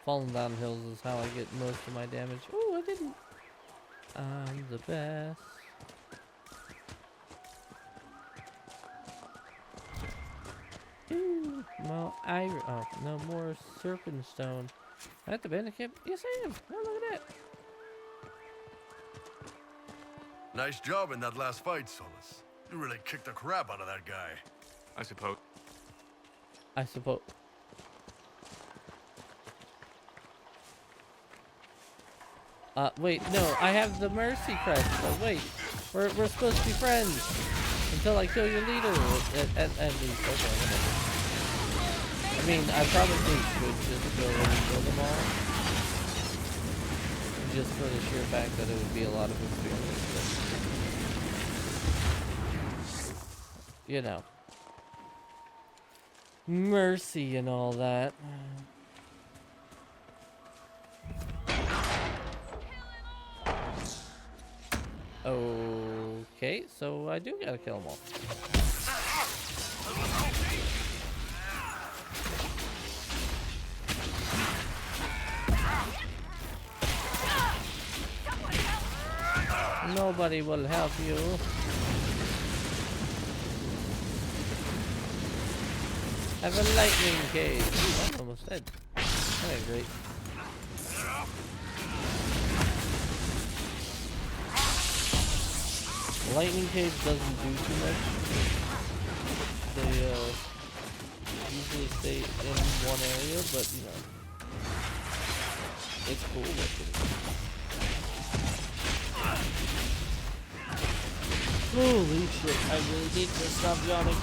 Falling down hills is how I get most of my damage. Oh, I didn't. I'm the best. Ooh, more iron. Oh, no more serpent stone. At the bandit camp? Yes, I am. Oh, look at that. Nice job in that last fight, Solus. You really kicked the crap out of that guy. I suppose. Wait, no, I have the mercy crest, but wait, we're supposed to be friends until I kill your leader, at least, okay, whatever. I mean, I probably should just go and kill them all, just for the sheer fact that it would be a lot of experience, but, you know, mercy and all that. Okay, so I do gotta kill them all. Nobody will help you. Have a lightning cage. Ooh, I'm almost dead. Okay, great. Lightning cage doesn't do too much. They usually stay in one area, but you know, it's cool looking. Holy shit! I really need to stop yawning.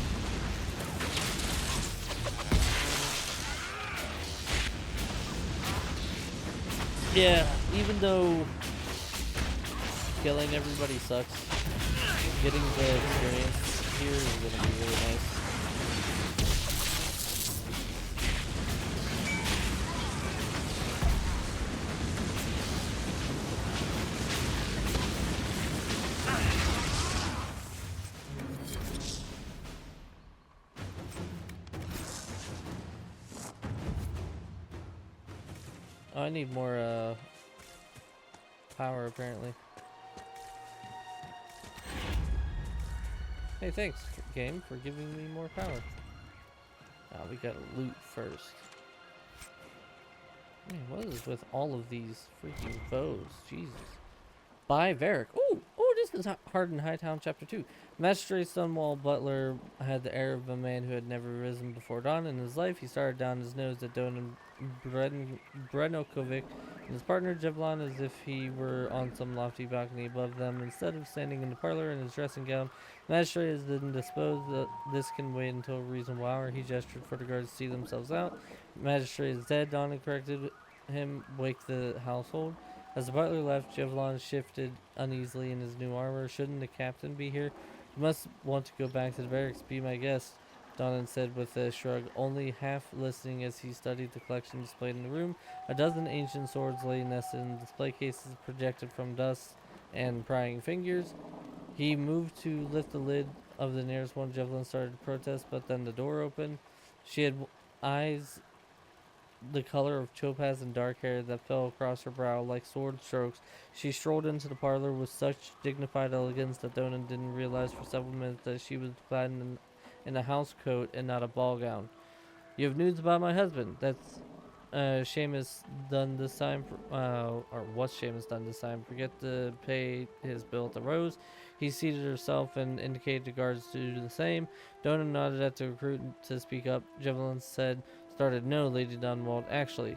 Yeah, even though killing everybody sucks, getting the experience here is gonna be really nice. Oh, I need more power apparently. Hey, thanks, game, for giving me more power. We gotta loot first. Man, what is with all of these freaking bows? Jesus. Buy Varric. Ooh! This is Hard in Hightown, Chapter 2. Magistrate Stonewall Butler had the air of a man who had never risen before dawn in his life. He started down his nose at Donan Brenokovic and his partner Jevlon as if he were on some lofty balcony above them. Instead of standing in the parlor in his dressing gown, the magistrate is then disposed that this can wait until a reasonable hour. He gestured for the guards to see themselves out. The magistrate is dead, Donan corrected him. Wake the household. As the butler left, Jevlon shifted uneasily in his new armor. Shouldn't the captain be here? You must want to go back to the barracks. Be my guest, Donan said with a shrug, only half listening as he studied the collection displayed in the room. A dozen ancient swords lay nested in display cases projected from dust and prying fingers. He moved to lift the lid of the nearest one. Jevlon started to protest, but then the door opened. She had eyes the color of topaz and dark hair that fell across her brow like sword strokes. She strolled into the parlor with such dignified elegance that Donan didn't realize for several minutes that she was clad in a house coat and not a ball gown. You have news about my husband. That's Seamus done this time, or what's Seamus done this time? Forget to pay his bill at the Rose. He seated herself and indicated the guards to do the same. Donan nodded at the recruit to speak up. Jevlon started, no, Lady Dunwald, actually.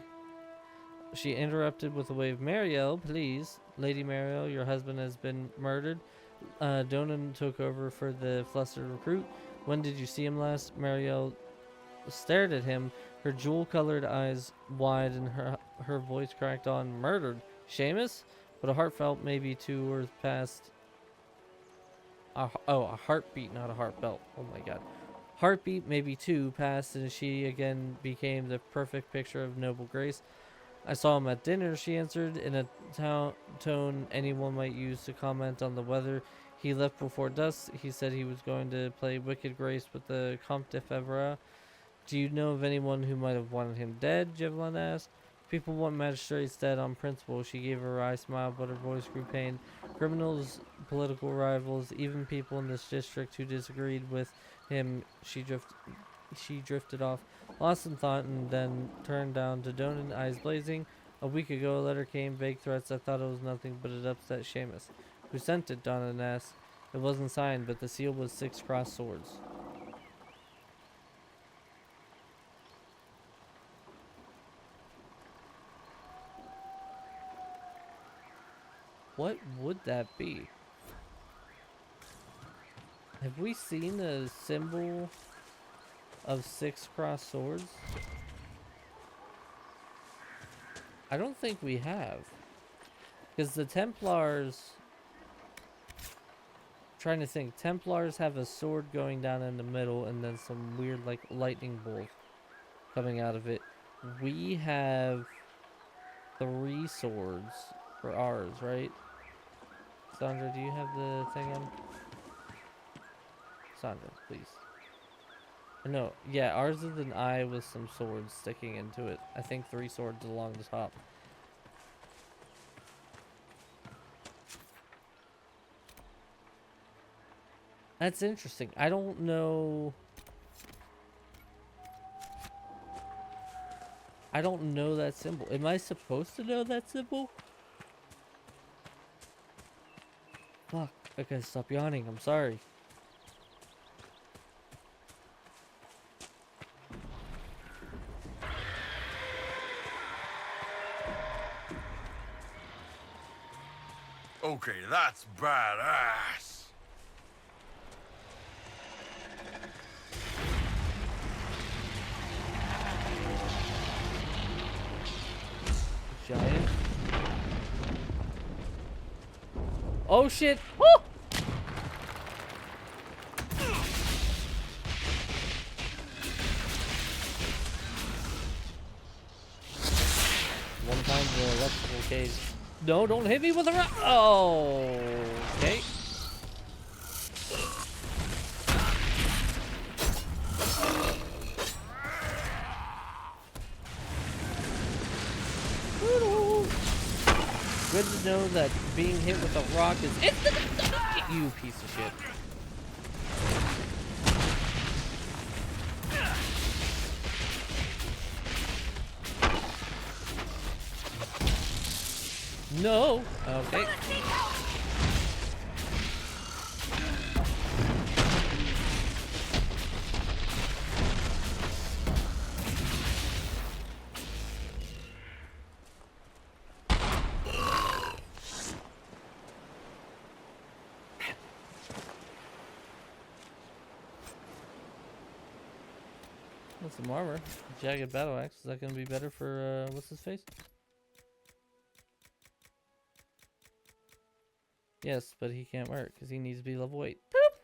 She interrupted with a wave. Mariel, please. Lady Mariel, your husband has been murdered. Donan took over for the flustered recruit. When did you see him last? Mariel stared at him, her jewel-colored eyes wide, and her voice cracked on. Murdered? Seamus? But a heartfelt, maybe 2 words passed. A heartbeat, not a heart belt. Oh my god. Heartbeat, maybe 2, passed, and she again became the perfect picture of noble grace. I saw him at dinner, she answered, in a tone anyone might use to comment on the weather. He left before dusk. He said he was going to play Wicked Grace with the Comte de Fevra. Do you know of anyone who might have wanted him dead? Jevlon asked. People want magistrates dead on principle. She gave a wry smile, but her voice grew pained. Criminals, political rivals, even people in this district who disagreed with him. She drifted off, lost in thought, and then turned down to Donan, eyes blazing. A week ago, a letter came, vague threats. I thought it was nothing, but it upset Seamus. Who sent it? Donan asked. It wasn't signed, but the seal was 6 crossed swords. What would that be? Have we seen a symbol of 6 crossed swords? I don't think we have. Because the Templars... Trying to think. Templars have a sword going down in the middle and then some weird like lightning bolt coming out of it. We have 3 swords for ours, right? Sandra, do you have the thing on? Sandra, please. No, yeah, ours is an eye with some swords sticking into it. I think 3 swords along the top. That's interesting. I don't know. I don't know that symbol. Am I supposed to know that symbol? Fuck. Okay, stop yawning. I'm sorry. Okay, that's badass. Giant. Oh shit! Woo! One time the electrical cage. No, don't hit me with a rock. Oh, okay. Good to know that being hit with a rock is instant. You piece of shit. No. Okay. That's some armor. Jagged battle axe. Is that gonna be better for what's his face? Yes, but he can't wear it because he needs to be level 8. Boop!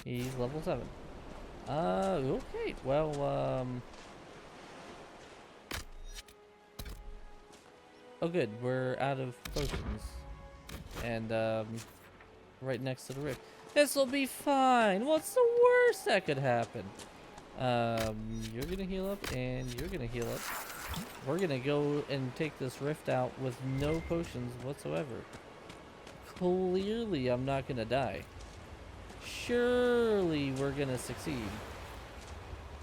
He's level 7. Okay. Well, oh good, we're out of potions. And, right next to the rift. This'll be fine! What's the worst that could happen? You're gonna heal up, and you're gonna heal up. We're gonna go and take this rift out with no potions whatsoever. Clearly, I'm not gonna die. Surely, we're gonna succeed.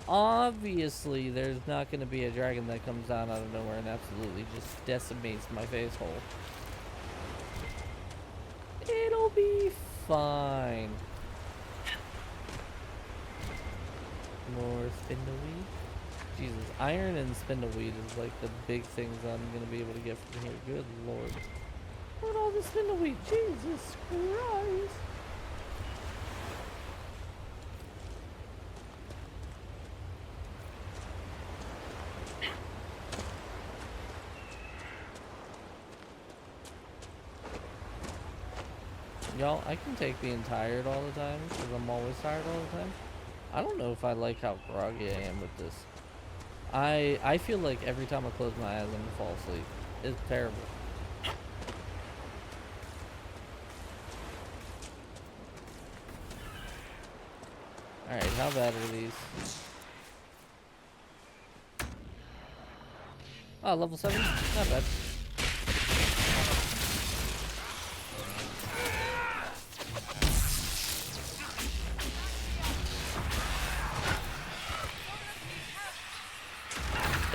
Obviously, there's not gonna be a dragon that comes down out of nowhere and absolutely just decimates my face hole. It'll be fine. More spindleweed. Jesus, iron and spindleweed is like the big things I'm gonna be able to get from here. Good lord. Look at all the spindleweed. Jesus Christ. Y'all, I can take being tired all the time because I'm always tired all the time. I don't know if I like how groggy I am with this. I feel like every time I close my eyes, I'm gonna fall asleep. It's terrible. Alright, how bad are these? Oh, level 7? Not bad.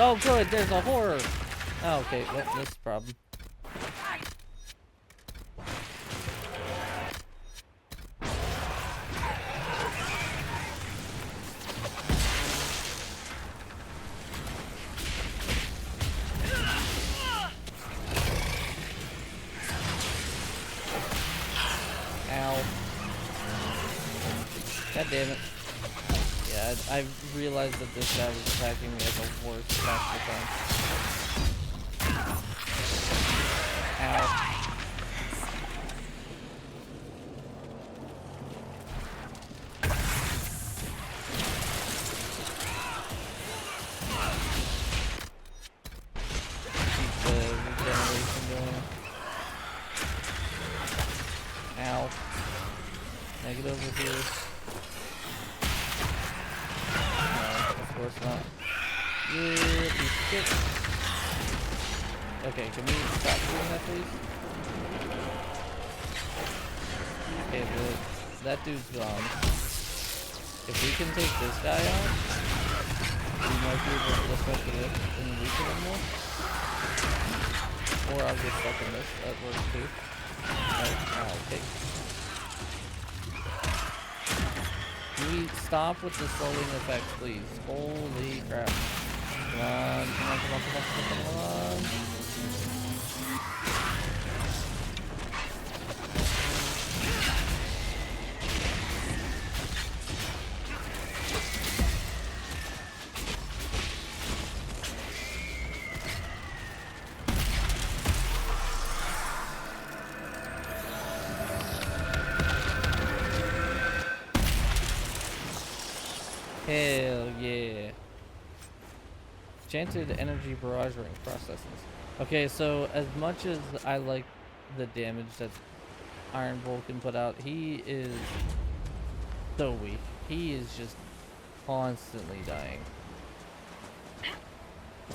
Oh good, there's a horror! Oh, okay, well, this is a problem. Ow. God damn it. Yeah, I realized that this guy was attacking me at the worst possible time. Ow. Keep the regeneration going. Ow. Now get over here. Of course not. You piece of shit. Okay, can we stop doing that, please? Okay, that dude's gone. If we can take this guy out, we might be able to lift up the lift and weaken him more. Or I'll get stuck in this. That works too. Oh, okay. Can we stop with the slowing effects, please? Holy crap. Come on, come on, come on, come on, come on, come on. Hell yeah. Enchanted energy barrage ring processes. Okay, so as much as I like the damage that Iron Bull can put out, he is so weak. He is just constantly dying.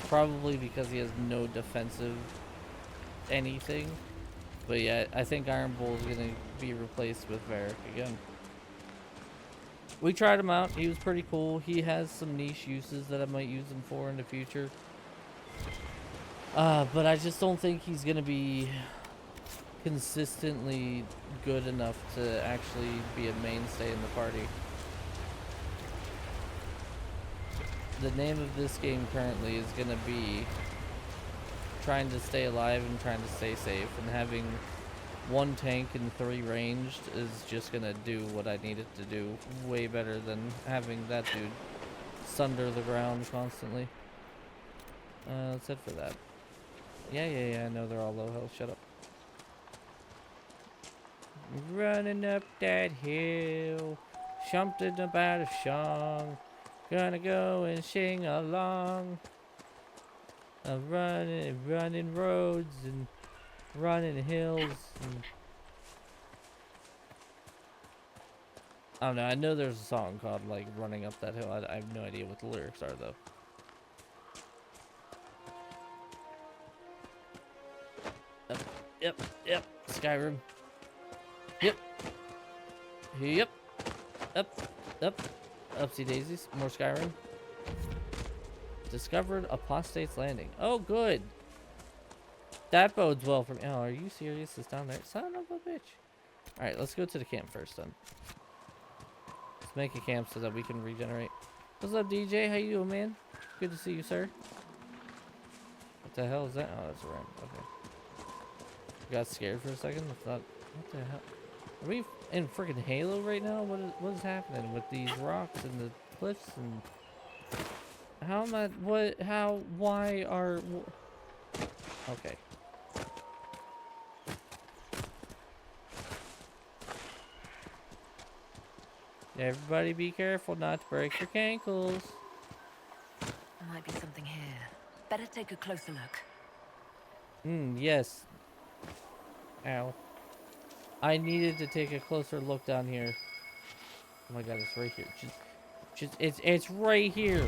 Probably because he has no defensive anything. But yeah, I think Iron Bull is going to be replaced with Varric again. We tried him out. He was pretty cool. He has some niche uses that I might use him for in the future. But I just don't think he's going to be consistently good enough to actually be a mainstay in the party. The name of this game currently is going to be trying to stay alive and trying to stay safe and having 1 tank and 3 ranged is just gonna do what I need it to do way better than having that dude sunder the ground constantly. Let's head for that. Yeah, I know they're all low health. Shut up. Running up that hill, something about a song. Gonna go and sing along. Running roads and running hills. And I don't know. I know there's a song called like "Running Up That Hill." I have no idea what the lyrics are though. Yep. Skyrim. Yep. Upsy daisies. More Skyrim. Discovered Apostate's Landing. Oh, good. That bodes well for me. Oh, are you serious? It's down there. Son of a bitch. Alright, let's go to the camp first then. Let's make a camp so that we can regenerate. What's up, DJ? How you doing, man? Good to see you, sir. What the hell is that? Oh, that's a ramp. Okay. Got scared for a second. I thought, what the hell? Are we in freaking Halo right now? What is happening with these rocks and the cliffs and how am I? What? How? Why are? Okay. Everybody, be careful not to break your ankles. There might be something here. Better take a closer look. Yes. Ow. I needed to take a closer look down here. Oh my god, it's right here. It's right here.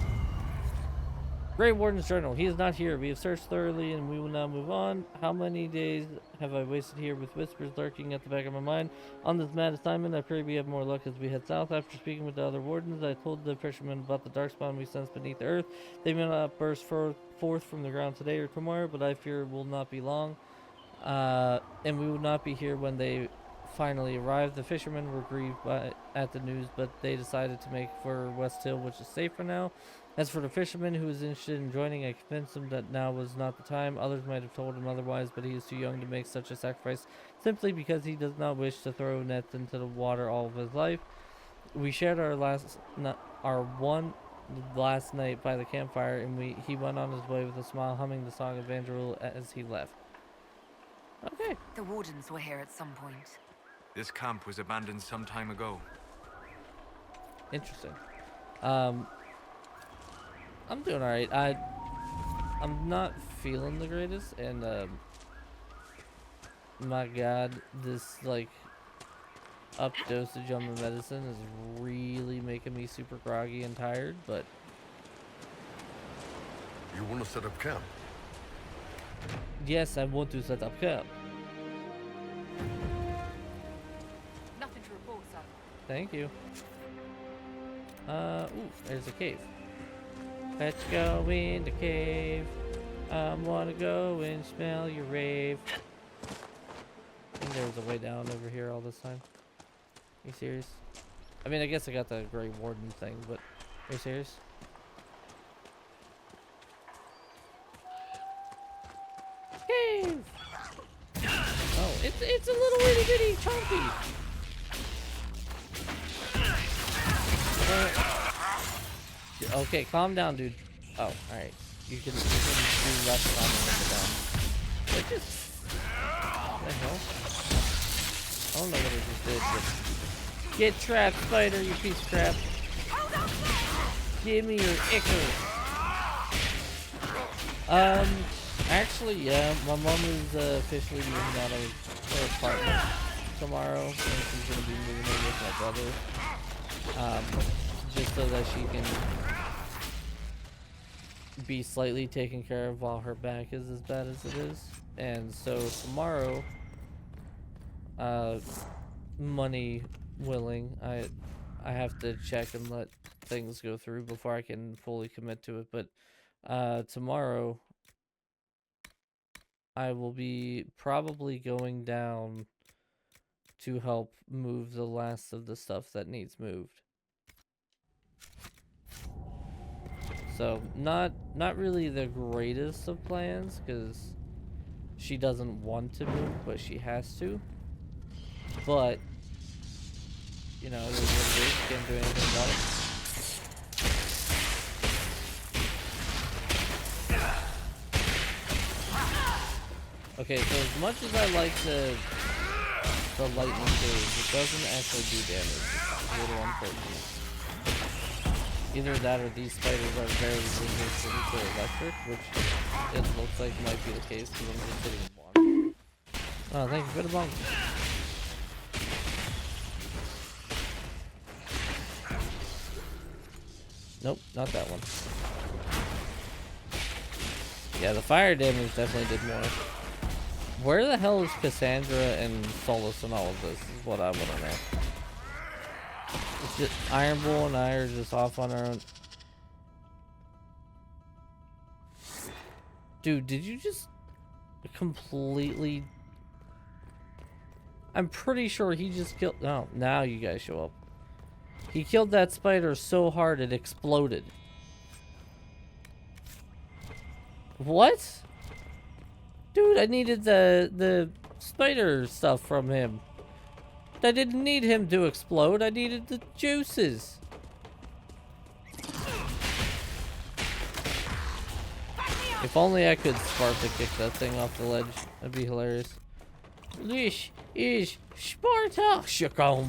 Grey Warden's Journal. He is not here. We have searched thoroughly and we will now move on. How many days have I wasted here with whispers lurking at the back of my mind? On this mad assignment, I pray we have more luck as we head south. After speaking with the other wardens, I told the fishermen about the darkspawn we sense beneath the earth. They may not burst forth from the ground today or tomorrow, but I fear it will not be long. And we will not be here when they finally arrived. The fishermen were grieved at the news, but they decided to make for West Hill, which is safer now. As for the fisherman who was interested in joining, I convinced him that now was not the time. Others might have told him otherwise, but he is too young to make such a sacrifice simply because he does not wish to throw nets into the water all of his life. We shared our last night by the campfire, and he went on his way with a smile, humming the song of Vanderul as he left. Okay. The wardens were here at some point. This camp was abandoned some time ago. Interesting. I'm doing alright. I'm not feeling the greatest, and my god, this like up dosage on the medicine is really making me super groggy and tired, but you want to set up camp? Yes, I want to set up camp. Nothing to report, sir. Thank you. Ooh, there's a cave. Let's go in the cave. I wanna go and smell your rave. I think there was a way down over here all this time. Are you serious? I mean, I guess I got the Grey Warden thing, but are you serious? Cave! Oh, it's a little itty bitty chunky. Okay, calm down, dude. Oh, alright. You can do less calming down. What the hell? I don't know what it just did, but... Get trapped, spider, you piece of crap. Give me your ichor. Actually, yeah, my mom is officially moving out of her apartment tomorrow, and she's gonna be moving in with my brother. Just so that she can be slightly taken care of while her back is as bad as it is. And so tomorrow, money willing, I have to check and let things go through before I can fully commit to it. But tomorrow, I will be probably going down to help move the last of the stuff that needs moved. So not really the greatest of plans, because she doesn't want to move, but she has to. but you know, it is what it is. Can't do anything about it. Okay, so as much as I like the lightning phase, it doesn't actually do damage. It's a little unfortunate. Either that or these spiders are very resistant to electric, which it looks like might be the case because I'm just hitting one. Oh, thank you for the bump. Nope, not that one. Yeah, the fire damage definitely did more. Where the hell is Cassandra and Solus in all of this? Is what I want to know. It's just Iron Bull and I are just off on our own. Dude, did you just completely... I'm pretty sure he just killed... Oh, now you guys show up. He killed that spider so hard it exploded. What? Dude, I needed the spider stuff from him. I didn't need him to explode. I needed the juices. If only I could Sparta kick that thing off the ledge. That'd be hilarious. This is Sparta. Shakom.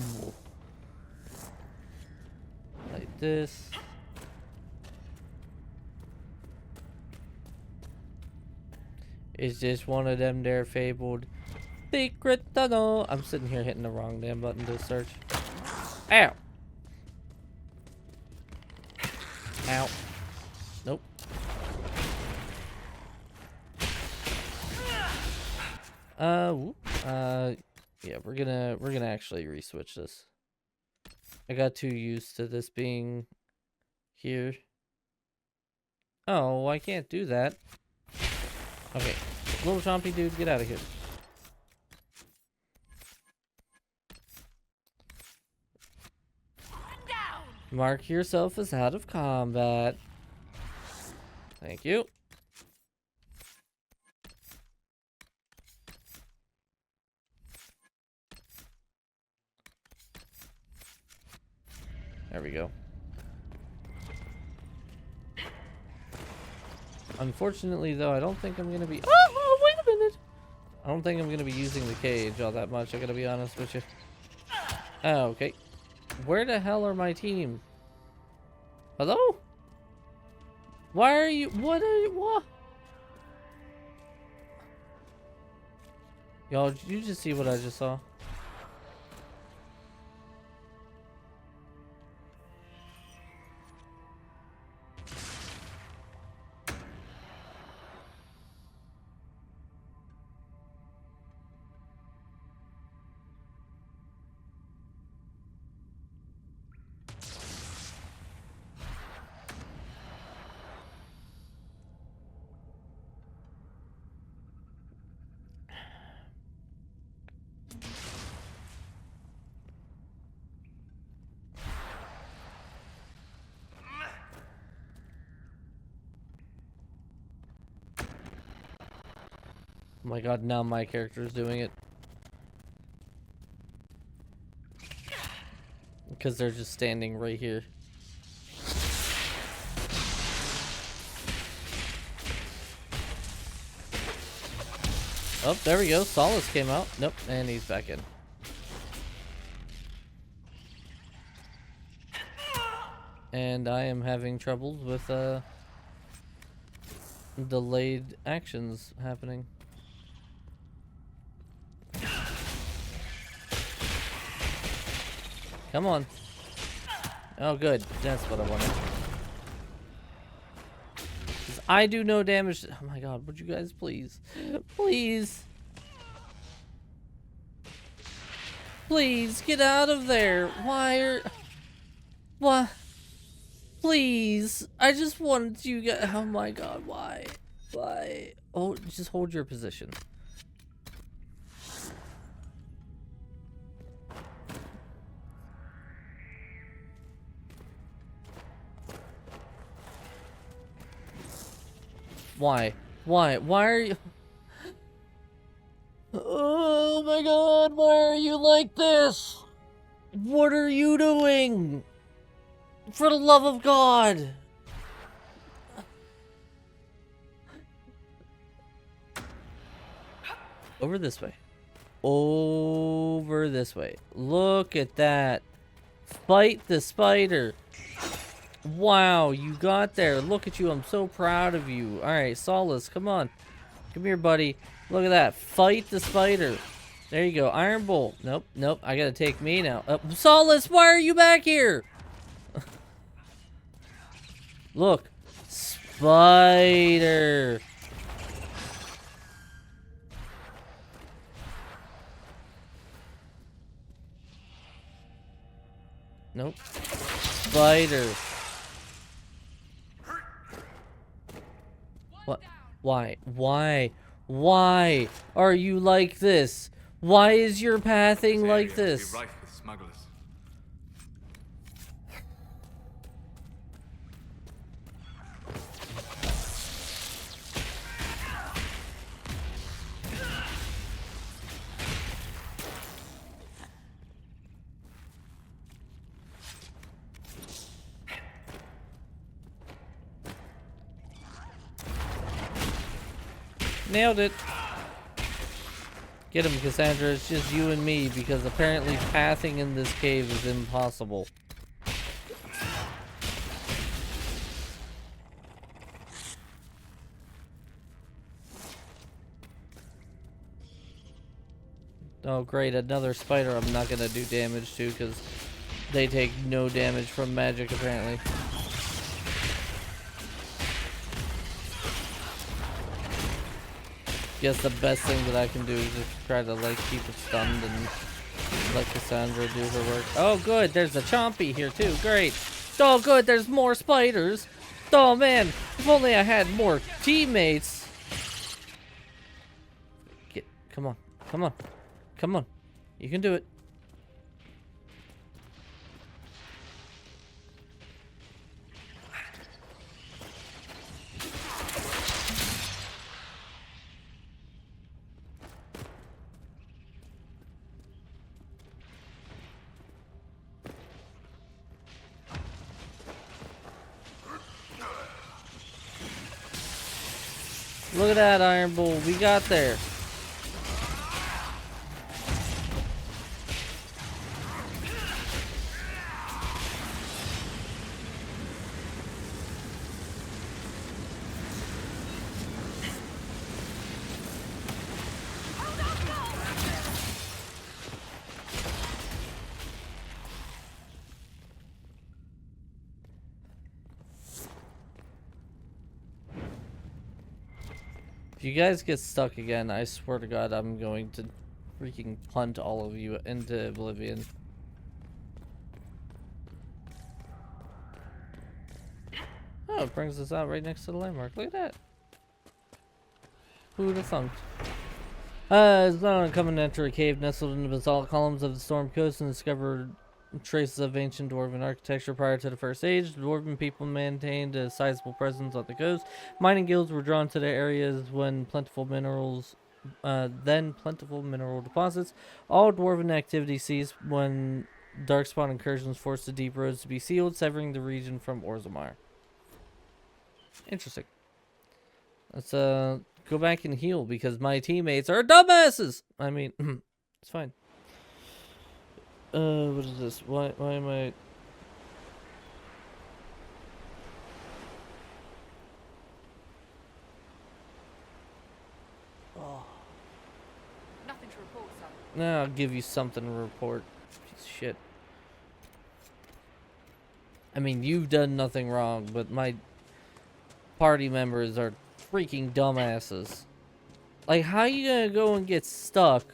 Like this. Is this one of them there fabled secret tunnel? I'm sitting here hitting the wrong damn button to search. Ow. Ow. Nope. Yeah, we're gonna actually re-switch this. I got too used to this being here. Oh, I can't do that. Okay, little chompy dude, get out of here. Mark yourself as out of combat. Thank you. There we go. Unfortunately, though, I don't think I'm gonna be... Oh, wait a minute! I don't think I'm gonna be using the cage all that much, I gotta be honest with you. Oh, okay. Where the hell are my team? Hello? Why are you... What are you... What? Y'all, did you just see what I just saw? Oh my god, now my character is doing it. Because they're just standing right here. Oh, there we go. Solace came out. Nope, and he's back in. And I am having troubles with delayed actions happening. Come on. Oh, good. That's what I wanted. 'Cause I do no damage. Oh my god, would you guys please? Please. Please, get out of there. Why are... What? Please. I just wanted you guys... Oh my god, why? Why? Oh, just hold your position. Why? Why? Why are you... Oh my my god, why are you like this? What are you doing? For the love of God! Over this way. Over this way. Look at that. Fight the spider. Wow, you got there. Look at you. I'm so proud of you. Alright, Solace, come on. Come here, buddy. Look at that. Fight the spider. There you go. Iron Bolt. Nope, nope. I gotta take me now. Solace, why are you back here? Look. Spider. Nope. Spider. What? Why? Why? Why are you like this? Why is your pathing like this? Rife with smugglers. Nailed it. Get him, Cassandra. It's just you and me, because apparently pathing in this cave is impossible. Oh great, another spider I'm not gonna do damage to, because they take no damage from magic apparently. Guess the best thing that I can do is just try to like keep it stunned and let Cassandra do her work. Oh good, there's a chompy here too, great. Oh good, there's more spiders. Oh man, if only I had more teammates. Come on, come on, come on. You can do it. Look at that, Iron Bull. We got there. If you guys get stuck again, I swear to God, I'm going to freaking punt all of you into oblivion. Oh, it brings us out right next to the landmark. Look at that. Who would have thunk? It's not uncommon to enter a cave nestled in the basalt columns of the storm coast and discover traces of ancient dwarven architecture prior to the First Age. The dwarven people maintained a sizable presence on the coast. Mining guilds were drawn to the areas when plentiful mineral deposits. All dwarven activity ceased when darkspawn incursions forced the deep roads to be sealed, severing the region from Orzammar. Interesting. Let's go back and heal because my teammates are dumbasses. I mean, it's fine. What is this? Why am I... Oh. Nothing to report, sir. Nah, I'll give you something to report. Piece of shit. I mean, you've done nothing wrong, but my party members are freaking dumbasses. Like, how you gonna go and get stuck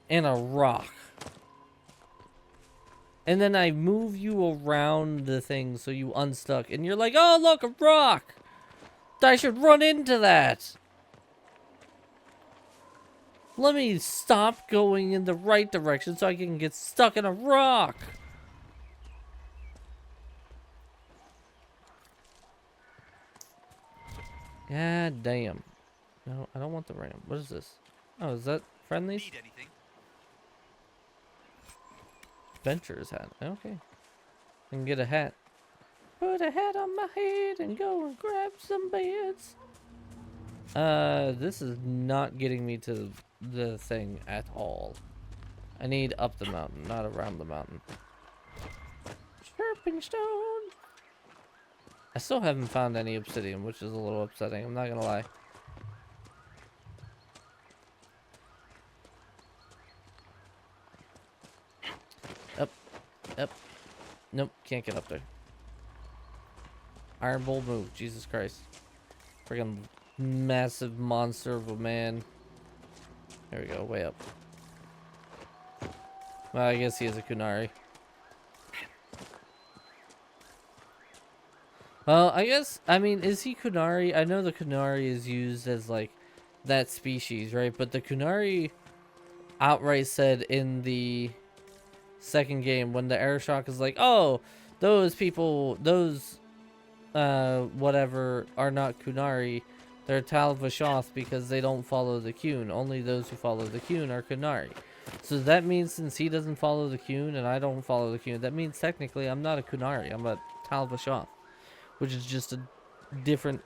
in a rock? And then I move you around the thing so you unstuck. And you're like, oh, look, a rock! I should run into that! Let me stop going in the right direction so I can get stuck in a rock! God damn. No, I don't want the ram. What is this? Oh, is that friendlies? Need anything? adventurer's hat. Okay. I can get a hat. Put a hat on my head and go and grab some beds. This is not getting me to the thing at all. I need up the mountain, not around the mountain. Chirping stone. I still haven't found any obsidian, which is a little upsetting. I'm not gonna lie. Up. Up. Nope, can't get up there. Iron Bull move. Jesus Christ. Friggin' massive monster of a man. There we go, way up. Well, I guess he is a Kunari. Well, I guess, I mean, is he Kunari? I know the Kunari is used as, like, that species, right? But the Kunari outright said in the second game, when the Airshok is like, oh, those people, those, whatever, are not Kunari. They're Tal Vashoth because they don't follow the Qun. Only those who follow the Qun are Kunari. So that means since he doesn't follow the Qun and I don't follow the Qun, that means technically I'm not a Kunari. I'm a Tal Vashoth, which is just a different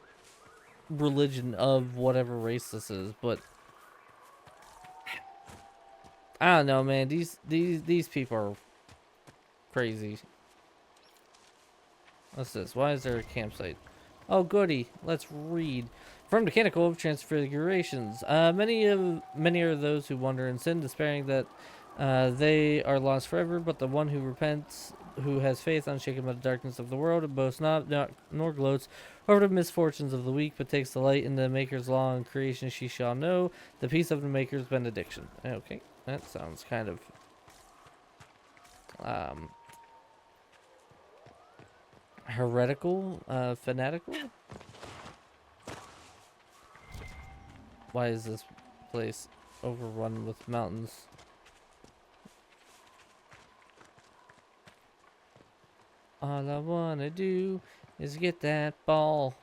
religion of whatever race this is. But I don't know, man. These people are crazy. What's this? Why is there a campsite? Oh, goody. Let's read. From Mechanical of Transfigurations. Many are those who wander in sin, despairing that they are lost forever, but the one who repents, who has faith, unshaken by the darkness of the world, and boasts not nor gloats over the misfortunes of the weak, but takes delight in the Maker's law and creation, she shall know the peace of the Maker's benediction. Okay, that sounds kind of heretical, fanatical. Why is this place overrun with mountains? All I wanna do is get that ball.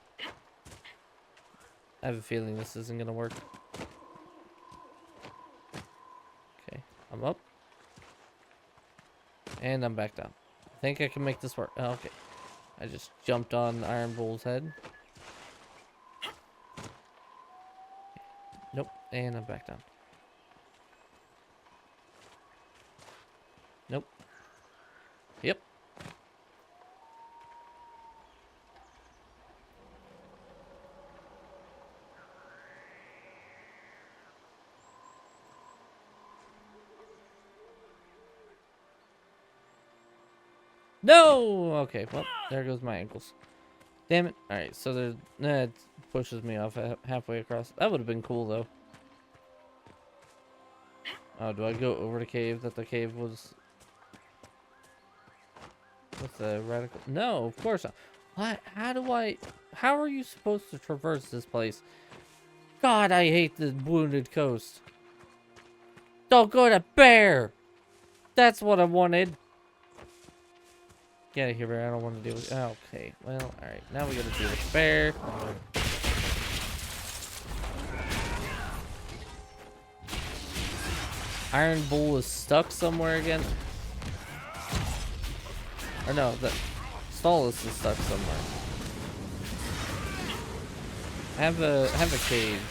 I have a feeling this isn't gonna work. Okay, I'm up. And I'm back down. I think I can make this work. Oh, okay. I just jumped on Iron Bull's head. Nope. And I'm back down. Nope. Yep. No! Okay, well, there goes my ankles. Damn it. Alright, so there, it pushes me off halfway across. That would have been cool, though. Oh, do I go over the cave that the cave was with the radical? No, of course not. What? How are you supposed to traverse this place? God, I hate the Wounded Coast. Don't go to bear! That's what I wanted. Get out of here, bear. I don't want to deal with... Okay, well, alright. Now we gotta deal with bear. Iron Bull is stuck somewhere again. Or no, the Stallus is stuck somewhere. Have a cave.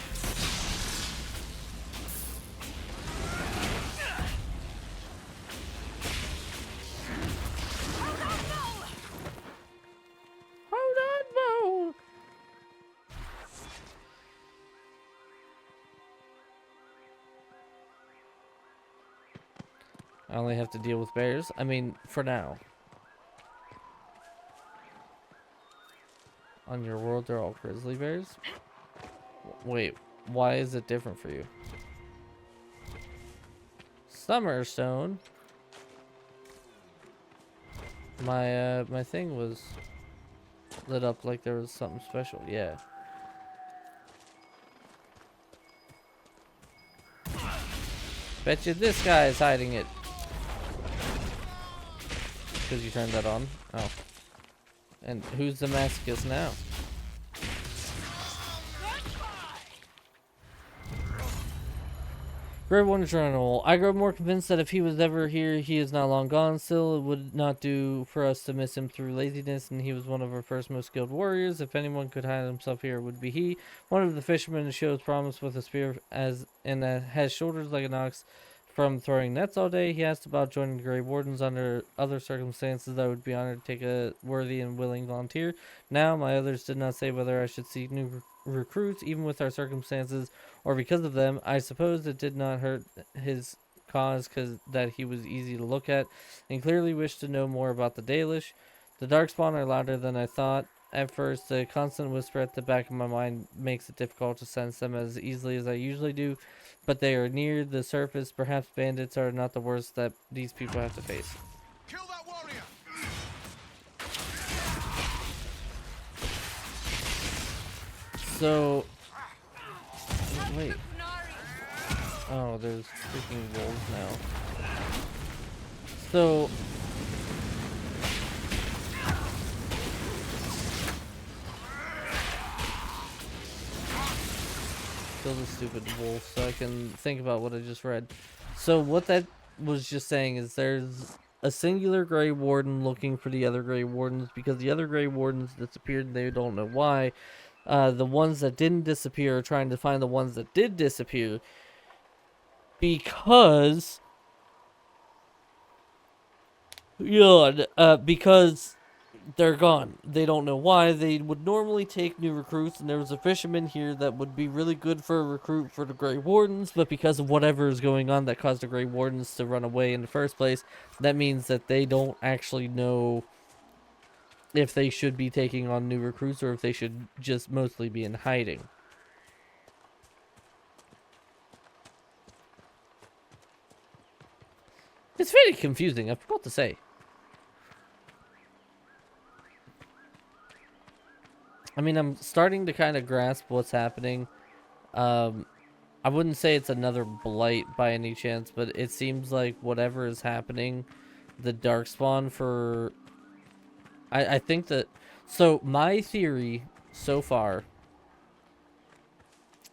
I only have to deal with bears. I mean, for now. On your world, they're all grizzly bears? Wait, why is it different for you? Summer Stone. My thing was lit up like there was something special. Yeah. Bet you this guy is hiding it. Because you turned that on. Oh. And who's the masochist now? Grey Warden Journal. I grow more convinced that if he was ever here, he is now long gone. Still, it would not do for us to miss him through laziness, and he was one of our first most skilled warriors. If anyone could hide himself here, it would be he. One of the fishermen who shows promise with a spear and has shoulders like an ox from throwing nets all day. He asked about joining the Grey Wardens under other circumstances. I would be honored to take a worthy and willing volunteer. Now, my others did not say whether I should seek new recruits, even with our circumstances, or because of them. I suppose it did not hurt his cause that he was easy to look at, and clearly wished to know more about the Dalish. The Darkspawn are louder than I thought. At first, the constant whisper at the back of my mind makes it difficult to sense them as easily as I usually do, but they are near the surface. Perhaps bandits are not the worst that these people have to face. Kill that warrior! So, wait. Oh, there's freaking wolves now. So, kill the stupid wolf so I can think about what I just read. So what that was just saying is there's a singular Grey Warden looking for the other Grey Wardens because the other Grey Wardens disappeared and they don't know why. The ones that didn't disappear are trying to find the ones that did disappear because they're gone. They don't know why. They would normally take new recruits, and there was a fisherman here that would be really good for a recruit for the Grey Wardens, but because of whatever is going on that caused the Grey Wardens to run away in the first place, that means that they don't actually know if they should be taking on new recruits or if they should just mostly be in hiding. It's very confusing, I forgot to say. I mean, I'm starting to kind of grasp what's happening. I wouldn't say it's another blight by any chance, but it seems like whatever is happening, the Darkspawn for... I think that... So, my theory so far,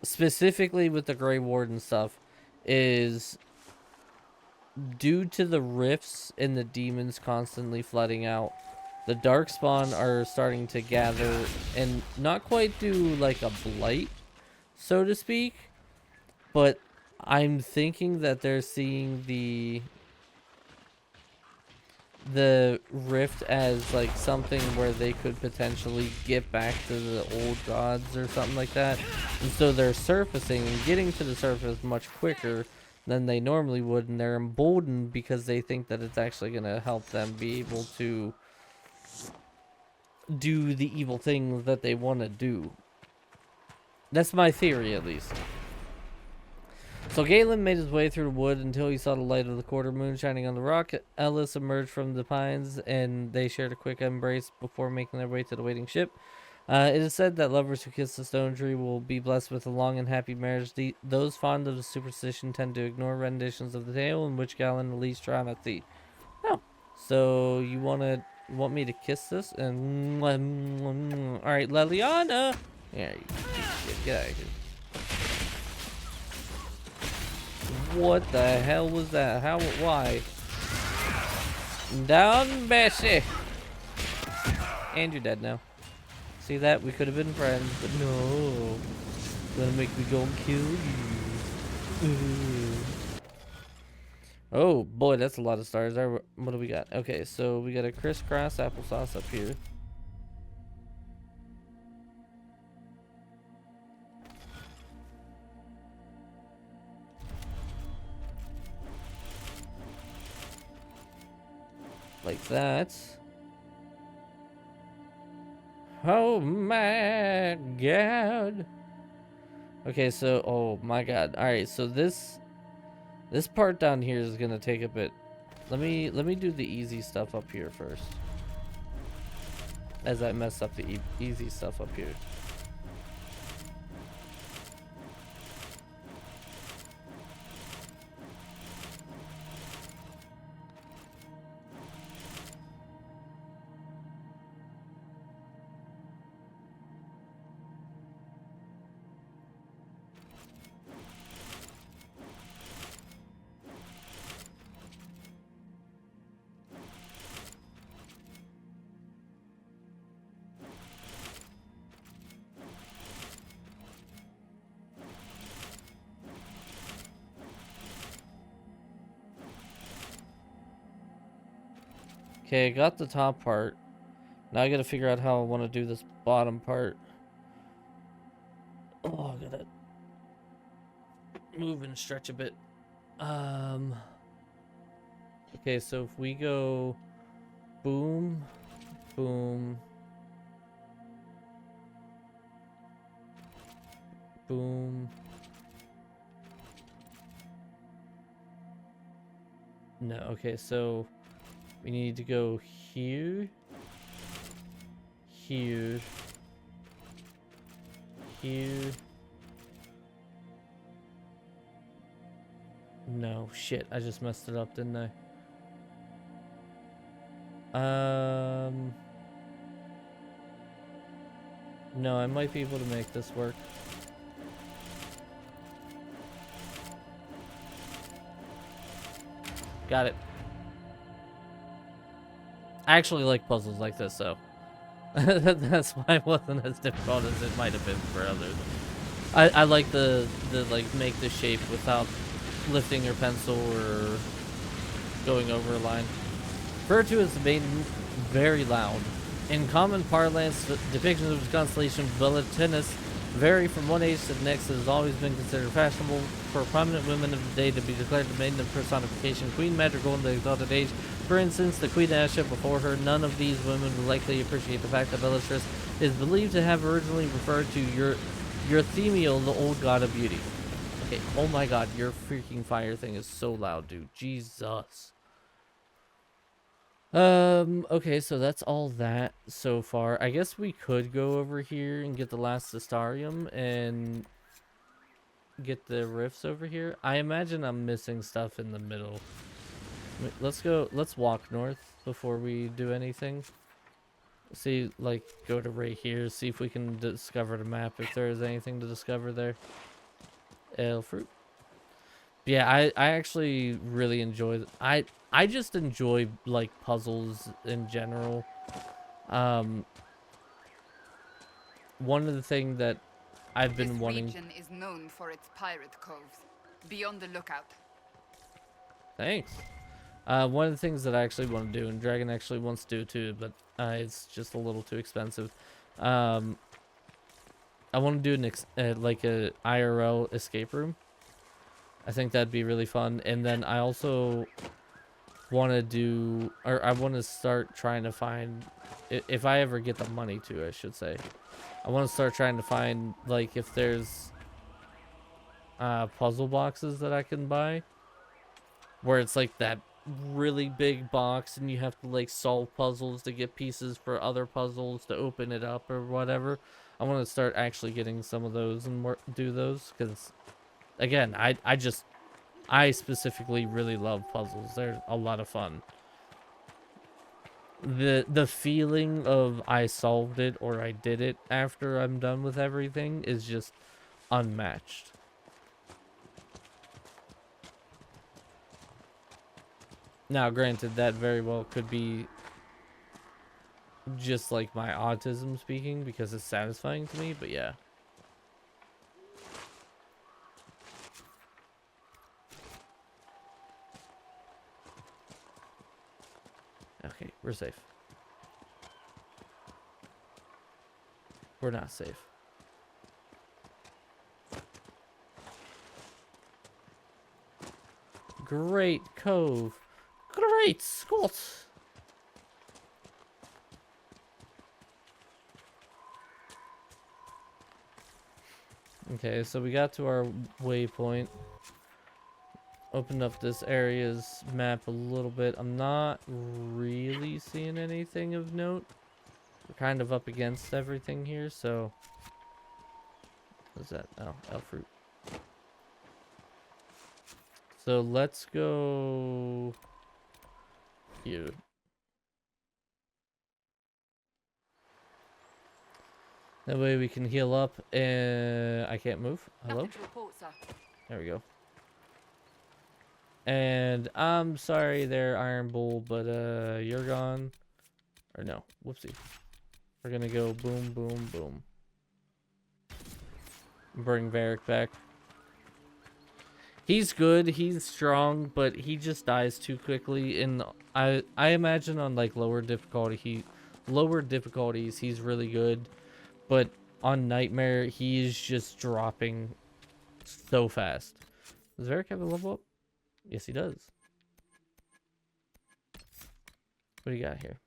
specifically with the Grey Warden stuff, is due to the rifts in the demons constantly flooding out, the Darkspawn are starting to gather and not quite do like a blight, so to speak, but I'm thinking that they're seeing the rift as like something where they could potentially get back to the old gods or something like that, and so they're surfacing and getting to the surface much quicker than they normally would, and they're emboldened because they think that it's actually going to help them be able to do the evil things that they want to do. That's my theory, at least. So Galen made his way through the wood until he saw the light of the quarter moon shining on the rock. Ellis emerged from the pines, and they shared a quick embrace before making their way to the waiting ship. It is said that lovers who kiss the stone tree will be blessed with a long and happy marriage. Those fond of the superstition tend to ignore renditions of the tale in which Galen leads triumph at sea. Oh, so you want me to kiss this? And all right, Leliana. Yeah, get out of here. What the hell was that? How? Why? Down, Bessie. And you're dead now. See that? We could have been friends, but no. Gonna make me go and kill you. Oh boy, that's a lot of stars. What do we got? Okay, so we got a crisscross applesauce up here. Like that. Oh my god. Okay, so oh my god. All right, so this part down here is gonna take a bit. Let me do the easy stuff up here first, as I mess up the easy stuff up here. Okay, I got the top part. Now I gotta figure out how I want to do this bottom part. Oh, I gotta move and stretch a bit. Okay, so if we go boom, boom, boom. No, okay, so we need to go here, here, here. No, shit, I just messed it up, didn't I? No, I might be able to make this work. Got it. I actually like puzzles like this, so that's why it wasn't as difficult as it might have been for others. I like the like make the shape without lifting your pencil or going over a line. Referred to as the maiden, very loud. In common parlance, depictions of the constellation Velatinus vary from one age to the next. It has always been considered fashionable for prominent women of the day to be declared the maiden of personification, Queen Madrigal in the exalted age. For instance, the Queen Asha before her. None of these women would likely appreciate the fact that Velatinus is believed to have originally referred to Eurythemiel, the old god of beauty. Okay, oh my god, your freaking fire thing is so loud, dude. Jesus. Okay, so that's all that so far. I guess we could go over here and get the last Astarium and get the rifts over here. I imagine I'm missing stuff in the middle. Let's walk north before we do anything. See, like, go to right here, see if we can discover the map, if there is anything to discover there. Ale fruit. Yeah, I actually really enjoy I just enjoy like puzzles in general. One of the things that I've been wanting. This region is known for its pirate coves. Be on the lookout. Thanks. One of the things that I actually want to do, and Dragon actually wants to do too, but it's just a little too expensive. I want to do like a IRL escape room. I think that'd be really fun. And then I also want to do, or I want to start trying to find, if I ever get the money to, I should say, I want to start trying to find, like, if there's puzzle boxes that I can buy, where it's like that really big box and you have to like solve puzzles to get pieces for other puzzles to open it up or whatever. I want to start actually getting some of those and do those, because again, I specifically really love puzzles. They're a lot of fun. The feeling of I solved it or I did it after I'm done with everything is just unmatched. Now, granted, that very well could be just like my autism speaking, because it's satisfying to me, but yeah. Okay, we're safe. We're not safe. Great Cove. Great Scott. Okay, so we got to our waypoint. Opened up this area's map a little bit. I'm not really seeing anything of note. We're kind of up against everything here, so... What's that? Oh, elf fruit. So let's go... here. That way we can heal up, and I can't move. Hello? There we go. And I'm sorry there, Iron Bull, but you're gone. Or no, whoopsie. We're gonna go boom, boom, boom. Bring Varric back. He's good, he's strong, but he just dies too quickly. And I imagine on like lower difficulties he's really good, but on Nightmare he's just dropping so fast. Does Varric have a level up? Yes, he does. What do you got here?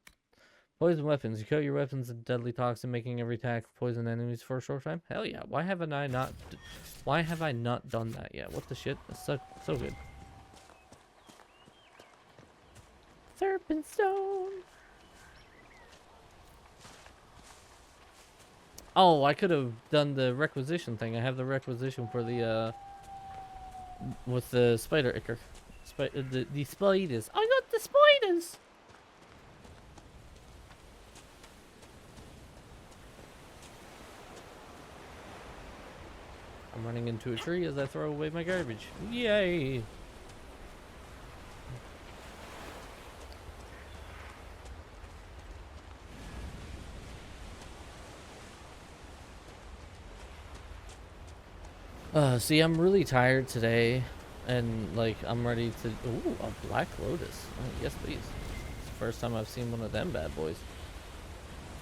Poison weapons. You coat your weapons in deadly toxin, making every attack poison enemies for a short time. Hell yeah! Why have I not done that yet? What the shit? That's so good. Serpent stone. Oh, I could have done the requisition thing. I have the requisition for the with the spider ichor. The spiders. I got the spiders. I'm running into a tree as I throw away my garbage. Yay! See, I'm really tired today, and like I'm ready to. Ooh, a black lotus. Oh, yes, please. It's the first time I've seen one of them bad boys.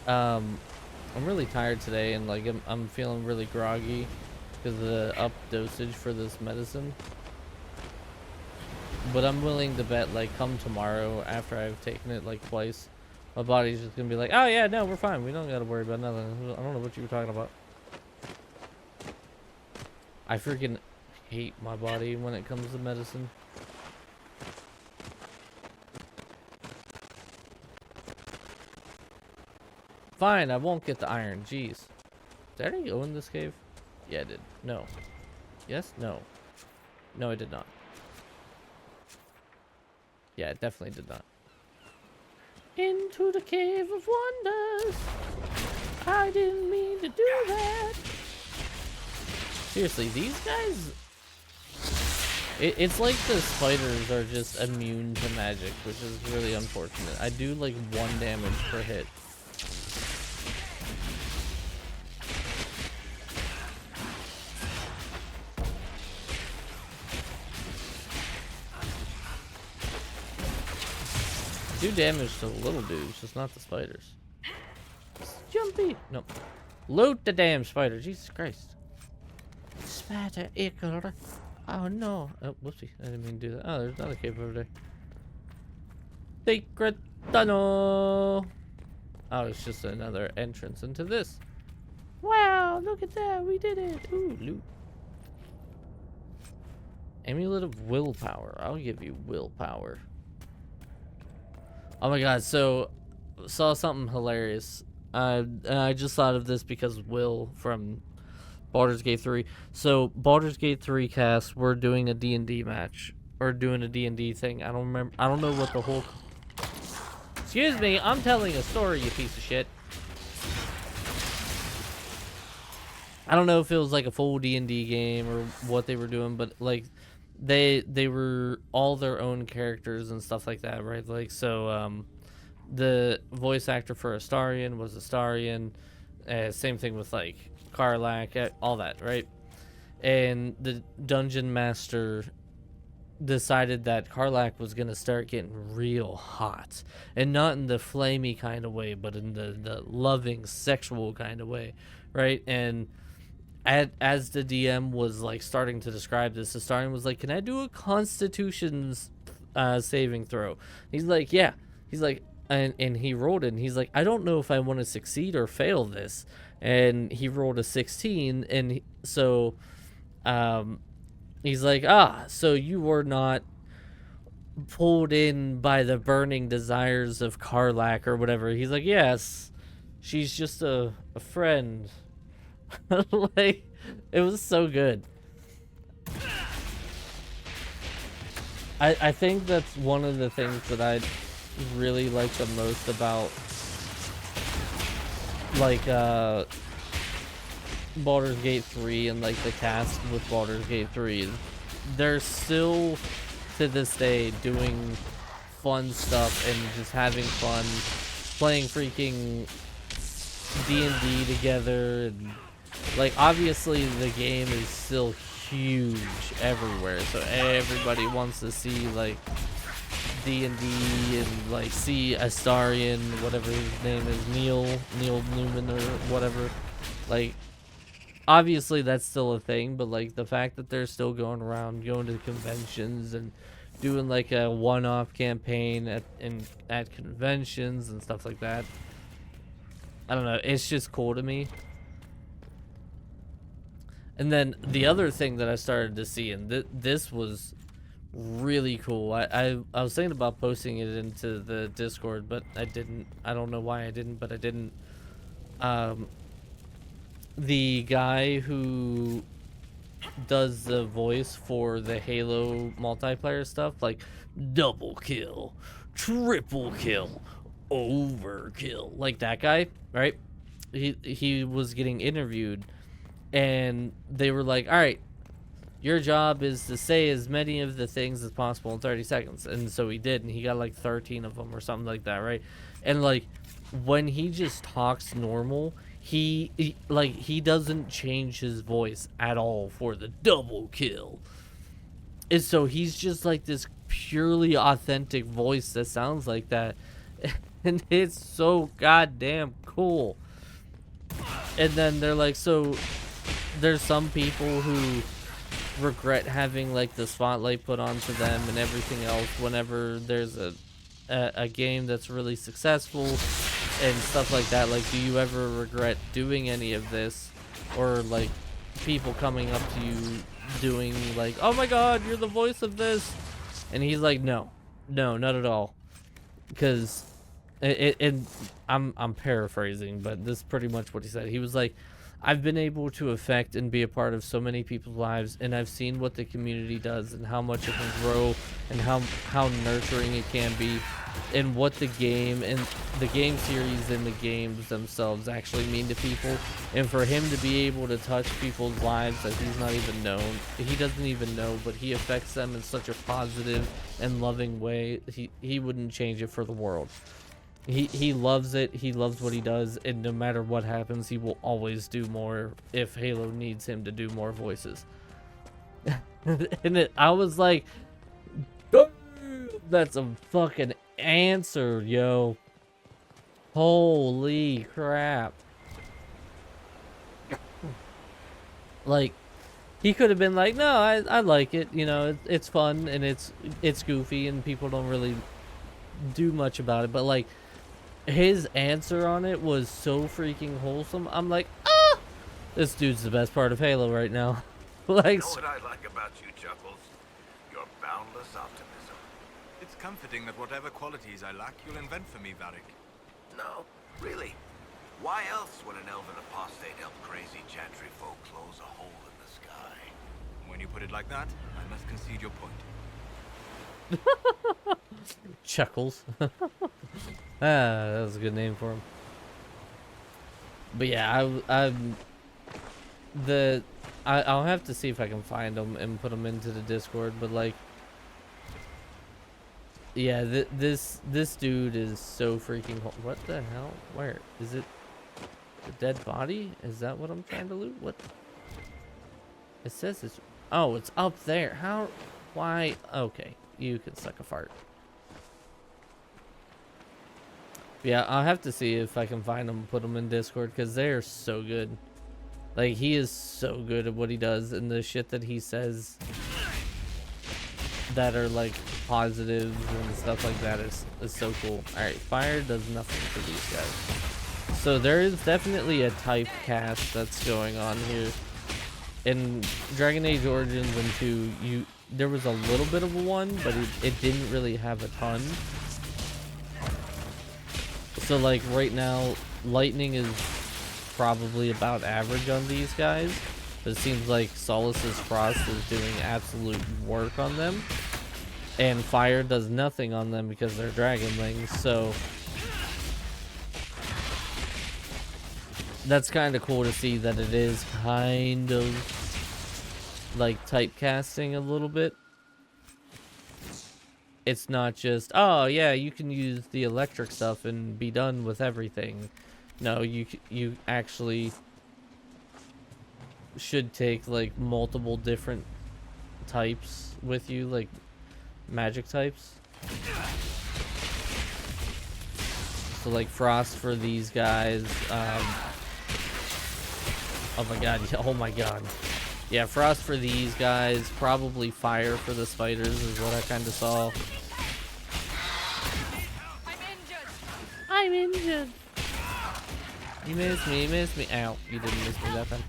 I'm really tired today, and like I'm feeling really groggy because of the up dosage for this medicine. But I'm willing to bet, like, come tomorrow after I've taken it like twice, my body's just gonna be like, oh yeah, no, we're fine. We don't gotta worry about nothing. I don't know what you were talking about. I freaking hate my body when it comes to medicine. Fine, I won't get the iron. Jeez. Did I already go in this cave? Yeah, I did. No. Yes? No. No, I did not. Yeah, it definitely did not. Into the cave of wonders. I didn't mean to do that. Seriously, these guys... It's like the spiders are just immune to magic, which is really unfortunate. I do like 1 damage per hit. Do damage to the little dudes, just not the spiders. Jumpy! No. Loot the damn spider, Jesus Christ. Spider ichor. Oh no. Oh, whoopsie. I didn't mean to do that. Oh, there's another cave over there. Secret tunnel. Oh, it's just another entrance into this. Wow, look at that. We did it. Ooh, loot. Amulet of willpower. I'll give you willpower. Oh my god, so saw something hilarious. I just thought of this because Will from Baldur's Gate 3. So Baldur's Gate 3 cast, we're doing a D&D match or doing a D&D thing. I don't remember. I don't know what the whole. Excuse me, I'm telling a story, you piece of shit. I don't know if it was like a full D&D game or what they were doing, but like they were all their own characters and stuff like that, right? Like, so the voice actor for Astarion was Astarion, same thing with like Karlach, all that, right? And the dungeon master decided that Karlach was gonna start getting real hot, and not in the flamey kind of way, but in the loving sexual kind of way, right? And as the DM was like starting to describe this, the Astarion was like, "Can I do a Constitution's saving throw?" He's like, "Yeah." He's like, and he rolled it. And he's like, "I don't know if I want to succeed or fail this." And he rolled a 16, and so, he's like, so you were not pulled in by the burning desires of Karlach or whatever. He's like, "Yes, she's just a friend." Like, it was so good. I think that's one of the things that I really like the most about like Baldur's Gate 3 and like the cast with Baldur's Gate 3 is they're still to this day doing fun stuff and just having fun playing freaking D&D together, and like obviously the game is still huge everywhere, so everybody wants to see like D&D and like see Astarion, whatever his name is, Neil Newman or whatever. Like, obviously that's still a thing, but like the fact that they're still going around, going to conventions and doing like a one-off campaign at conventions and stuff like that. I don't know, it's just cool to me. And then the other thing that I started to see, and this was really cool. I was thinking about posting it into the Discord, but I didn't. I don't know why I didn't, but I didn't. The guy who does the voice for the Halo multiplayer stuff, like double kill, triple kill, overkill, like that guy, right? He was getting interviewed, and they were like, all right, your job is to say as many of the things as possible in 30 seconds. And so he did, and he got like 13 of them or something like that, right? And like when he just talks normal, he doesn't change his voice at all for the double kill. And so he's just like this purely authentic voice that sounds like that. And it's so goddamn cool. And then they're like, so there's some people who regret having like the spotlight put onto them and everything else whenever there's a game that's really successful and stuff like that. Like, do you ever regret doing any of this? Or like people coming up to you doing like, oh my god, you're the voice of this, and he's like, no, not at all. Because I'm paraphrasing, but this is pretty much what he said. He was like, I've been able to affect and be a part of so many people's lives, and I've seen what the community does and how much it can grow and how nurturing it can be, and what the game and the game series and the games themselves actually mean to people. And for him to be able to touch people's lives that he's not even known, he doesn't even know, but he affects them in such a positive and loving way, he wouldn't change it for the world. He loves it. He loves what he does, and no matter what happens, he will always do more if Halo needs him to do more voices. And I was like, that's a fucking answer, yo. Holy crap. Like, he could have been like, no, I like it. You know, it's fun, and it's goofy, and people don't really do much about it. But, like, his answer on it was so freaking wholesome. I'm like, ah, this dude's the best part of Halo right now. Like, you know what I like about you, Chuckles? Your boundless optimism. It's comforting that whatever qualities I lack, you'll invent for me, Varric. No, really. Why else would an elven apostate help crazy chantry folk close a hole in the sky? When you put it like that, I must concede your point. Chuckles. That was a good name for him. But yeah, I'll have to see if I can find them and put them into the Discord. But like, yeah, this dude is so freaking. What the hell? Where is it? The dead body? Is that what I'm trying to loot? What? It says it's. Oh, it's up there. How? Why? Okay, you can suck a fart. Yeah, I'll have to see if I can find them and put them in Discord, because they're so good. Like, he is so good at what he does, and the shit that he says that are like positives and stuff like that is so cool. Alright, fire does nothing for these guys. So there is definitely a type cast that's going on here. In Dragon Age Origins and 2, there was a little bit of one, but it didn't really have a ton. So like right now, lightning is probably about average on these guys, but it seems like Solus's Frost is doing absolute work on them, and fire does nothing on them because they're dragonlings. So that's kind of cool to see that it is kind of like typecasting a little bit. It's not just, oh yeah, you can use the electric stuff and be done with everything. No, you actually should take like multiple different types with you, like magic types. So like frost for these guys. Oh my god, yeah, oh my god. Yeah, frost for these guys, probably fire for the spiders is what I kind of saw. I'm injured. You missed me, you missed me. Ow, you didn't miss me that time.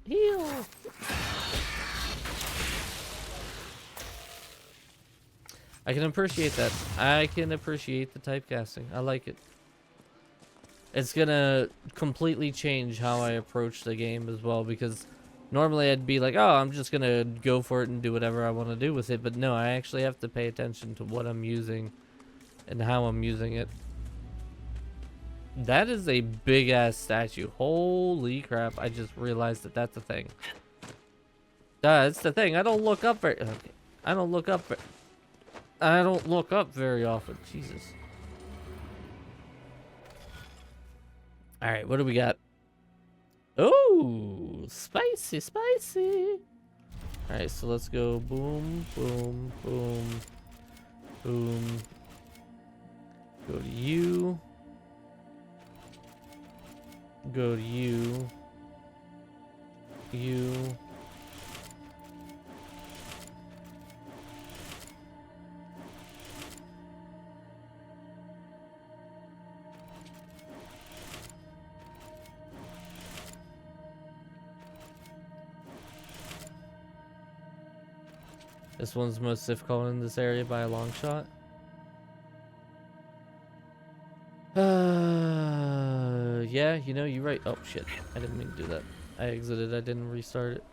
Heal. I can appreciate that. I can appreciate the typecasting. I like it. It's gonna completely change how I approach the game as well, because normally I'd be like, oh, I'm just gonna go for it and do whatever I want to do with it, but no, I actually have to pay attention to what I'm using and how I'm using it. That is a big ass statue. Holy crap, I just realized that that's a thing. It's the thing. I don't look up very okay. I don't look up very often. Jesus. All right, what do we got? Oh, spicy, spicy. All right, so let's go boom, boom, boom, boom. Go to you. Go to you. You. This one's most difficult in this area by a long shot. Yeah, you know, you're right. Oh, shit. I didn't mean to do that. I exited. I didn't restart it.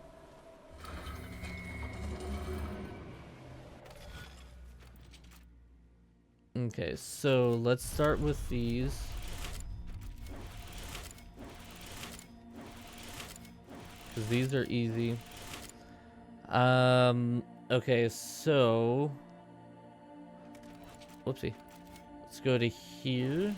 Okay, so let's start with these. Because these are easy. Okay, so... Whoopsie. Let's go to here.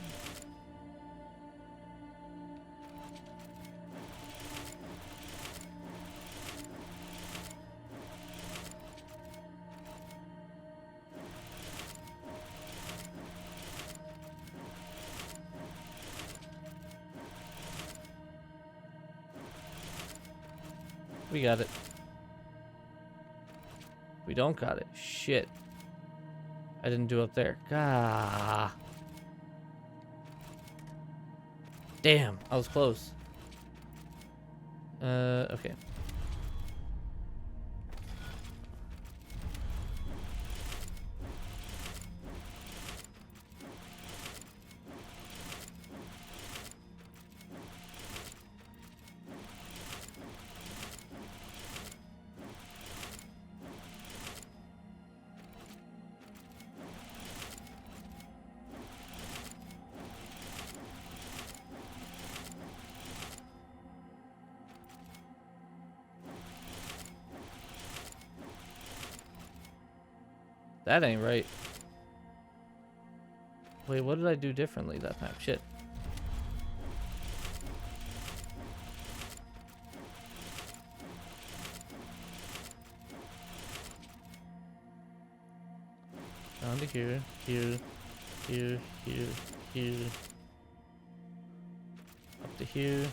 We got it. We don't got it. Shit. I didn't do up there. Gah. Damn, I was close. Okay. That ain't right. Wait, what did I do differently that time? Shit. Down to here, here, here, here, here. Up to here.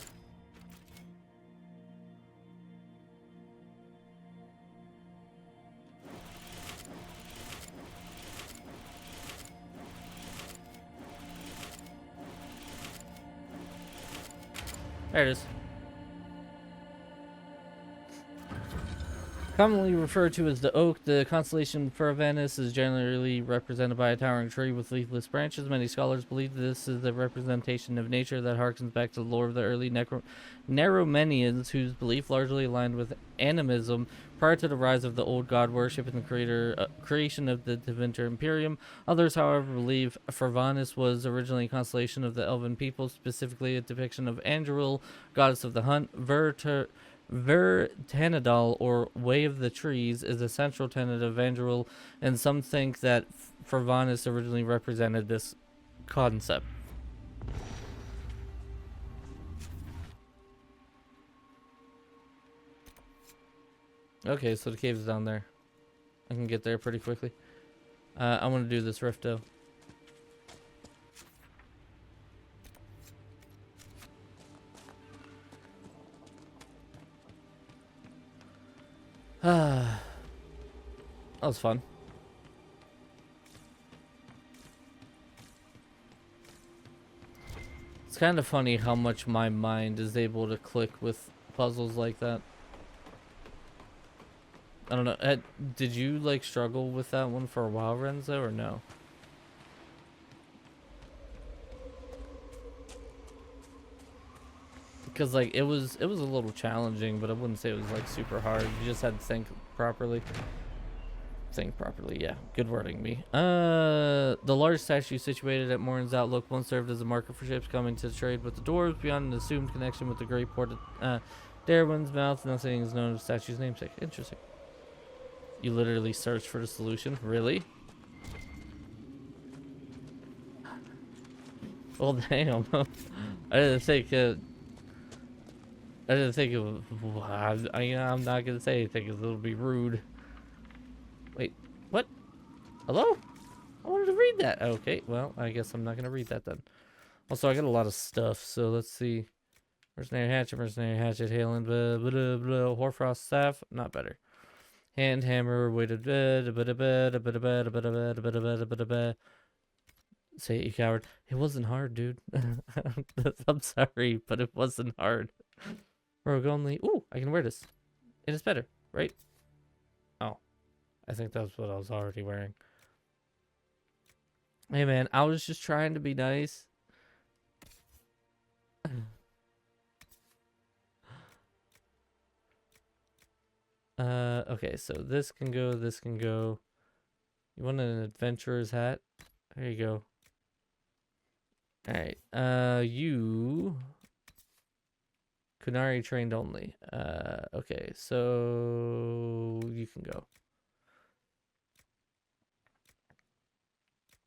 There it is. Commonly referred to as the oak, the constellation Puravanus is generally represented by a towering tree with leafless branches. Many scholars believe this is a representation of nature that harkens back to the lore of the early Naromenians, whose belief largely aligned with animism prior to the rise of the old god worship and the creation of the Tevinter Imperium. Others, however, believe Puravanus was originally a constellation of the elven people, specifically a depiction of Andril, goddess of the hunt. Vertanidal, or Way of the Trees, is a central tenet of Andril, and some think that Puravanus originally represented this concept. Okay, so the cave is down there. I can get there pretty quickly. I want to do this rift though. That was fun. It's kind of funny how much my mind is able to click with puzzles like that. I don't know. Did you like struggle with that one for a while, Renzo, or no? Because like it was a little challenging, but I wouldn't say it was like super hard. You just had to think properly. Think properly, yeah. Good wording, me. The large statue situated at Morin's Outlook once served as a marker for ships coming to trade with the dwarves. Beyond an assumed connection with the great port of Darwin's mouth, nothing is known of the statue's namesake. Interesting. You literally searched for the solution? Really? Well, damn. I didn't think it was, I'm not gonna say anything because it'll be rude. Wait, what? Hello? I wanted to read that. Okay, well, I guess I'm not gonna read that then. Also, I got a lot of stuff, so let's see. Mercenary hatchet, hailing, blah, blah, blah, blah, hoarfrost staff, not better. Hand hammer, weighted, say it, you coward. It wasn't hard, dude. I'm sorry, but it wasn't hard. Rogue only. Ooh, I can wear this. It is better, right? Oh, I think that's what I was already wearing. Hey, man, I was just trying to be nice. Okay, so this can go, this can go. You want an adventurer's hat? There you go. Alright, you... Kunari trained only. Okay, so... You can go.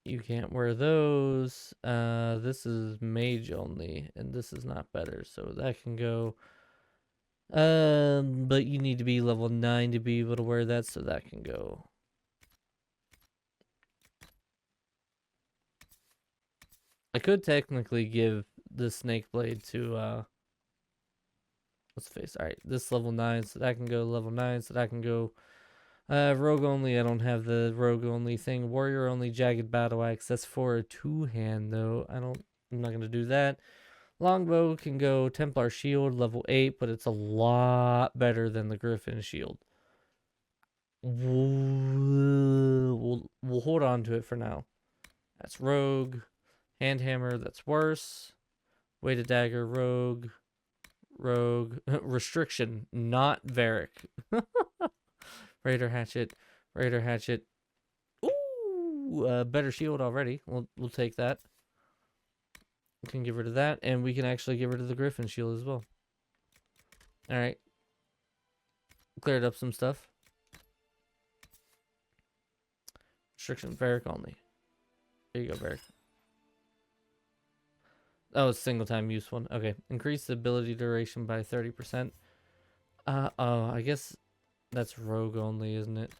You can't wear those. This is mage only, and this is not better, so that can go. But you need to be level 9 to be able to wear that, so that can go. I could technically give the snake blade to, what's the face? Alright, this level 9, so that can go level 9, so that can go. Rogue only, I don't have the rogue only thing. Warrior only, jagged battle axe. That's for a 2-hand, though. I'm not going to do that. Longbow can go Templar shield, level 8, but it's a lot better than the Griffin shield. We'll hold on to it for now. That's rogue. Hand hammer, that's worse. Weighted dagger, rogue. Rogue. Restriction, not Varric. Raider hatchet. Raider hatchet. Ooh, better shield already. We'll take that. We can get rid of that, and we can actually get rid of the Griffin shield as well. Alright. Cleared up some stuff. Restriction, Varric only. There you go, Varric. Oh, it's single time use one. Okay. Increase the ability duration by 30%. Oh, I guess that's rogue only, isn't it?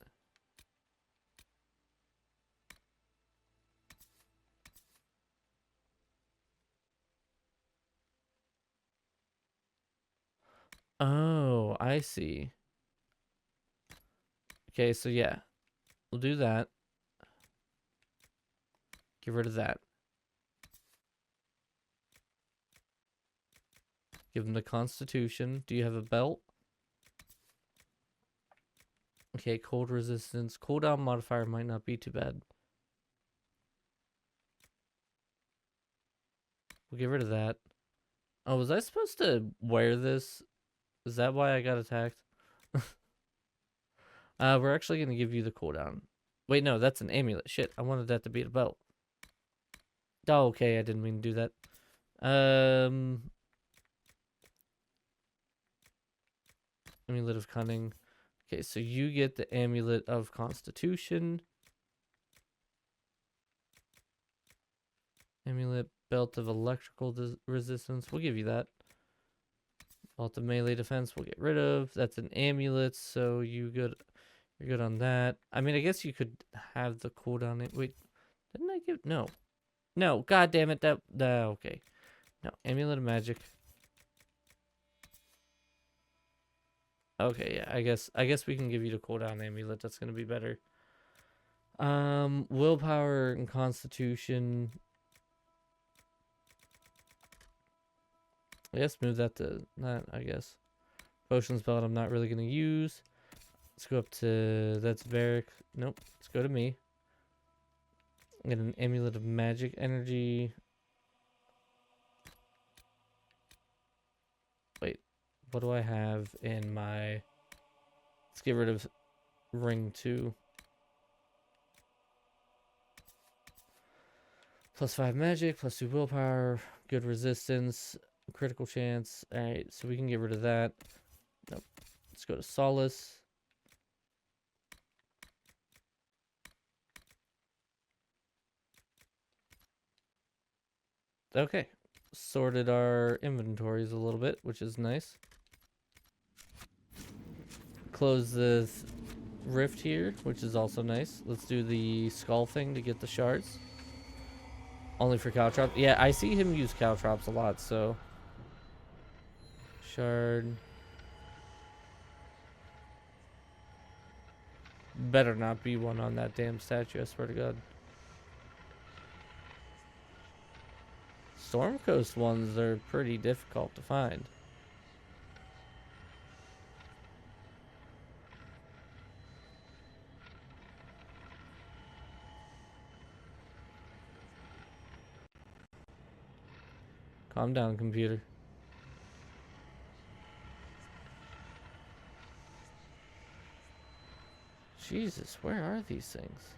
Oh, I see. Okay, so yeah. We'll do that. Get rid of that. Give them the Constitution. Do you have a belt? Okay, cold resistance. Cooldown modifier might not be too bad. We'll get rid of that. Oh, was I supposed to wear this? Is that why I got attacked? We're actually going to give you the cooldown. Wait, no, that's an amulet. Shit, I wanted that to be a belt. Oh, okay, I didn't mean to do that. Amulet of Cunning. Okay, so you get the Amulet of Constitution. Amulet, Belt of Electrical Resistance. We'll give you that. Vault of melee defense we'll get rid of. That's an amulet, so you're good on that. I mean, I guess you could have the cooldown. Wait, didn't I give? No. No, god damn it. Okay. No, amulet of magic. Okay, yeah, I guess we can give you the cooldown amulet. That's gonna be better. Willpower and constitution. I guess move that to that, I guess. Potions belt I'm not really gonna use. Let's go up to that's Varric. Nope. Let's go to me. Get an amulet of magic energy. Wait, what do I have in my? Let's get rid of ring 2. +5 magic, +2 willpower, good resistance, critical chance. Alright, so we can get rid of that. Nope. Let's go to Solace. Okay. Sorted our inventories a little bit, which is nice. Close the rift here, which is also nice. Let's do the skull thing to get the shards. Only for caltrops. Yeah, I see him use caltrops a lot, so. Shard. Better not be one on that damn statue, I swear to God. Storm Coast ones are pretty difficult to find. Calm down, computer. Jesus, where are these things?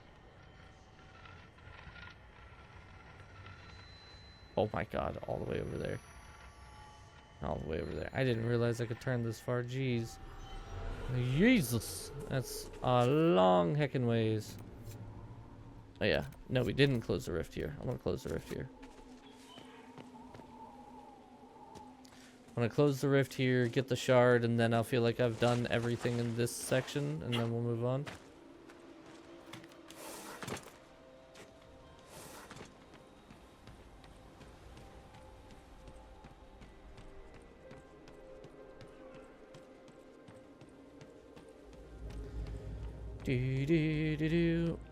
Oh my god, all the way over there. All the way over there. I didn't realize I could turn this far. Jeez. Jesus. That's a long heckin' ways. Oh yeah. No, we didn't close the rift here. I want to close the rift here. I'm gonna close the rift here, get the shard, and then I'll feel like I've done everything in this section, and then we'll move on.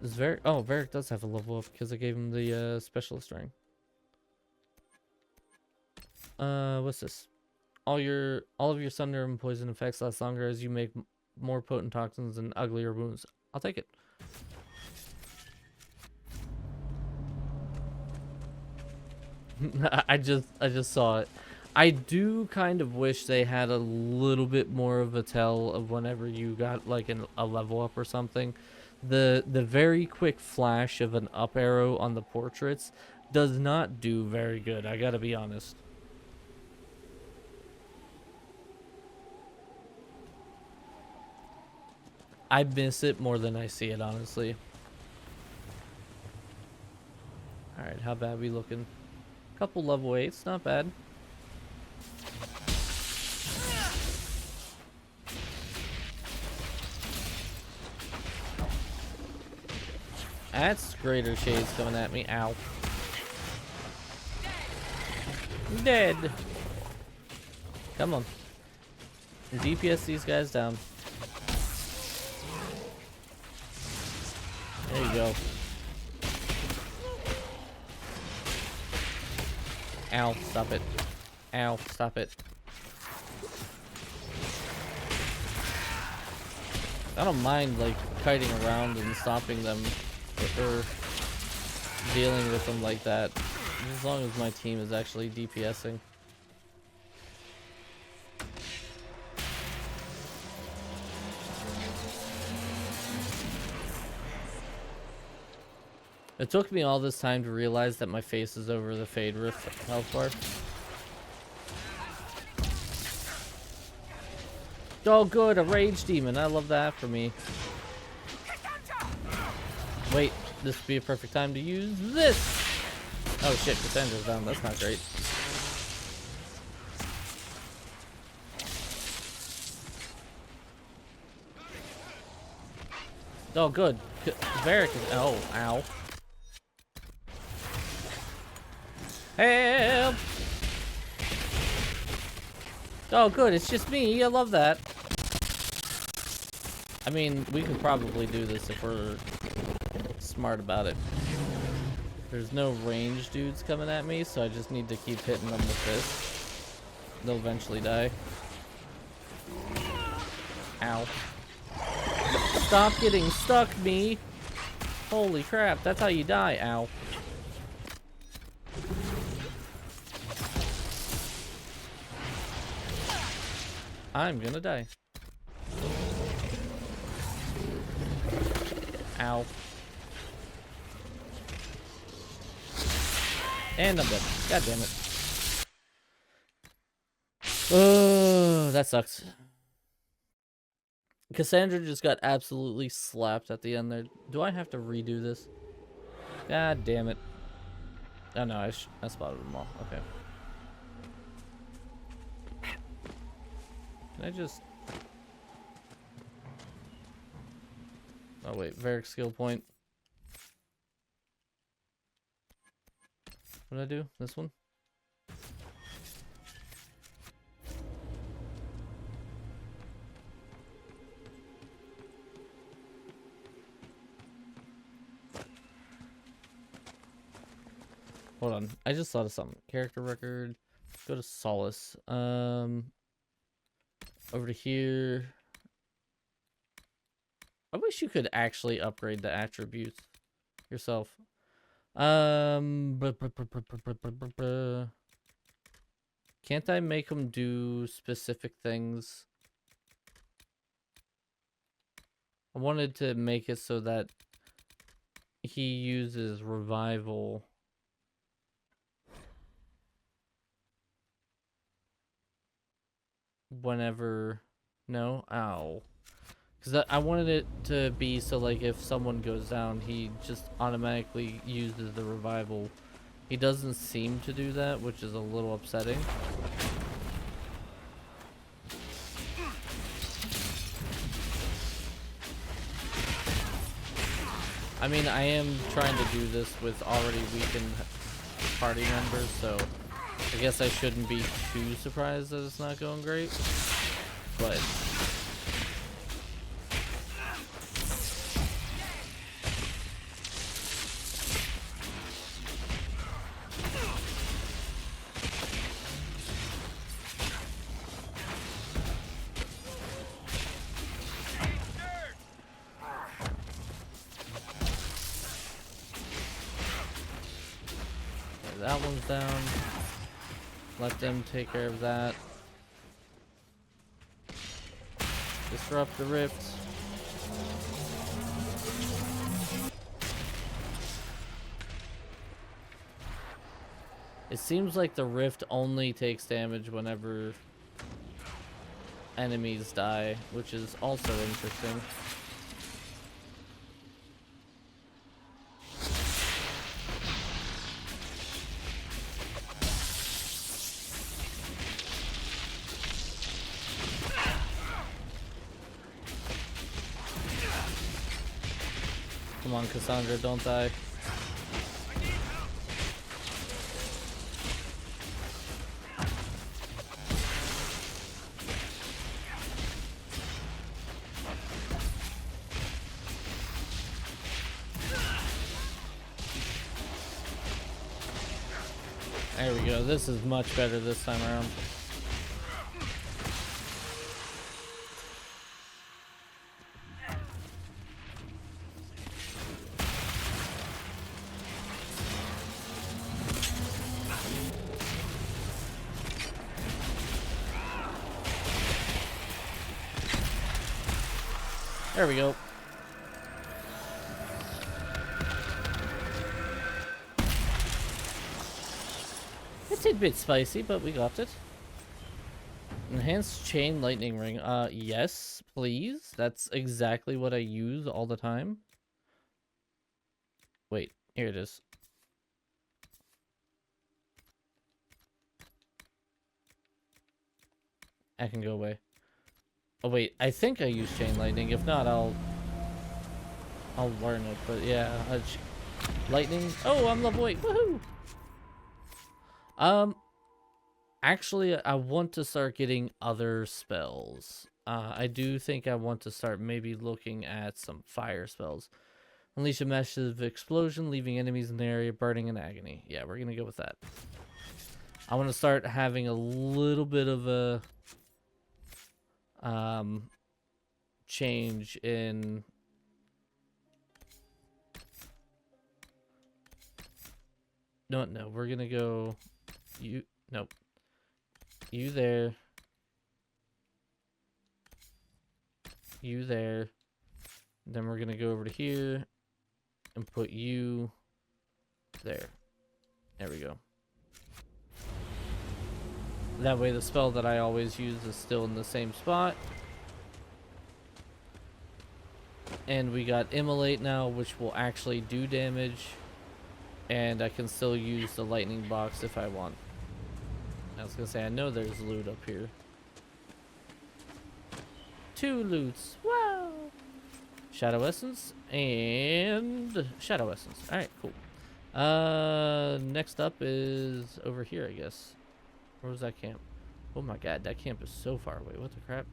This Varric. Oh, Varric does have a level up because I gave him the specialist ring. What's this? All of your thunder and poison effects last longer as you make more potent toxins and uglier wounds. I'll take it. I just saw it. I do kind of wish they had a little bit more of a tell of whenever you got like a level up or something. The very quick flash of an up arrow on the portraits does not do very good. I gotta be honest. I miss it more than I see it, honestly. Alright, how bad we looking? Couple level 8s, not bad. That's greater shades coming at me. Ow. Dead. Come on. DPS these guys down. There you go. Ow, stop it. Ow, stop it. I don't mind, like, kiting around and stopping them or dealing with them like that, as long as my team is actually DPSing. It took me all this time to realize that my face is over the Fade Rift health bar. Oh good, a rage demon. I love that for me. Wait, this would be a perfect time to use this! Oh shit, Cassandra's down. That's not great. Oh, good. Varric is. Oh, ow. Help! Oh, good. It's just me. I love that. I mean, we could probably do this if we're smart about it. There's no range dudes coming at me, so I just need to keep hitting them with this. They'll eventually die. Ow. Stop getting stuck, me! Holy crap, that's how you die, ow. I'm gonna die. Ow. And I'm dead. God damn it. Oh, that sucks. Cassandra just got absolutely slapped at the end there. Do I have to redo this? God damn it. Oh no, I spotted them all. Okay. Can I just... Oh wait, Varric skill point. What did I do? This one? Hold on, I just thought of something. Character record. Go to Solace. Over to here. I wish you could actually upgrade the attributes yourself. Can't I make them do specific things? I wanted to make it so that he uses revival. Whenever... No? Ow. Because I wanted it to be so, like, if someone goes down, he just automatically uses the revival. He doesn't seem to do that, which is a little upsetting. I mean, I am trying to do this with already weakened party members, so I guess I shouldn't be too surprised that it's not going great. But... that one's down. Let them take care of that. Disrupt the rift. It seems like the rift only takes damage whenever enemies die, which is also interesting. Come on, Cassandra, don't die. There we go. This is much better this time around. There we go. It's a bit spicy, but we got it. Enhanced chain lightning ring. Yes, please. That's exactly what I use all the time. Wait, here it is. I can go away. Oh wait, I think I use chain lightning. If not, I'll I'll learn it, but yeah, lightning. Oh, I'm level 8. Woohoo! Actually, I want to start getting other spells. I do think I want to start maybe looking at some fire spells. Unleash a massive explosion, leaving enemies in the area burning in agony. Yeah, we're gonna go with that. I want to start having a little bit of a change in no, we're gonna go you. Nope. You there. You there. Then we're gonna go over to here and put you there. There we go. That way the spell that I always use is still in the same spot. And we got Immolate now, which will actually do damage. And I can still use the lightning box if I want. I was gonna say, I know there's loot up here. 2 loots. Wow! Shadow Essence and Shadow Essence. Alright, cool. Next up is over here, I guess. Where was that camp? Oh my god, that camp is so far away. What the crap?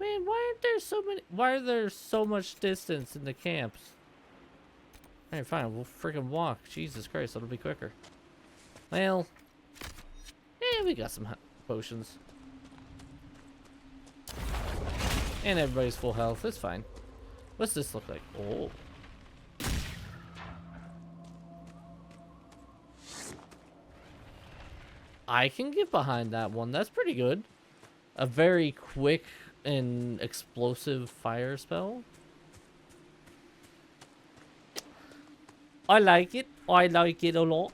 Man, why aren't there so many? Why are there so much distance in the camps? Alright, fine. We'll freaking walk. Jesus Christ, that'll be quicker. Well, yeah, we got some potions. And everybody's full health. It's fine. What's this look like? Oh. I can get behind that one. That's pretty good. A very quick and explosive fire spell. I like it. I like it a lot.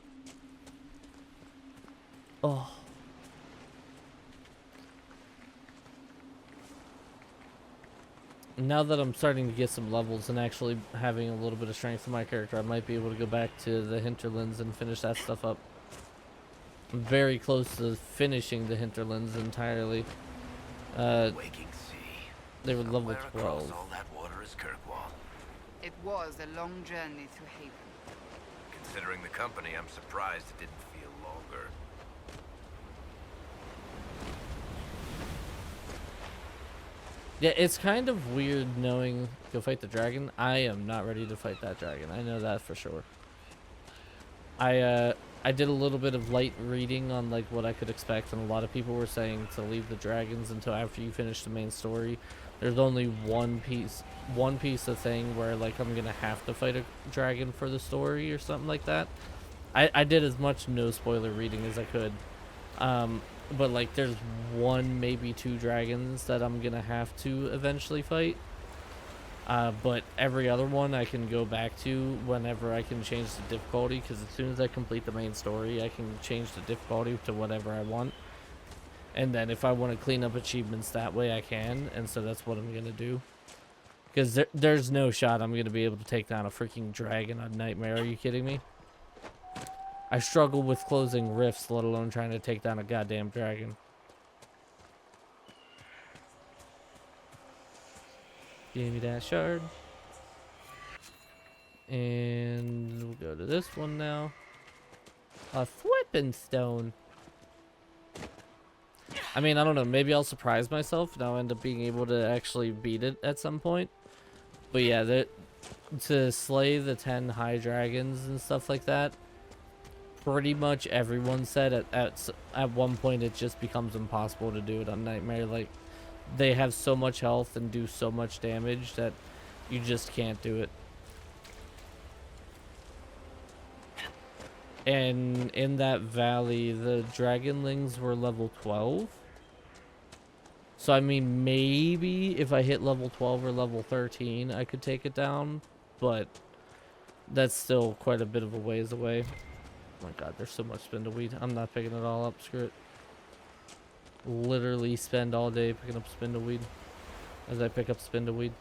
Oh. Now that I'm starting to get some levels and actually having a little bit of strength in my character, I might be able to go back to the hinterlands and finish that stuff up. I'm very close to finishing the hinterlands entirely. Waking sea. They were level 12. All that water is Kirkwall. It was a long journey to Haven. Considering the company, I'm surprised it didn't feel longer. Yeah, it's kind of weird knowing go fight the dragon. I am not ready to fight that dragon. I know that for sure. I did a little bit of light reading on like what I could expect, and a lot of people were saying to leave the dragons until after you finish the main story. There's only one piece of thing where like I'm gonna have to fight a dragon for the story or something like that. I did as much no spoiler reading as I could. But like there's 1, maybe 2 dragons that I'm gonna have to eventually fight. But every other one I can go back to whenever I can change the difficulty, because as soon as I complete the main story, I can change the difficulty to whatever I want. And then if I want to clean up achievements that way, I can, and so that's what I'm gonna do. Because there's no shot I'm gonna be able to take down a freaking dragon on Nightmare. Are you kidding me? I struggle with closing rifts, let alone trying to take down a goddamn dragon. Give me that shard. And we'll go to this one now. A thwipping stone. I mean, I don't know. Maybe I'll surprise myself and I'll end up being able to actually beat it at some point. But yeah, to slay the 10 high dragons and stuff like that, pretty much everyone said at one point it just becomes impossible to do it on Nightmare. Like, they have so much health and do so much damage that you just can't do it. And in that valley, the dragonlings were level 12. So, I mean, maybe if I hit level 12 or level 13, I could take it down. But that's still quite a bit of a ways away. Oh my god, there's so much spin to weed. I'm not picking it all up. Screw it. Literally spend all day picking up spin to weed as I pick up spin to weed.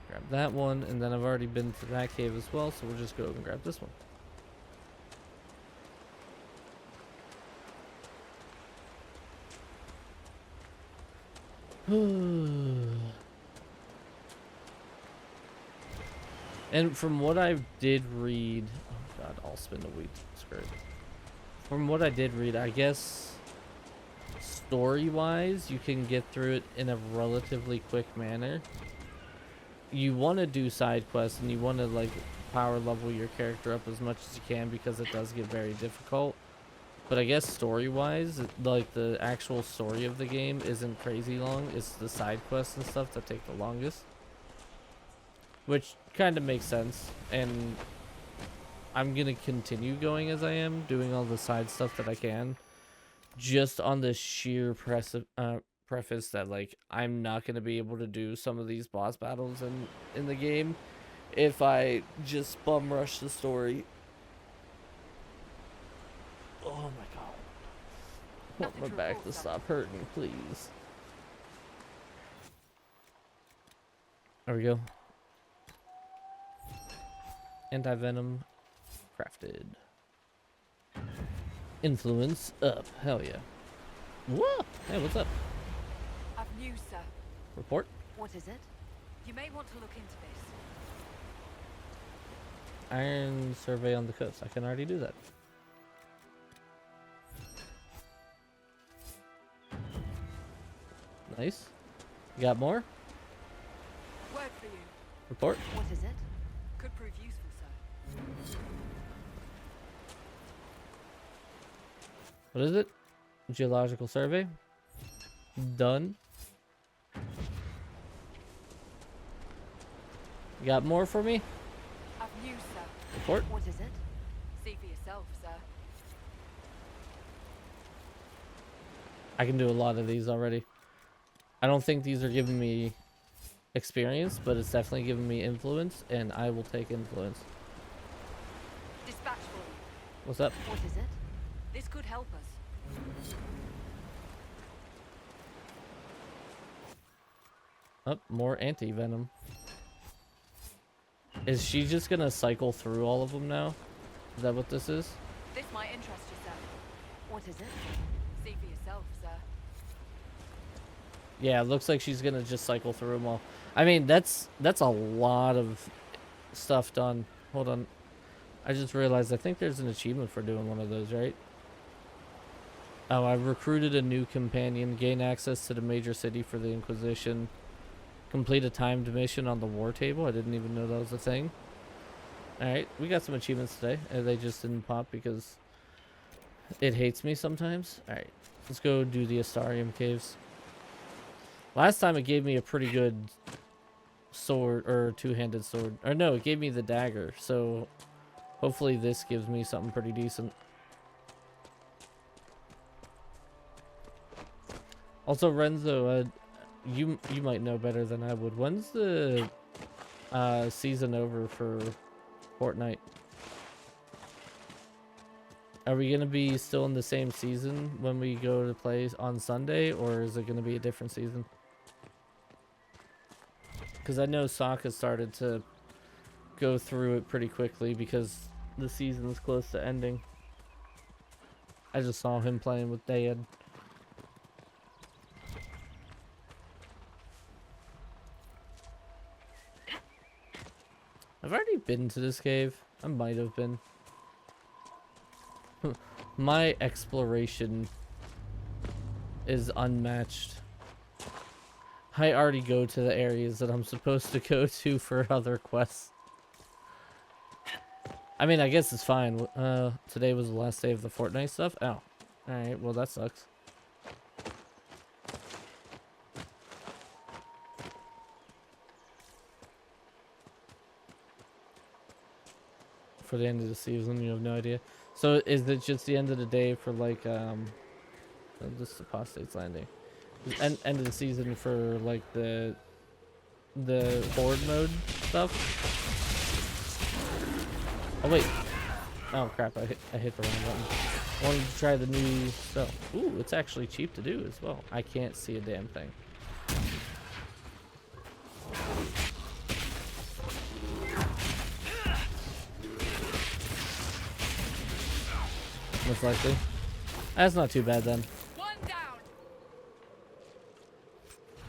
Grab that one, and then I've already been to that cave as well, so we'll just go and grab this one. And from what I did read, oh god, I'll spin the wheat. Screw it. From what I did read, I guess story-wise, you can get through it in a relatively quick manner. You want to do side quests and you want to like power level your character up as much as you can because it does get very difficult. But I guess story-wise, like the actual story of the game isn't crazy long. It's the side quests and stuff that take the longest. Which kind of makes sense. And I'm going to continue going as I am, doing all the side stuff that I can. Just on the sheer preface that, like, I'm not going to be able to do some of these boss battles in the game if I just bum rush the story. Oh my god. I want my back to stop hurting, please. There we go. Anti-venom crafted. Influence up. Hell yeah. Whoa! Hey, what's up? I've news, sir. Report? What is it? You may want to look into this. Iron survey on the coast. I can already do that. Nice. You got more? Word for you. Report? What is it? Could prove useful, sir. What is it? Geological survey. Done. You got more for me? I've news, sir. Report? What is it? See for yourself, sir. I can do a lot of these already. I don't think these are giving me experience, but it's definitely giving me influence, and I will take influence. Dispatch for you. What's up? What is it? This could help us. Oh, more anti-venom. Is she just gonna cycle through all of them now? Is that what this is? This might interest you, sir. What is it? See for yourself, sir. Yeah, it looks like she's gonna just cycle through them all. I mean, that's a lot of stuff done. Hold on. I just realized I think there's an achievement for doing one of those, right? Oh, I recruited a new companion, gain access to the major city for the Inquisition, complete a timed mission on the war table. I didn't even know that was a thing. Alright, we got some achievements today, and they just didn't pop because it hates me sometimes. Alright, let's go do the Astarium Caves. Last time it gave me a pretty good sword, or two-handed sword. Or no, it gave me the dagger, so hopefully this gives me something pretty decent. Also, Renzo, you might know better than I would. When's the season over for Fortnite? Are we going to be still in the same season when we go to play on Sunday, or is it going to be a different season? Because I know Sokka started to go through it pretty quickly because the season's close to ending. I just saw him playing with Dad. I've already been to this cave. I might have been. My exploration is unmatched. I already go to the areas that I'm supposed to go to for other quests. I mean, I guess it's fine. Today was the last day of the Fortnite stuff. Oh. Alright, well that sucks. For the end of the season, you have no idea. So is it just the end of the day for like this is Apostate's Landing? End of the season for like the horde mode stuff? Oh wait. Oh crap, I hit the wrong button. I wanted to try the new stuff. Ooh, it's actually cheap to do as well. I can't see a damn thing. Most likely. That's not too bad then.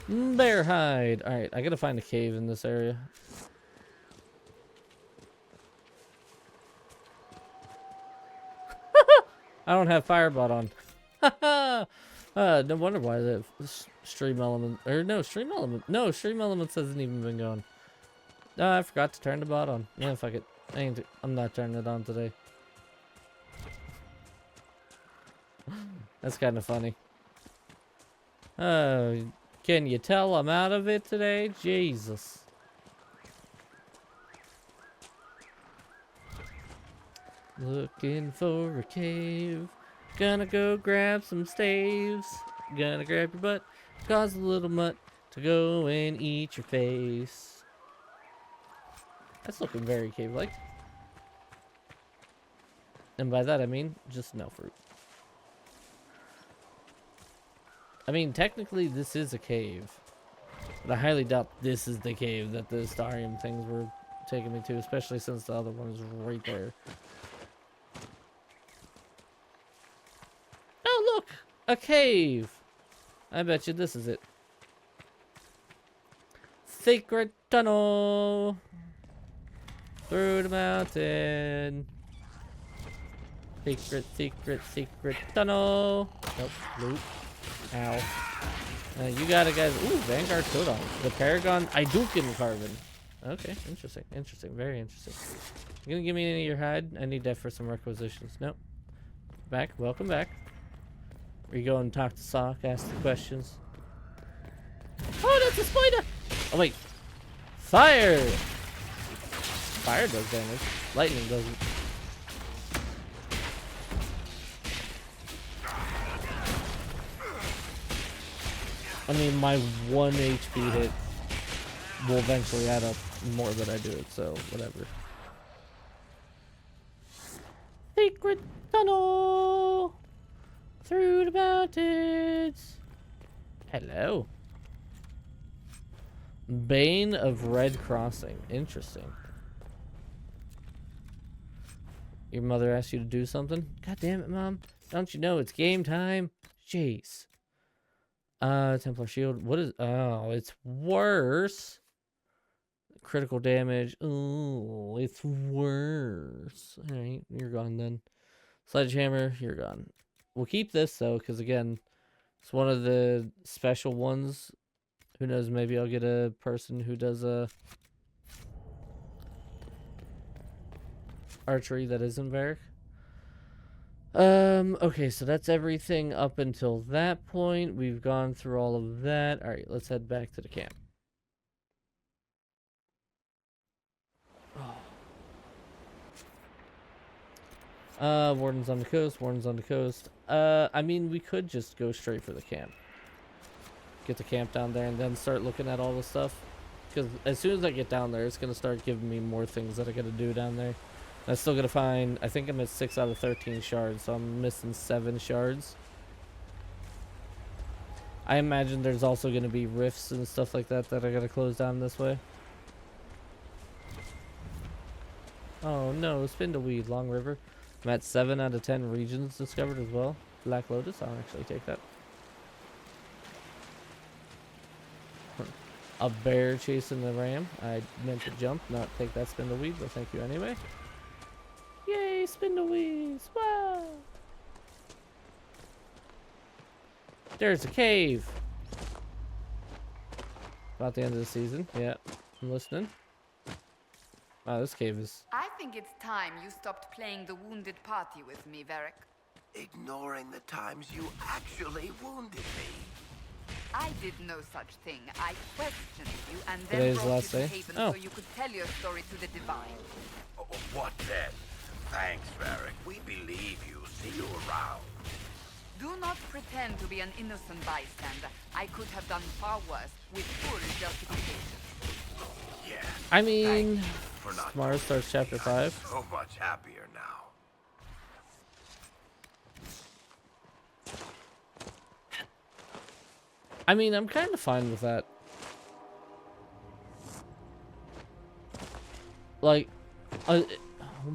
Bear hide. Alright, I gotta find a cave in this area. I don't have Firebot on. No wonder why the stream element, or no, stream elements hasn't even been going. No, I forgot to turn the bot on. Yeah, fuck it. I'm not turning it on today. That's kind of funny. Can you tell I'm out of it today? Jesus. Looking for a cave. Gonna go grab some staves. Gonna grab your butt. Cause a little mutt to go and eat your face. That's looking very cave-like. And by that I mean just no fruit. I mean, technically this is a cave. But I highly doubt this is the cave that the Starium things were taking me to, especially since the other one is right there. Oh, look! A cave! I bet you this is it. Secret tunnel! Through the mountain. Secret tunnel. Nope. Loop. Ow. You got it, guys. Ooh, Vanguard Codon. The Paragon Idukan Carbon. Okay, interesting. Interesting. Very interesting. You gonna give me any of your hide? I need that for some requisitions. Nope. Back. Welcome back. We go and talk to Sock, ask the questions. Oh, that's a spider! Oh, wait. Fire! Fire does damage. Lightning doesn't. I mean, my 1 HP hit will eventually add up more that I do it, so whatever. Secret tunnel through the mountains. Hello. Bane of Red Crossing. Interesting. Your mother asked you to do something? God damn it, Mom. Don't you know it's game time? Jeez. Templar Shield. What is... Oh, it's worse. Critical damage. Oh, it's worse. Alright, you're gone then. Sledgehammer, you're gone. We'll keep this, though, because, again, it's one of the special ones. Who knows, maybe I'll get a person who does archery that isn't Varric. Okay, so that's everything up until that point. We've gone through all of that. Alright, let's head back to the camp. Warden's on the coast, Warden's on the coast. I mean, we could just go straight for the camp. Get the camp down there and then start looking at all the stuff. Because as soon as I get down there, it's going to start giving me more things that I got to do down there. I'm still going to find, I think I'm at 6 out of 13 shards, so I'm missing 7 shards. I imagine there's also going to be rifts and stuff like that that I got to close down this way. Oh no, Spindleweed, Long River. I'm at 7 out of 10 regions discovered as well. Black Lotus, I'll actually take that. A bear chasing the ram. I meant to jump, not take that Spindleweed, but thank you anyway. Yay, Spindleweeds! Wow! There's a cave! About the end of the season. Yeah, I'm listening. Wow, this cave is... I think it's time you stopped playing the wounded party with me, Varric. Ignoring the times you actually wounded me. I did no such thing. I questioned you and then Today's brought last you to day? Haven Oh. so you could tell your story to the Divine. Oh, what then? Thanks, Varric. We believe you. See you around. Do not pretend to be an innocent bystander. I could have done far worse with full justification. Yeah. I mean, for not tomorrow starts chapter 5. so much happier now. I mean, I'm kind of fine with that. Like, oh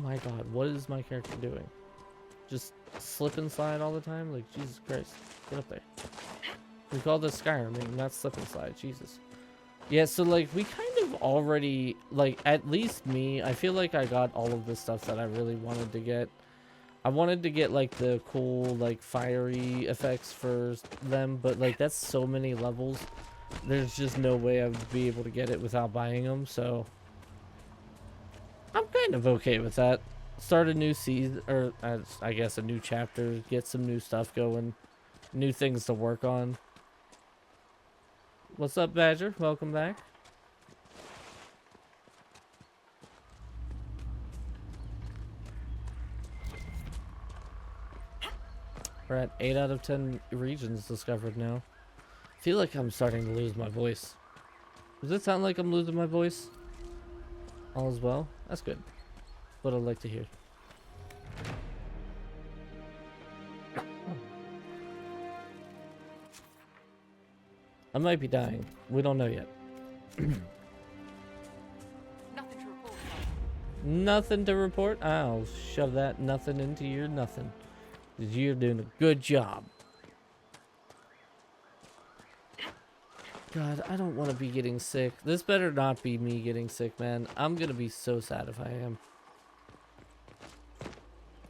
my god, what is my character doing? Just slip and slide all the time? Like, Jesus Christ, get up there. We call this Skyrim, I mean, not slip and slide, Jesus. Yeah, so like, we kind of already, like, at least me, I feel like I got all of the stuff that I really wanted to get. I wanted to get like the cool like fiery effects for them, but like that's so many levels. There's just no way I would be able to get it without buying them, so I'm kind of okay with that. Start a new season, or I guess a new chapter, get some new stuff going, new things to work on. What's up, Badger? Welcome back. We're at 8 out of 10 regions discovered now. I feel like I'm starting to lose my voice. Does it sound like I'm losing my voice? All is well? That's good. What I'd like to hear. I might be dying. We don't know yet. Nothing to report. Nothing to report? I'll shove that nothing into your nothing. 'Cause you're doing a good job. God, I don't want to be getting sick. This better not be me getting sick, man. I'm gonna be so sad if I am.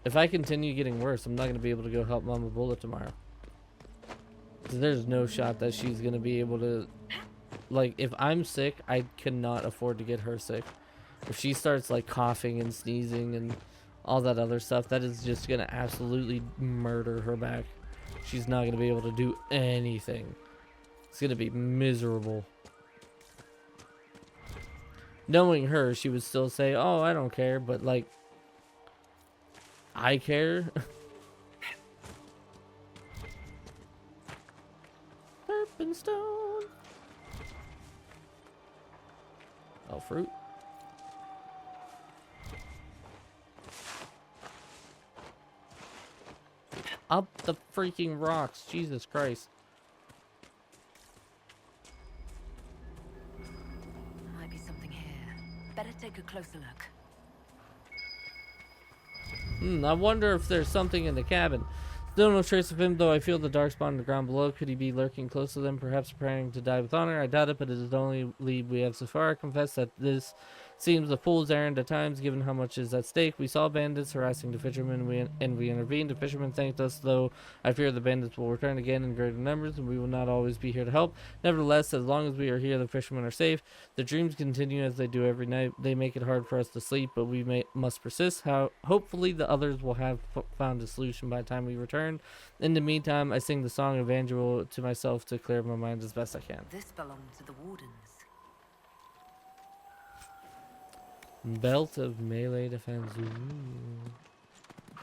If I continue getting worse, I'm not gonna be able to go help Mama Bullet tomorrow. 'Cause there's no shot that she's gonna be able to... Like, if I'm sick, I cannot afford to get her sick. If she starts, like, coughing and sneezing and all that other stuff, that is just gonna absolutely murder her back. She's not gonna be able to do anything. It's gonna be miserable. Knowing her, she would still say, oh, I don't care, but like, I care. Stone. Oh, fruit. Up the freaking rocks, Jesus Christ. Might be something here. Better take a closer look. I wonder if there's something in the cabin. Still no trace of him, though I feel the dark spot on the ground below. Could he be lurking close to them, perhaps preparing to die with honor? I doubt it, but it is the only lead we have so far. I confess that this seems a fool's errand at times, given how much is at stake. We saw bandits harassing the fishermen, and we intervened. The fishermen thanked us, though I fear the bandits will return again in greater numbers, and we will not always be here to help. Nevertheless, as long as we are here, the fishermen are safe. The dreams continue as they do every night. They make it hard for us to sleep, but we must persist. Hopefully the others will have found a solution by the time we return. In the meantime, I sing the song Evangel to myself to clear my mind as best I can. This belonged to the wardens. Belt of melee defense. Ooh.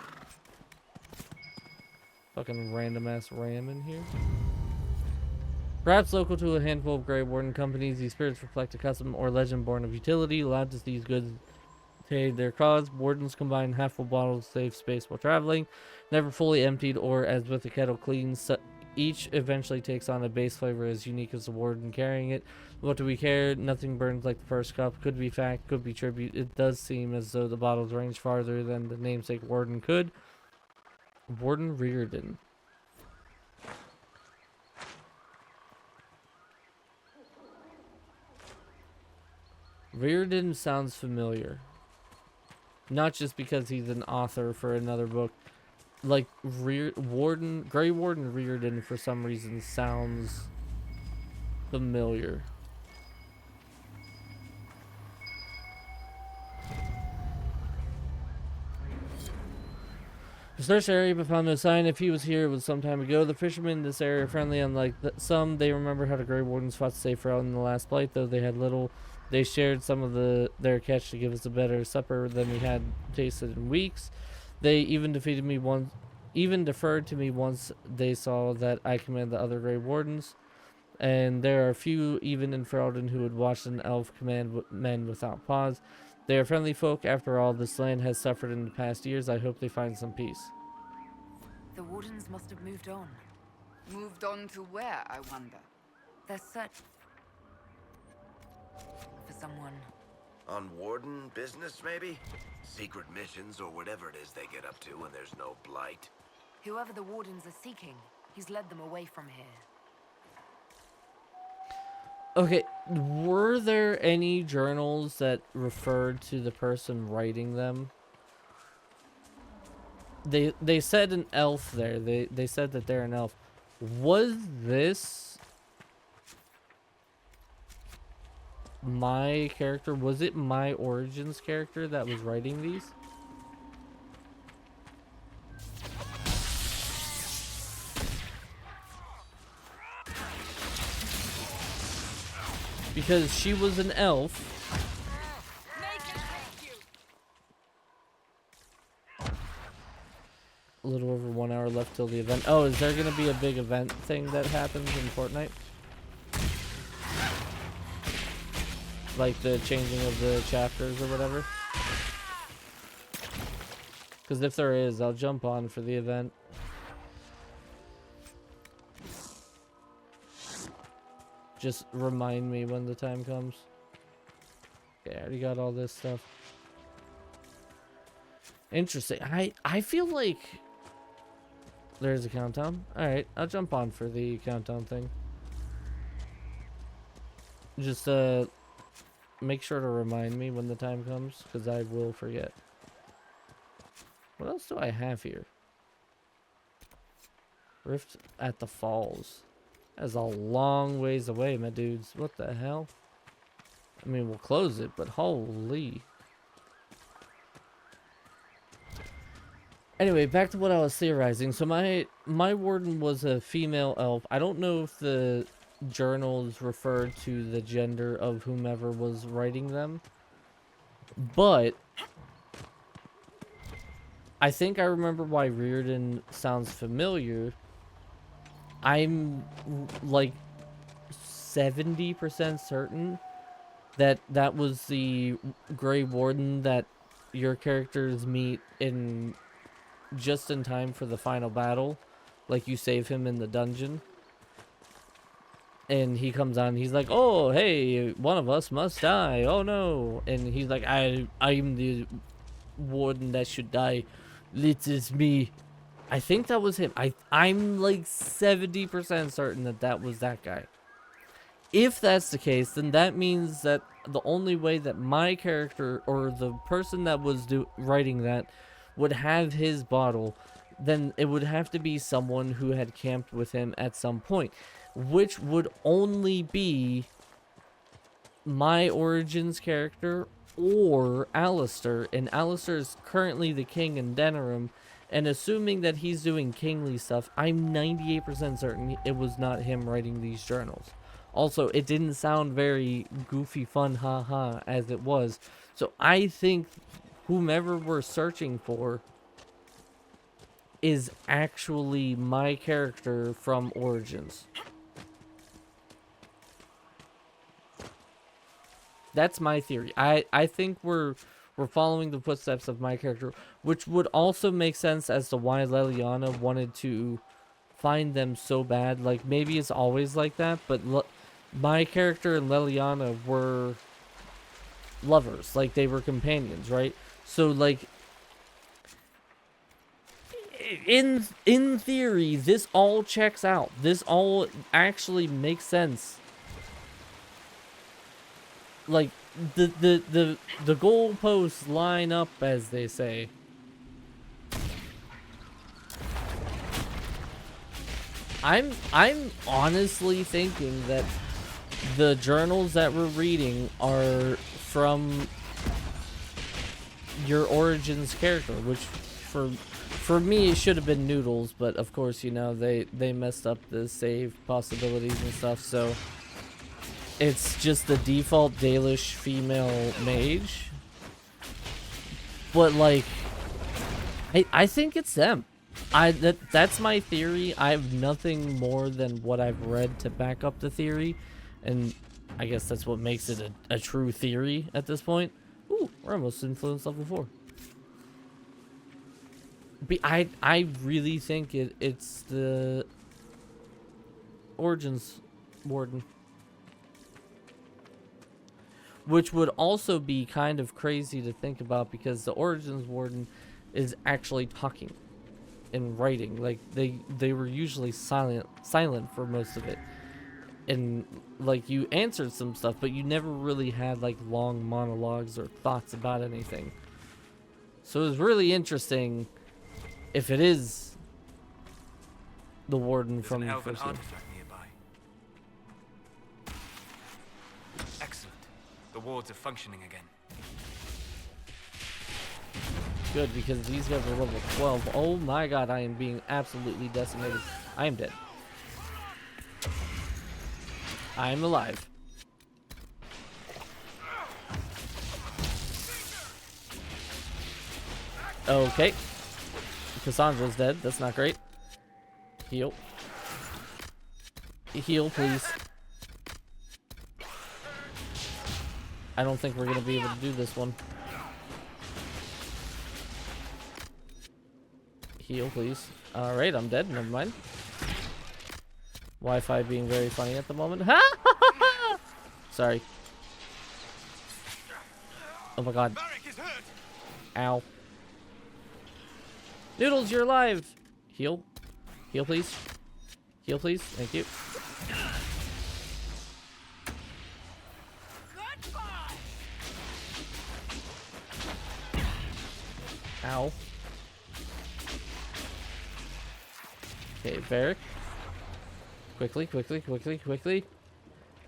Fucking random ass ram in here. Perhaps local to a handful of Grey Warden companies, these spirits reflect a custom or legend born of utility, allowed to seize goods to aid their cause. Wardens combine half-full bottles to save space while traveling, never fully emptied or as with the kettle clean. Each eventually takes on a base flavor as unique as the warden carrying it. What do we care? Nothing burns like the first cup. Could be fact, could be tribute. It does seem as though the bottles range farther than the namesake warden could. Warden Reardon. Reardon sounds familiar. Not just because he's an author for another book. Like, Grey Warden Reardon, for some reason, sounds familiar. The search area but found no sign. If he was here, it was some time ago. The fishermen in this area are friendly, unlike some. They remember how the Grey Wardens fought to save out in the last fight, though they had little. They shared some of their catch to give us a better supper than we had tasted in weeks. They even deferred to me once they saw that I command the other Grey Wardens. And there are few even in Ferelden who would watch an elf command men without pause. They are friendly folk. After all, this land has suffered in the past years. I hope they find some peace. The wardens must have moved on. Moved on to where, I wonder? They're search for someone. On warden business, maybe? Secret missions or whatever it is they get up to when there's no blight. Whoever the wardens are seeking, he's led them away from here. Okay, were there any journals that referred to the person writing them? they said an elf there. They said that they're an elf. Was this my character? Was it my Origins character that was writing these? Because she was an elf. A little over 1 hour left till the event. Oh, is there gonna be a big event thing that happens in Fortnite? Like the changing of the chapters or whatever? Because if there is, I'll jump on for the event. Just remind me when the time comes. Okay, I already got all this stuff. Interesting. I feel like there's a countdown. Alright, I'll jump on for the countdown thing. Just make sure to remind me when the time comes, because I will forget. What else do I have here? Rift at the Falls. That's a long ways away, my dudes. What the hell? I mean, we'll close it, but holy. Anyway, back to what I was theorizing. So my warden was a female elf. I don't know if the journals referred to the gender of whomever was writing them, but I think I remember why Reardon sounds familiar. I'm like 70% certain that that was the Grey Warden that your characters meet in just in time for the final battle. Like, you save him in the dungeon. And he comes on, he's like, oh, hey, one of us must die. Oh, no. And he's like, I'm the warden that should die. It is me. I think that was him. I'm like 70% certain that that was that guy. If that's the case, then that means that the only way that my character or the person that was writing that would have his bottle, then it would have to be someone who had camped with him at some point, which would only be my Origins character or Alistair. And Alistair is currently the king in Denerim. And assuming that he's doing kingly stuff, I'm 98% certain it was not him writing these journals. Also, it didn't sound very goofy, fun, haha, as it was. So I think whomever we're searching for is actually my character from Origins. That's my theory. I think we're following the footsteps of my character, which would also make sense as to why Leliana wanted to find them so bad. Like, maybe it's always like that, but my character and Leliana were lovers. Like, they were companions, right? So, like, in theory, this all checks out. This all actually makes sense. Like, the goalposts line up, as they say. I'm honestly thinking that the journals that we're reading are from your Origins character, which for me it should have been Noodles, but of course, you know, they messed up the save possibilities and stuff, so it's just the default Dalish female mage. But like, I think it's them. That's my theory. I have nothing more than what I've read to back up the theory, and I guess that's what makes it a true theory at this point. Ooh, we're almost influence level 4. But I really think it's the Origins warden. Which would also be kind of crazy to think about, because the Origins warden is actually talking and writing. Like, they were usually silent for most of it. And like, you answered some stuff, but you never really had like long monologues or thoughts about anything. So it was really interesting If it is the warden There's from an the elven first game. artifact nearby. Excellent. The wards are functioning again. Good, because these guys are level 12. Oh my god, I am being absolutely decimated. I am dead. I am alive. Okay. Cassandra's dead. That's not great. Heal. Heal, please. I don't think we're going to be able to do this one. Heal, please. Alright, I'm dead. Never mind. Wi-Fi being very funny at the moment. Sorry. Oh my god. Ow. Noodles, you're alive! Heal. Heal, please. Heal, please. Thank you. Ow. Okay, Varric. Quickly, quickly, quickly, quickly.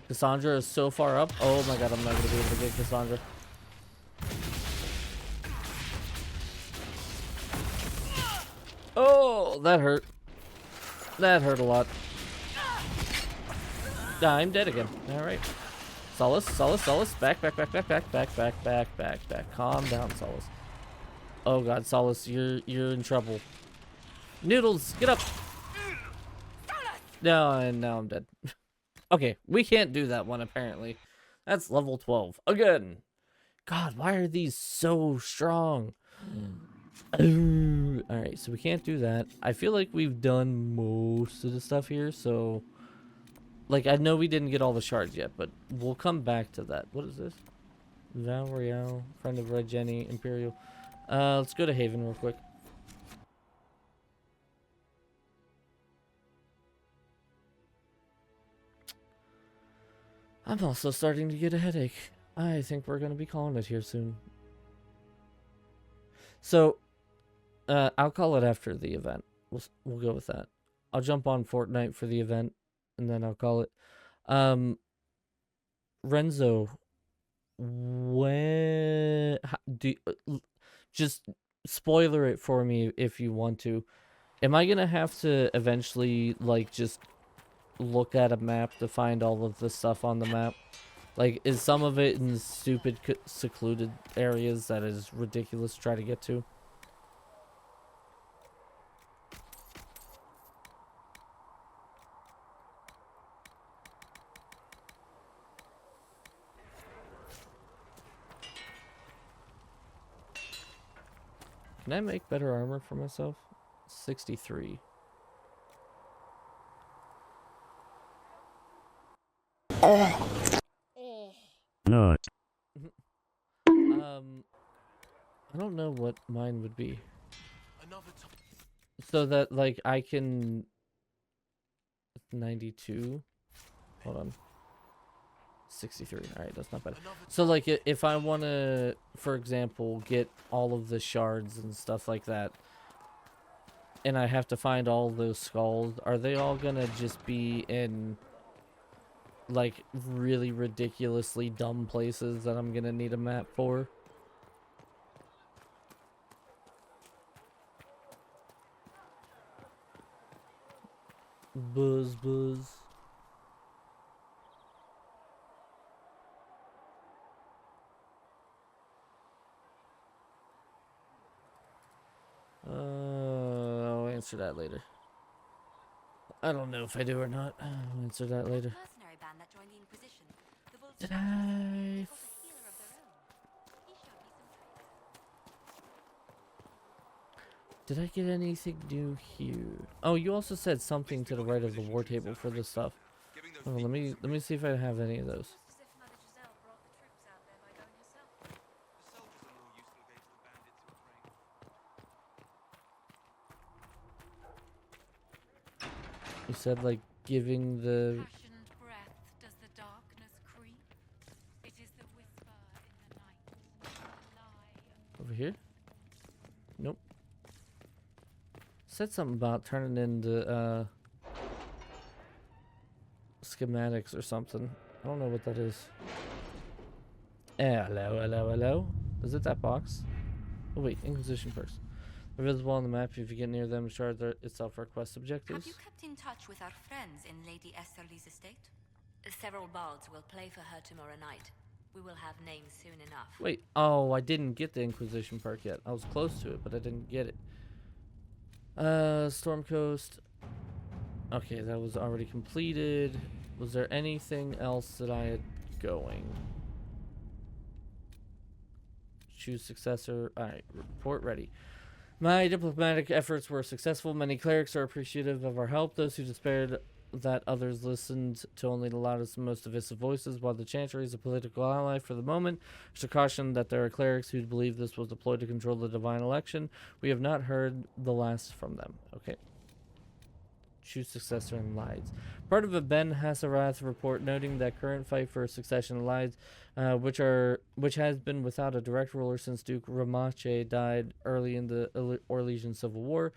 Cassandra is so far up. Oh my god, I'm not going to be able to get Cassandra. Oh, that hurt. That hurt a lot. I'm dead again. Alright. Solace, Solace, Solace. Back, back, back, back, back, back, back, back, back, back. Calm down, Solace. Oh god, Solace, you're in trouble. Noodles, get up! No, and now I'm dead. Okay, we can't do that one apparently. That's level 12. Again! God, why are these so strong? Alright, so we can't do that. I feel like we've done most of the stuff here, so... Like, I know we didn't get all the shards yet, but we'll come back to that. What is this? Val Royale, friend of Red Jenny, Imperial. Let's go to Haven real quick. I'm also starting to get a headache. I think we're going to be calling it here soon. So, I'll call it after the event. We'll go with that. I'll jump on Fortnite for the event, and then I'll call it. Renzo, when just spoiler it for me if you want to. Am I gonna have to eventually like just look at a map to find all of the stuff on the map? Like, is some of it in stupid secluded areas that is ridiculous to try to get to? Can I make better armor for myself? 63. Not. I don't know what mine would be. So that, like, I can... 92? Hold on. 63. Alright, that's not bad. So, like, if I want to, for example, get all of the shards and stuff like that, and I have to find all those skulls, are they all gonna just be in, like, really ridiculously dumb places that I'm gonna need a map for? Buzz, buzz. I'll answer that later. I don't know if I do or not. I'll answer that later. Mercenary band that joined the Inquisition. The Wolves Did I? Did I get anything new here? Oh, you also said something to the right of the war table for this stuff. Oh, let me see if I have any of those. You said like giving the Passioned breath does the darkness creep. It is the whisper in the night. over here? Nope. Said something about turning into schematics or something. I don't know what that is. Hello, hello, hello. Is it that box? Oh wait, Inquisition first. They're visible on the map if you get near them. Shard itself for quest objectives. Have you kept in touch with our friends in Lady Esterly's estate? Several bards will play for her tomorrow night. We will have names soon enough. Wait, oh, I didn't get the Inquisition perk yet. I was close to it, but I didn't get it. Storm Coast. Okay, that was already completed. Was there anything else that I had going? Choose successor. Alright, report ready. My diplomatic efforts were successful. Many clerics are appreciative of our help. Those who despaired that others listened to only the loudest and most divisive voices, while the Chantry is a political ally for the moment. I should caution that there are clerics who believe this was deployed to control the divine election. We have not heard the last from them. Okay. Choose successor in Lides. Part of a Ben Hassarath report noting that current fight for succession in Lides, which has been without a direct ruler since Duke Ramache died early in the Orlesian Civil War.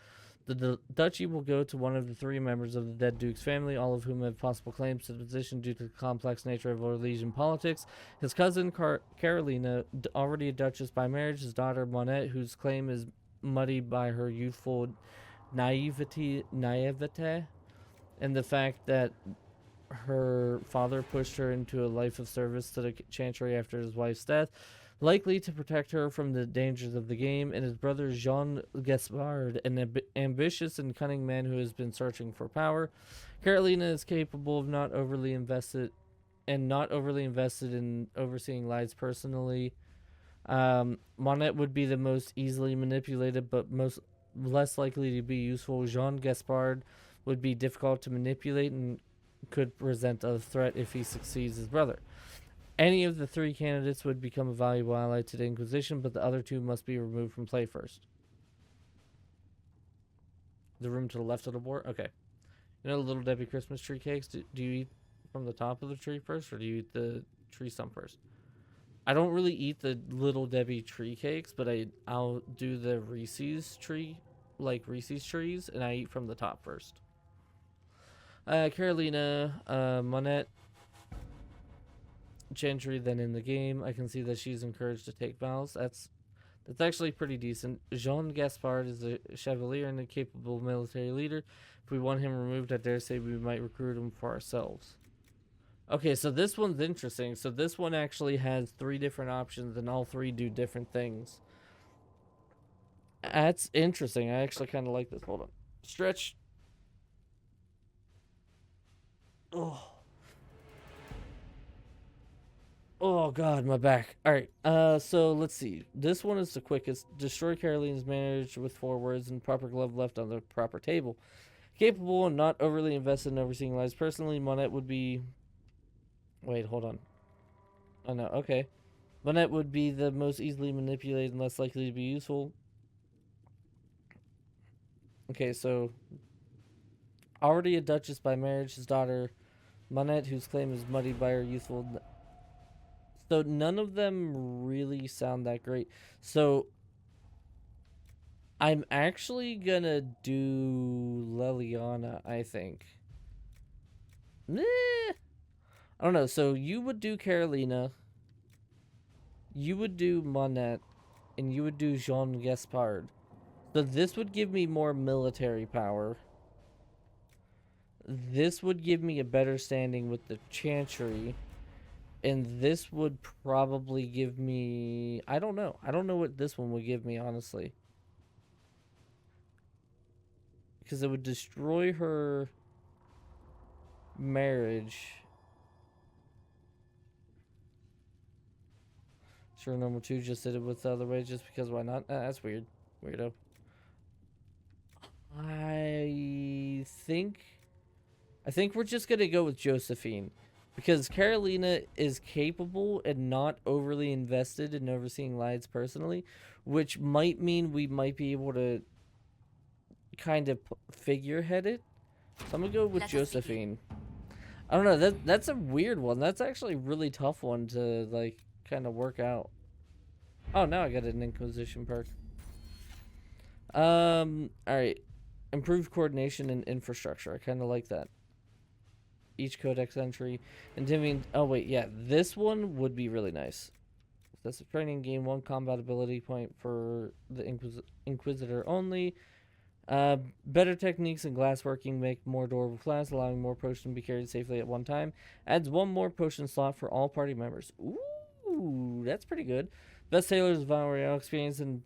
The duchy will go to one of the 3 members of the dead Duke's family, all of whom have possible claims to the position due to the complex nature of Orlesian politics. His cousin, Carolina, already a duchess by marriage, his daughter, Monette, whose claim is muddied by her youthful naivete, and the fact that her father pushed her into a life of service to the Chantry after his wife's death, likely to protect her from the dangers of the game, and his brother Jean Gaspard, an ambitious and cunning man who has been searching for power. Carolina is capable of not overly invested in overseeing Lides personally. Monette would be the most easily manipulated, but less likely to be useful. Jean Gaspard would be difficult to manipulate and could present a threat if he succeeds his brother. Any of the 3 candidates would become a valuable ally to the Inquisition, but the other 2 must be removed from play first. The room to the left of the board? Okay. You know the Little Debbie Christmas tree cakes? Do you eat from the top of the tree first, or do you eat the tree stump first? I don't really eat the Little Debbie tree cakes, but I'll do the Reese's tree, like Reese's trees, and I eat from the top first. Carolina, Monette, Chantry, then in the game. I can see that she's encouraged to take vows. That's actually pretty decent. Jean Gaspard is a chevalier and a capable military leader. If we want him removed, I dare say we might recruit him for ourselves. Okay, so this one's interesting. So this one actually has 3 different options, and all 3 do different things. That's interesting. I actually kind of like this. Hold on. Stretch. Oh god, my back. Alright, so let's see. This one is the quickest. Destroy Carolina's marriage with 4 words and proper glove left on the proper table. Capable and not overly invested in overseeing Lides personally, Monette would be... Wait, hold on. Oh no, okay. Monette would be the most easily manipulated and less likely to be useful. Okay, so... Already a duchess by marriage, his daughter, Monette, whose claim is muddied by her youthful... So none of them really sound that great. So I'm actually gonna do Leliana, I think. I don't know. So you would do Carolina, you would do Monette, and you would do Jean Gaspard. So this would give me more military power. This would give me a better standing with the Chantry. And this would probably give me... I don't know. I don't know what this one would give me, honestly. Because it would destroy her marriage. Sure, number 2 just did it with the other way just because why not? That's weird. Weirdo. I think we're just going to go with Josephine. Because Carolina is capable and not overly invested in overseeing Lides personally, which might mean we might be able to kind of figurehead it. So I'm going to go with Josephine. I don't know, that's a weird one. That's actually a really tough one to, like, kind of work out. Oh, now I got an Inquisition perk. Alright. Improved coordination and infrastructure. I kind of like that. Each codex entry. And oh, wait, yeah. This one would be really nice. That's a training. Gain 1 combat ability point for the Inquisitor only. Better techniques in glassworking make more durable flasks, allowing more potion to be carried safely at one time. Adds 1 more potion slot for all party members. Ooh, that's pretty good. Best sailors Valerial experience and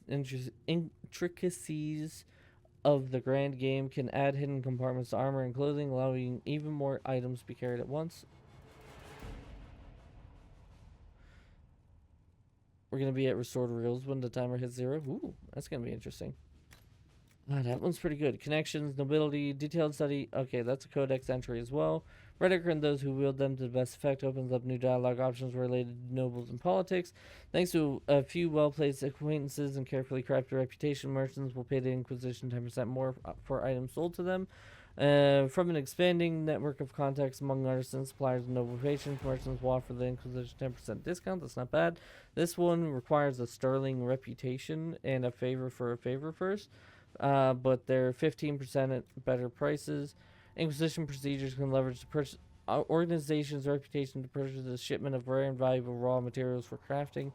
intricacies of the grand game can add hidden compartments to armor and clothing, allowing even more items to be carried at once. We're going to be at restored reels when the timer hits 0. Ooh, that's going to be interesting. That one's pretty good. Connections, nobility, detailed study. Okay, that's a codex entry as well. Rhetoric and those who wield them to the best effect opens up new dialogue options related to nobles and politics. Thanks to a few well-placed acquaintances and carefully crafted reputation, merchants will pay the Inquisition 10% more for items sold to them. From an expanding network of contacts among artisans, suppliers, and noble patrons, merchants will offer the Inquisition 10% discount. That's not bad. This one requires a sterling reputation and a favor for a favor first. But they're 15% at better prices. Inquisition procedures can leverage the organization's reputation to purchase a shipment of rare and valuable raw materials for crafting.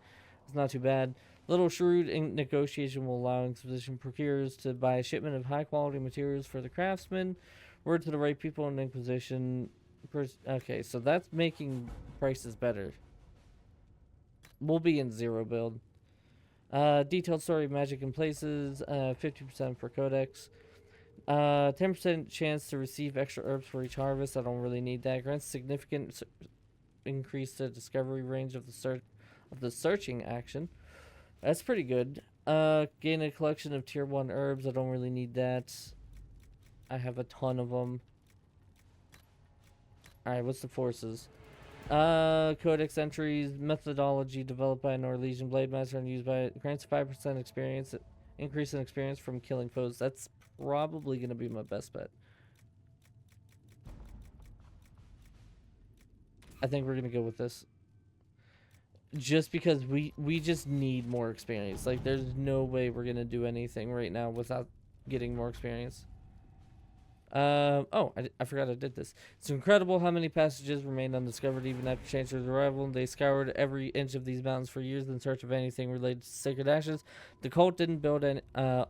It's not too bad. Little shrewd negotiation will allow Inquisition procurers to buy a shipment of high-quality materials for the craftsmen. Word to the right people in Inquisition. Okay, so that's making prices better. We'll be in 0 build. Detailed story of magic in places, 50% for codex. 10% chance to receive extra herbs for each harvest. I don't really need that. Grants significant increase to discovery range of the searching action. That's pretty good. Gain a collection of tier 1 herbs. I don't really need that. I have a ton of them. Alright, what's the forces? Codex entries, methodology developed by a Norwegian blade master and used by grants 5% experience, increase in experience from killing foes. That's probably going to be my best bet. I think we're going to go with this. Just because we just need more experience. Like, there's no way we're going to do anything right now without getting more experience. I forgot I did this. It's incredible how many passages remained undiscovered even after Chancellor's arrival. They scoured every inch of these mountains for years in search of anything related to sacred ashes. The cult didn't build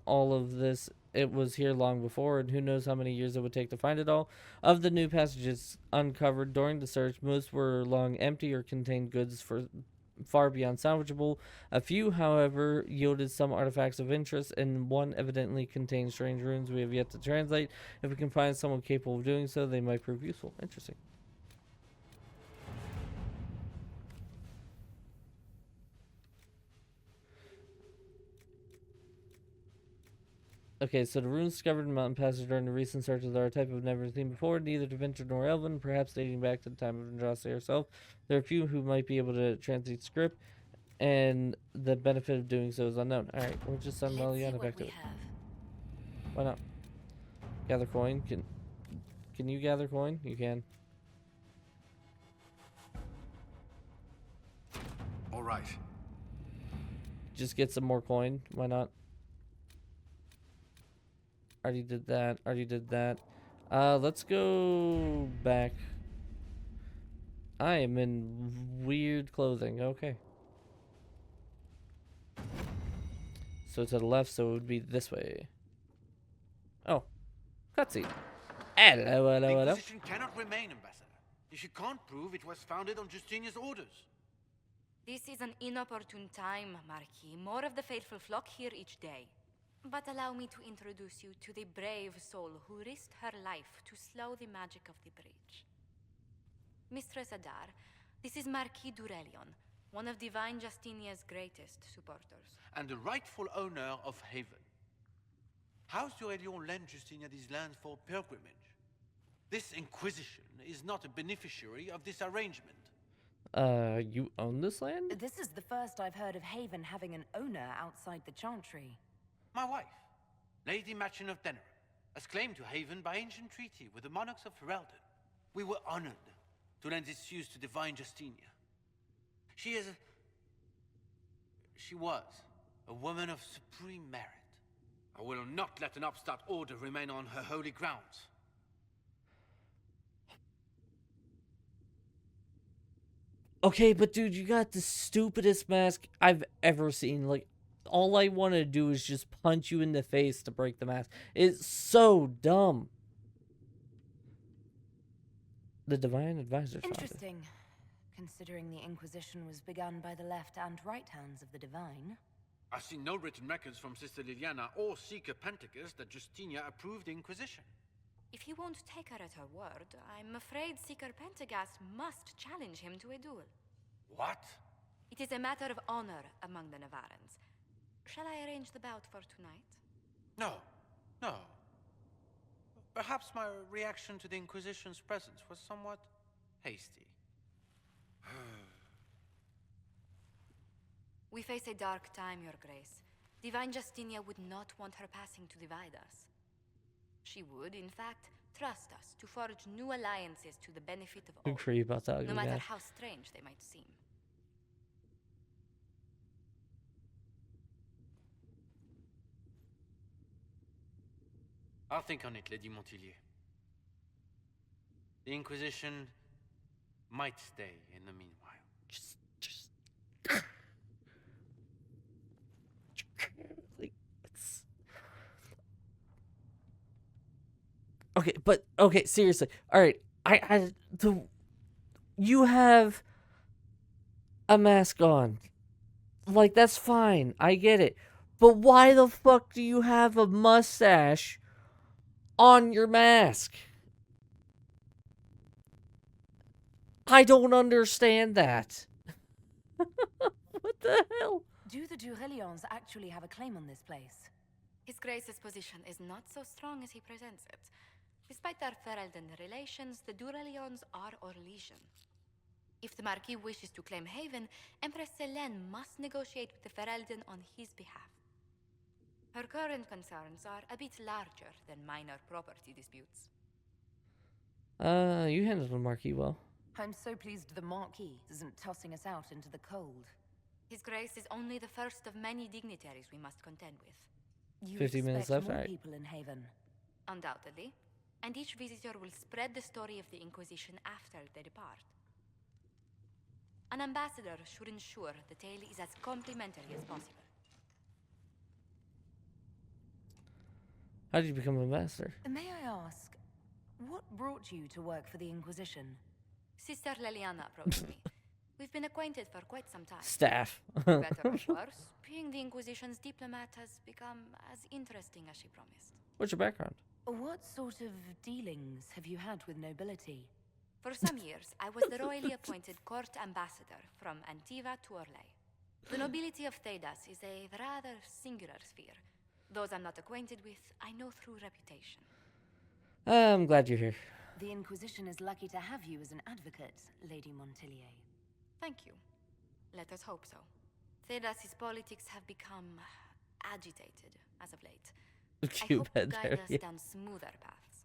all of this. It was here long before, and who knows how many years it would take to find it all. Of the new passages uncovered during the search, most were long empty or contained goods far beyond salvageable. A few, however, yielded some artifacts of interest, and one evidently contains strange runes we have yet to translate. If we can find someone capable of doing so, they might prove useful. Interesting. Okay, so the runes discovered in Mountain Passage during the recent searches are a type I've never seen before, neither Devinter nor Elven, perhaps dating back to the time of Andraste herself. There are few who might be able to translate script, and the benefit of doing so is unknown. Alright, we'll just send Liliana back to it. Why not? Gather coin. Can you gather coin? You can. Alright. Just get some more coin. Why not? Already did that. Already did that. Let's go back. I am in weird clothing. Okay. So to the left, so it would be this way. Oh. Cutscene. Hello, hello, The hello. Inquisition cannot remain, Ambassador, if you can't prove it was founded on Justinian's orders. This is an inopportune time, Marquis. More of the faithful flock here each day. But allow me to introduce you to the brave soul who risked her life to slow the magic of the breach. Mistress Adar, this is Marquis Durelion, one of Divine Justinia's greatest supporters. And the rightful owner of Haven. House Durelion lent Justinia these lands for pilgrimage. This Inquisition is not a beneficiary of this arrangement. You own this land? This is the first I've heard of Haven having an owner outside the Chantry. My wife, Lady Machin of Denerim, has claimed to Haven by ancient treaty with the monarchs of Ferelden. We were honored to lend its use to Divine Justinia. She was a woman of supreme merit. I will not let an upstart order remain on her holy grounds. Okay, but dude, you got the stupidest mask I've ever seen. Like, all I want to do is just punch you in the face to break the mask. It's so dumb. The Divine Advisor. Interesting, considering the Inquisition was begun by the left and right hands of the Divine. I see no written records from Sister Liliana or Seeker Pentecost that Justinia approved the Inquisition. If you won't take her at her word, I'm afraid Seeker Pentagast must challenge him to a duel. What? It is a matter of honor among the Navarans. Shall I arrange the bout for tonight? No, no. Perhaps my reaction to the Inquisition's presence was somewhat hasty. We face a dark time, Your Grace. Divine Justinia would not want her passing to divide us. She would, in fact, trust us to forge new alliances to the benefit of all, Agree about that, no matter guy. how strange they might seem. I'll think on it, Lady Montillier. The Inquisition might stay in the meanwhile. Like, it's... Okay, but okay, seriously. All right, you have a mask on. Like, that's fine. I get it. But why the fuck do you have a mustache on your mask? I don't understand that. What the hell? Do the Durelions actually have a claim on this place? His Grace's position is not so strong as he presents it. Despite their Ferelden relations, the Durelions are Orlesian. If the Marquis wishes to claim Haven, Empress Selene must negotiate with the Ferelden on his behalf. Her current concerns are a bit larger than minor property disputes. You handled the Marquis well. I'm so pleased the Marquis isn't tossing us out into the cold. His Grace is only the first of many dignitaries we must contend with. You 50 minutes expect left, more alright. people in Haven? Undoubtedly. And each visitor will spread the story of the Inquisition after they depart. An ambassador should ensure the tale is as complimentary as possible. How did you become ambassador? May I ask, what brought you to work for the Inquisition? Sister Liliana approached me. We've been acquainted for quite some time. Staff. For better or worse, being the Inquisition's diplomat has become as interesting as she promised. What's your background? What sort of dealings have you had with nobility? For some years, I was the royally appointed court ambassador from Antiva to Orlais. The nobility of Thedas is a rather singular sphere. Those I'm not acquainted with, I know through reputation. I'm glad you're here. The Inquisition is lucky to have you as an advocate, Lady Montillier. Thank you. Let us hope so. Thedas's politics have become agitated as of late. I hope to guide us down smoother paths.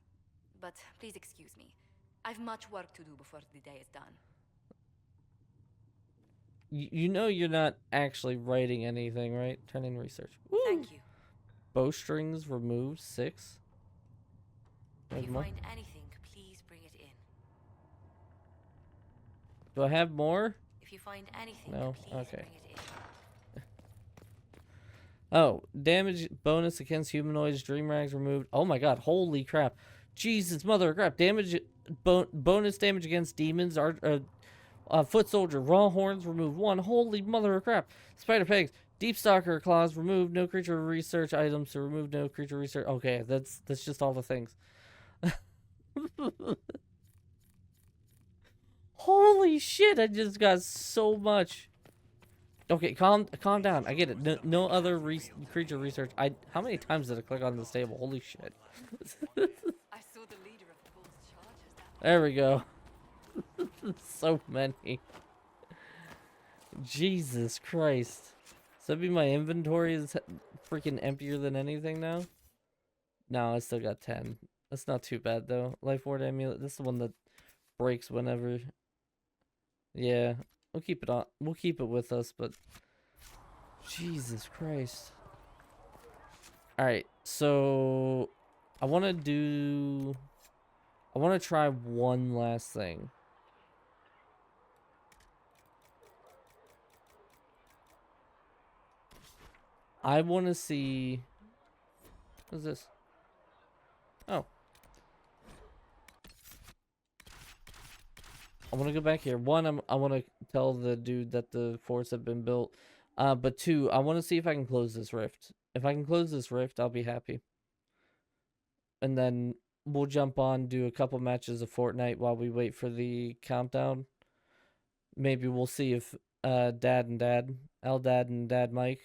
But please excuse me. I've much work to do before the day is done. You know you're not actually writing anything, right? Turn in research. Woo! Thank you. Bowstrings removed, 6. If you find anything, please bring it in. Do I have more? If you find anything, No? please Okay. bring it in. Oh, damage bonus against humanoids, dream rags removed. Oh my god, holy crap. Jesus, mother of crap. Damage, bonus damage against demons, foot soldier, raw horns removed 1. Holy mother of crap. Spider pegs, deep stalker claws removed, no creature research items to remove, no creature research. Okay, that's just all the things. Holy shit, I just got so much. Okay, calm down. I get it. No other creature research. How many times did I click on this table? Holy shit. I saw the leader of the Bull's charges that There we go. So many. Jesus Christ. So that'd be my inventory is freaking emptier than anything now? No, I still got 10. That's not too bad though. Life Ward Amulet. This is the one that breaks whenever. Yeah. We'll keep it on. We'll keep it with us, but Jesus Christ. Alright. So I want to try one last thing. I want to see. What's this? Oh. I want to go back here. One, I want to tell the dude that the forts have been built. But two, I want to see if I can close this rift. If I can close this rift, I'll be happy. And then we'll jump on, do a couple matches of Fortnite while we wait for the countdown. Maybe we'll see if Eldad and Dad Mike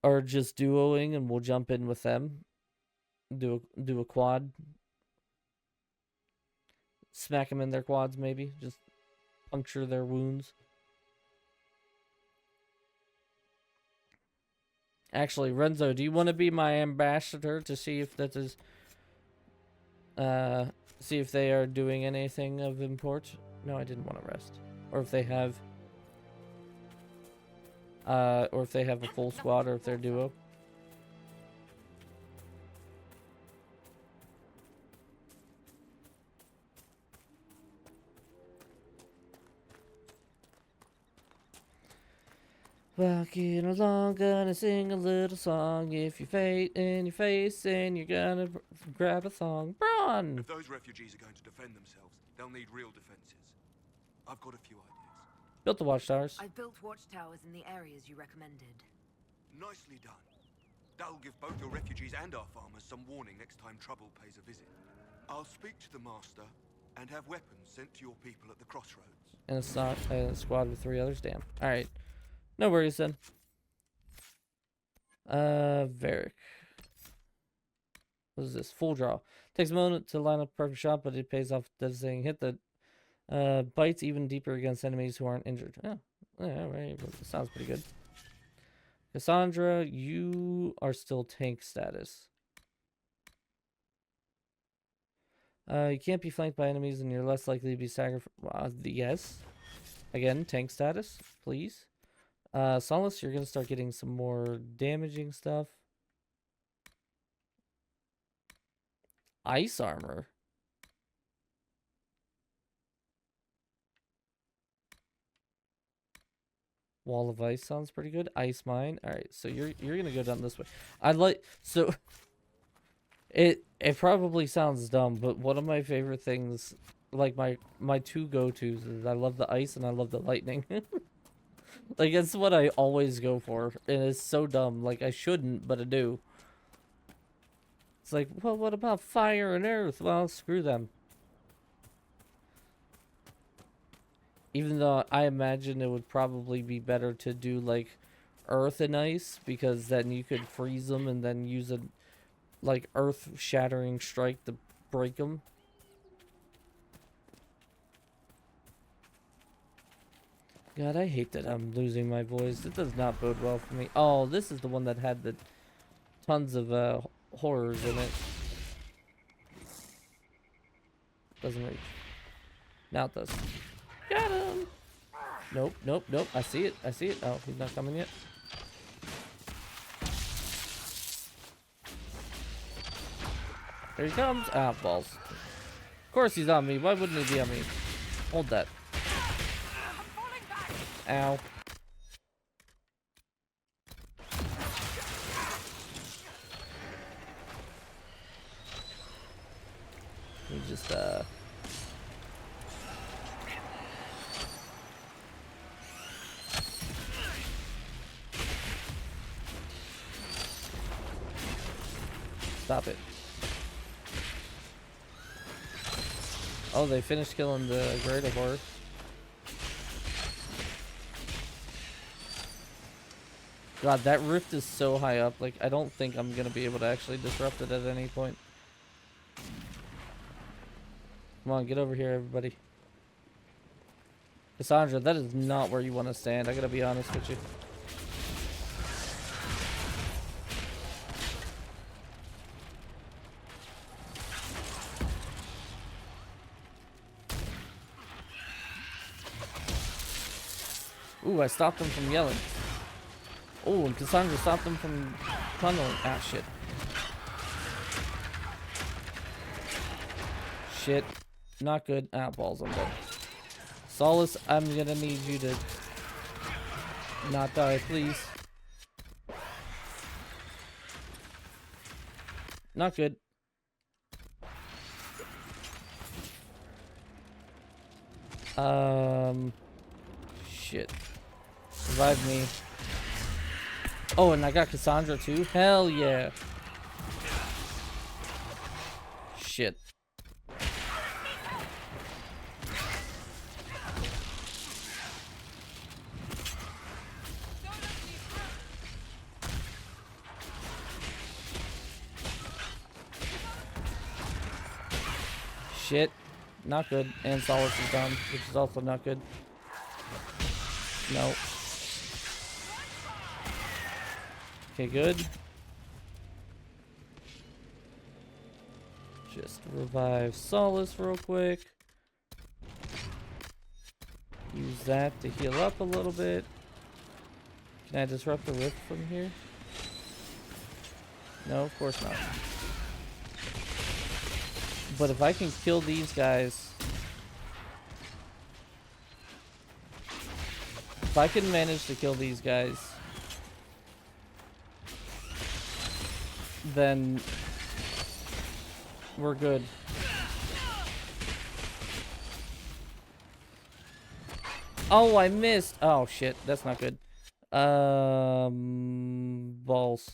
are just duoing, and we'll jump in with them. Do a quad. Smack them in their quads, maybe. Just puncture their wounds. Actually, Renzo, do you want to be my ambassador to see if that is... see if they are doing anything of import? No, I didn't want to rest. Or if they have... or if they have a full squad, or if they're duo. Walking along, gonna sing a little song. If you fade in your face, and you're gonna grab a thong. Braun! If those refugees are going to defend themselves, they'll need real defenses. I've got a few ideas. Built the watchtowers. I've built watchtowers in the areas you recommended. Nicely done. That'll give both your refugees and our farmers some warning next time trouble pays a visit. I'll speak to the master and have weapons sent to your people at the crossroads. And it's not a squad with 3 others. Damn. Alright. No worries then. Varric. What is this? Full draw. Takes a moment to line up a perfect shot, but it pays off devastating hit that bites even deeper against enemies who aren't injured. Oh, yeah, right. Well, sounds pretty good. Cassandra, you are still tank status. You can't be flanked by enemies, and you're less likely to be sacrificed. Yes. Again, tank status, please. Solace, you're going to start getting some more damaging stuff. Ice armor. Wall of ice sounds pretty good. Ice mine. All right, so you're going to go down this way. So it probably sounds dumb, but one of my favorite things, like my two go-tos, is I love the ice and I love the lightning. Like, it's what I always go for, and it's so dumb. Like, I shouldn't, but I do. It's like, well, what about fire and earth? Well, screw them. Even though I imagine it would probably be better to do, like, earth and ice, because then you could freeze them and then use a, like, earth-shattering strike to break them. God, I hate that I'm losing my voice. It does not bode well for me. Oh, this is the one that had the tons of horrors in it. Doesn't reach. Now it does. Got him! Nope, nope, nope. I see it. I see it. Oh, he's not coming yet. There he comes. Ah, balls. Of course he's on me. Why wouldn't he be on me? Hold that. Ow. We just, stop it. Oh, they finished killing the greater horror. God, that rift is so high up. Like, I don't think I'm gonna be able to actually disrupt it at any point. Come on, get over here, everybody. Cassandra, that is not where you want to stand. I gotta be honest with you. Ooh, I stopped him from yelling. Oh, and Cassandra stopped him from tunneling. Ah, shit. shit. Not good. Ah, balls, I'm dead. Solace, I'm gonna need you to not die, please. Not good. Shit. Revive me. Oh, and I got Cassandra too? Hell yeah. Shit. Shit. Not good. And Solace is down, which is also not good. No. Okay, good. Just revive Solace real quick. Use that to heal up a little bit. Can I disrupt the rift from here? No, of course not. But if I can kill these guys... If I can manage to kill these guys... then... we're good. Oh, I missed! Oh, shit. That's not good. Balls.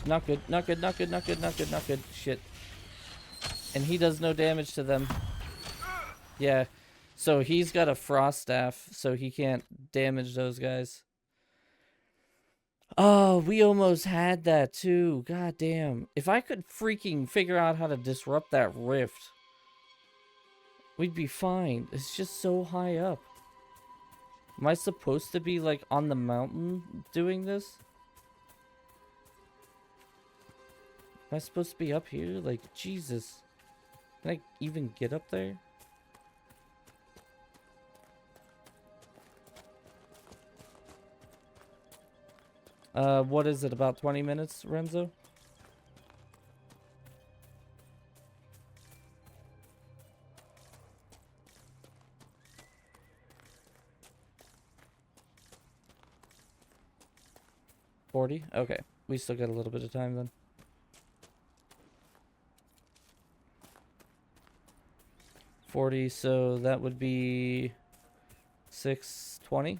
Not good, not good, not good, not good, not good, not good. Shit. And he does no damage to them. Yeah. So he's got a frost staff, so he can't damage those guys. Oh, we almost had that too. God damn. If I could freaking figure out how to disrupt that rift, we'd be fine. It's just so high up. Am I supposed to be like on the mountain doing this? Am I supposed to be up here? Like, Jesus. Can I even get up there? What is it, about 20 minutes, Renzo? $40? Okay. We still got a little bit of time then. $40, so that would be $6.20.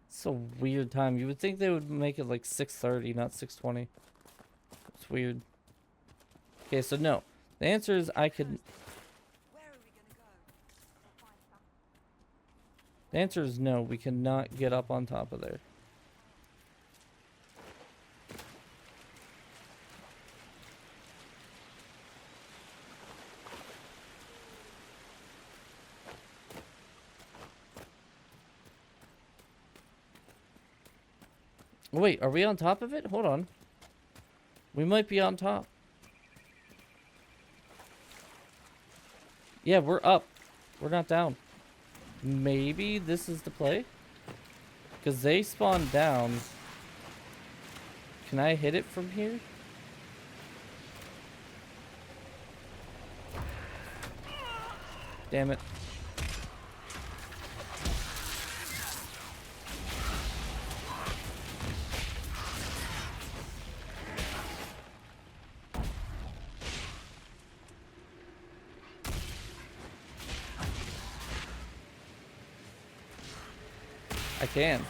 It's a weird time. You would think they would make it like 6:30, not 6:20. It's weird. Okay, so no. The answer is I could... The answer is no, we cannot get up on top of there. Wait, are we on top of it? Hold on. We might be on top. Yeah, we're up. We're not down. Maybe this is the play? Because they spawned down. Can I hit it from here? Damn it. I can.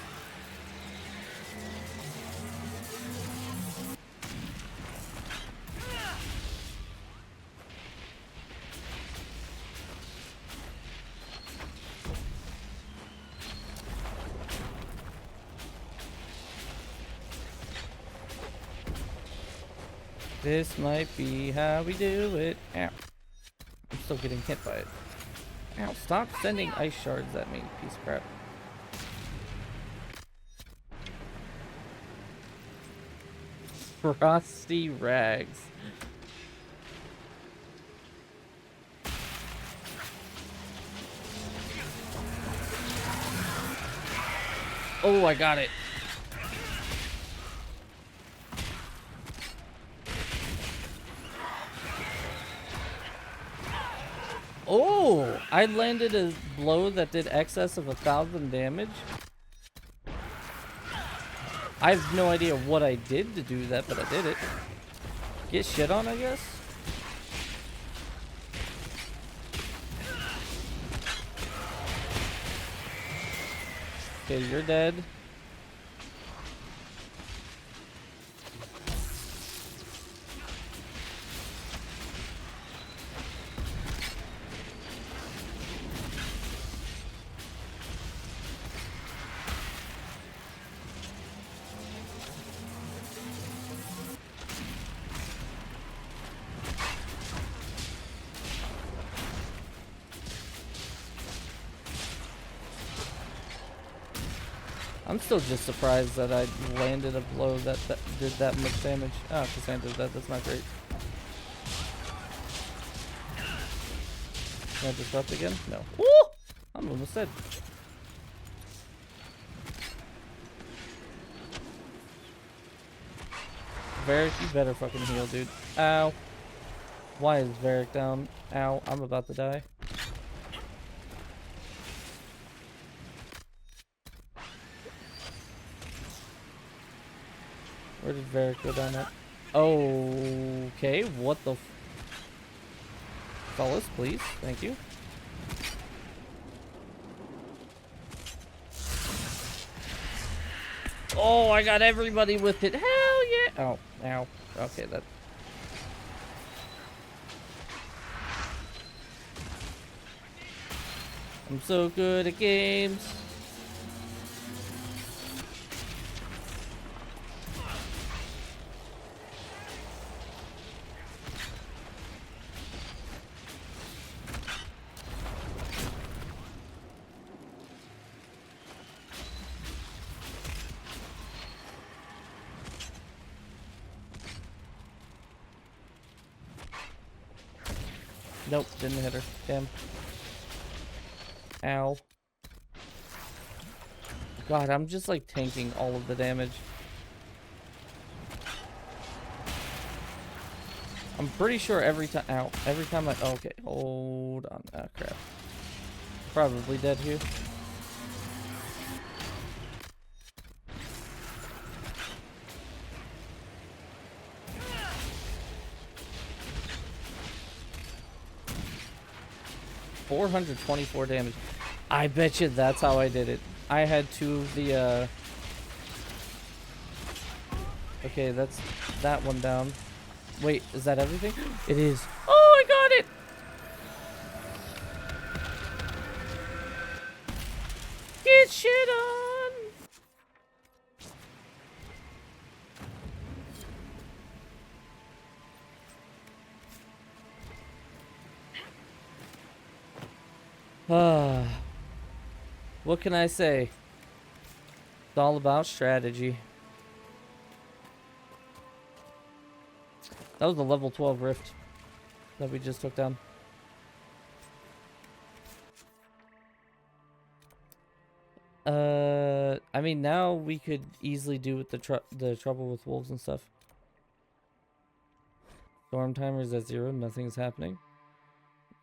This might be how we do it. Ow. I'm still getting hit by it. Ow, stop sending ice shards at me, piece of crap. Frosty rags. Oh, I got it. Oh, I landed a blow that did excess of 1,000 damage. I have no idea what I did to do that, but I did it. Get shit on, I guess? Okay, you're dead. I'm still just surprised that I landed a blow that did that much damage. Oh, Cassandra's dead. That's not great. Can I disrupt again? No. Woo! I'm almost dead. Varric, you better fucking heal, dude. Ow. Why is Varric down? Ow, I'm about to die. Where did Varric go down at? Okay, what the fellas, please. Thank you. Oh, I got everybody with it. Hell yeah. Oh, ow. Okay, that. I'm so good at games. Nope, didn't hit her. Damn. Ow. God, I'm just like tanking all of the damage. I'm pretty sure every time. Ow. Every time I. Okay, hold on. Ah, crap. Probably dead here. $424 damage. I bet you that's how I did it. I had two of the okay, that's that one down. Wait, is that everything? It is. Oh, I got it! Get shit on! What can I say? It's all about strategy. That was the level 12 rift that we just took down. I mean, now we could easily do with the trouble with wolves and stuff. Storm timer is at 0. Nothing's happening.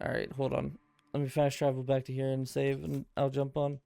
All right, hold on. Let me fast travel back to here and save, and I'll jump on.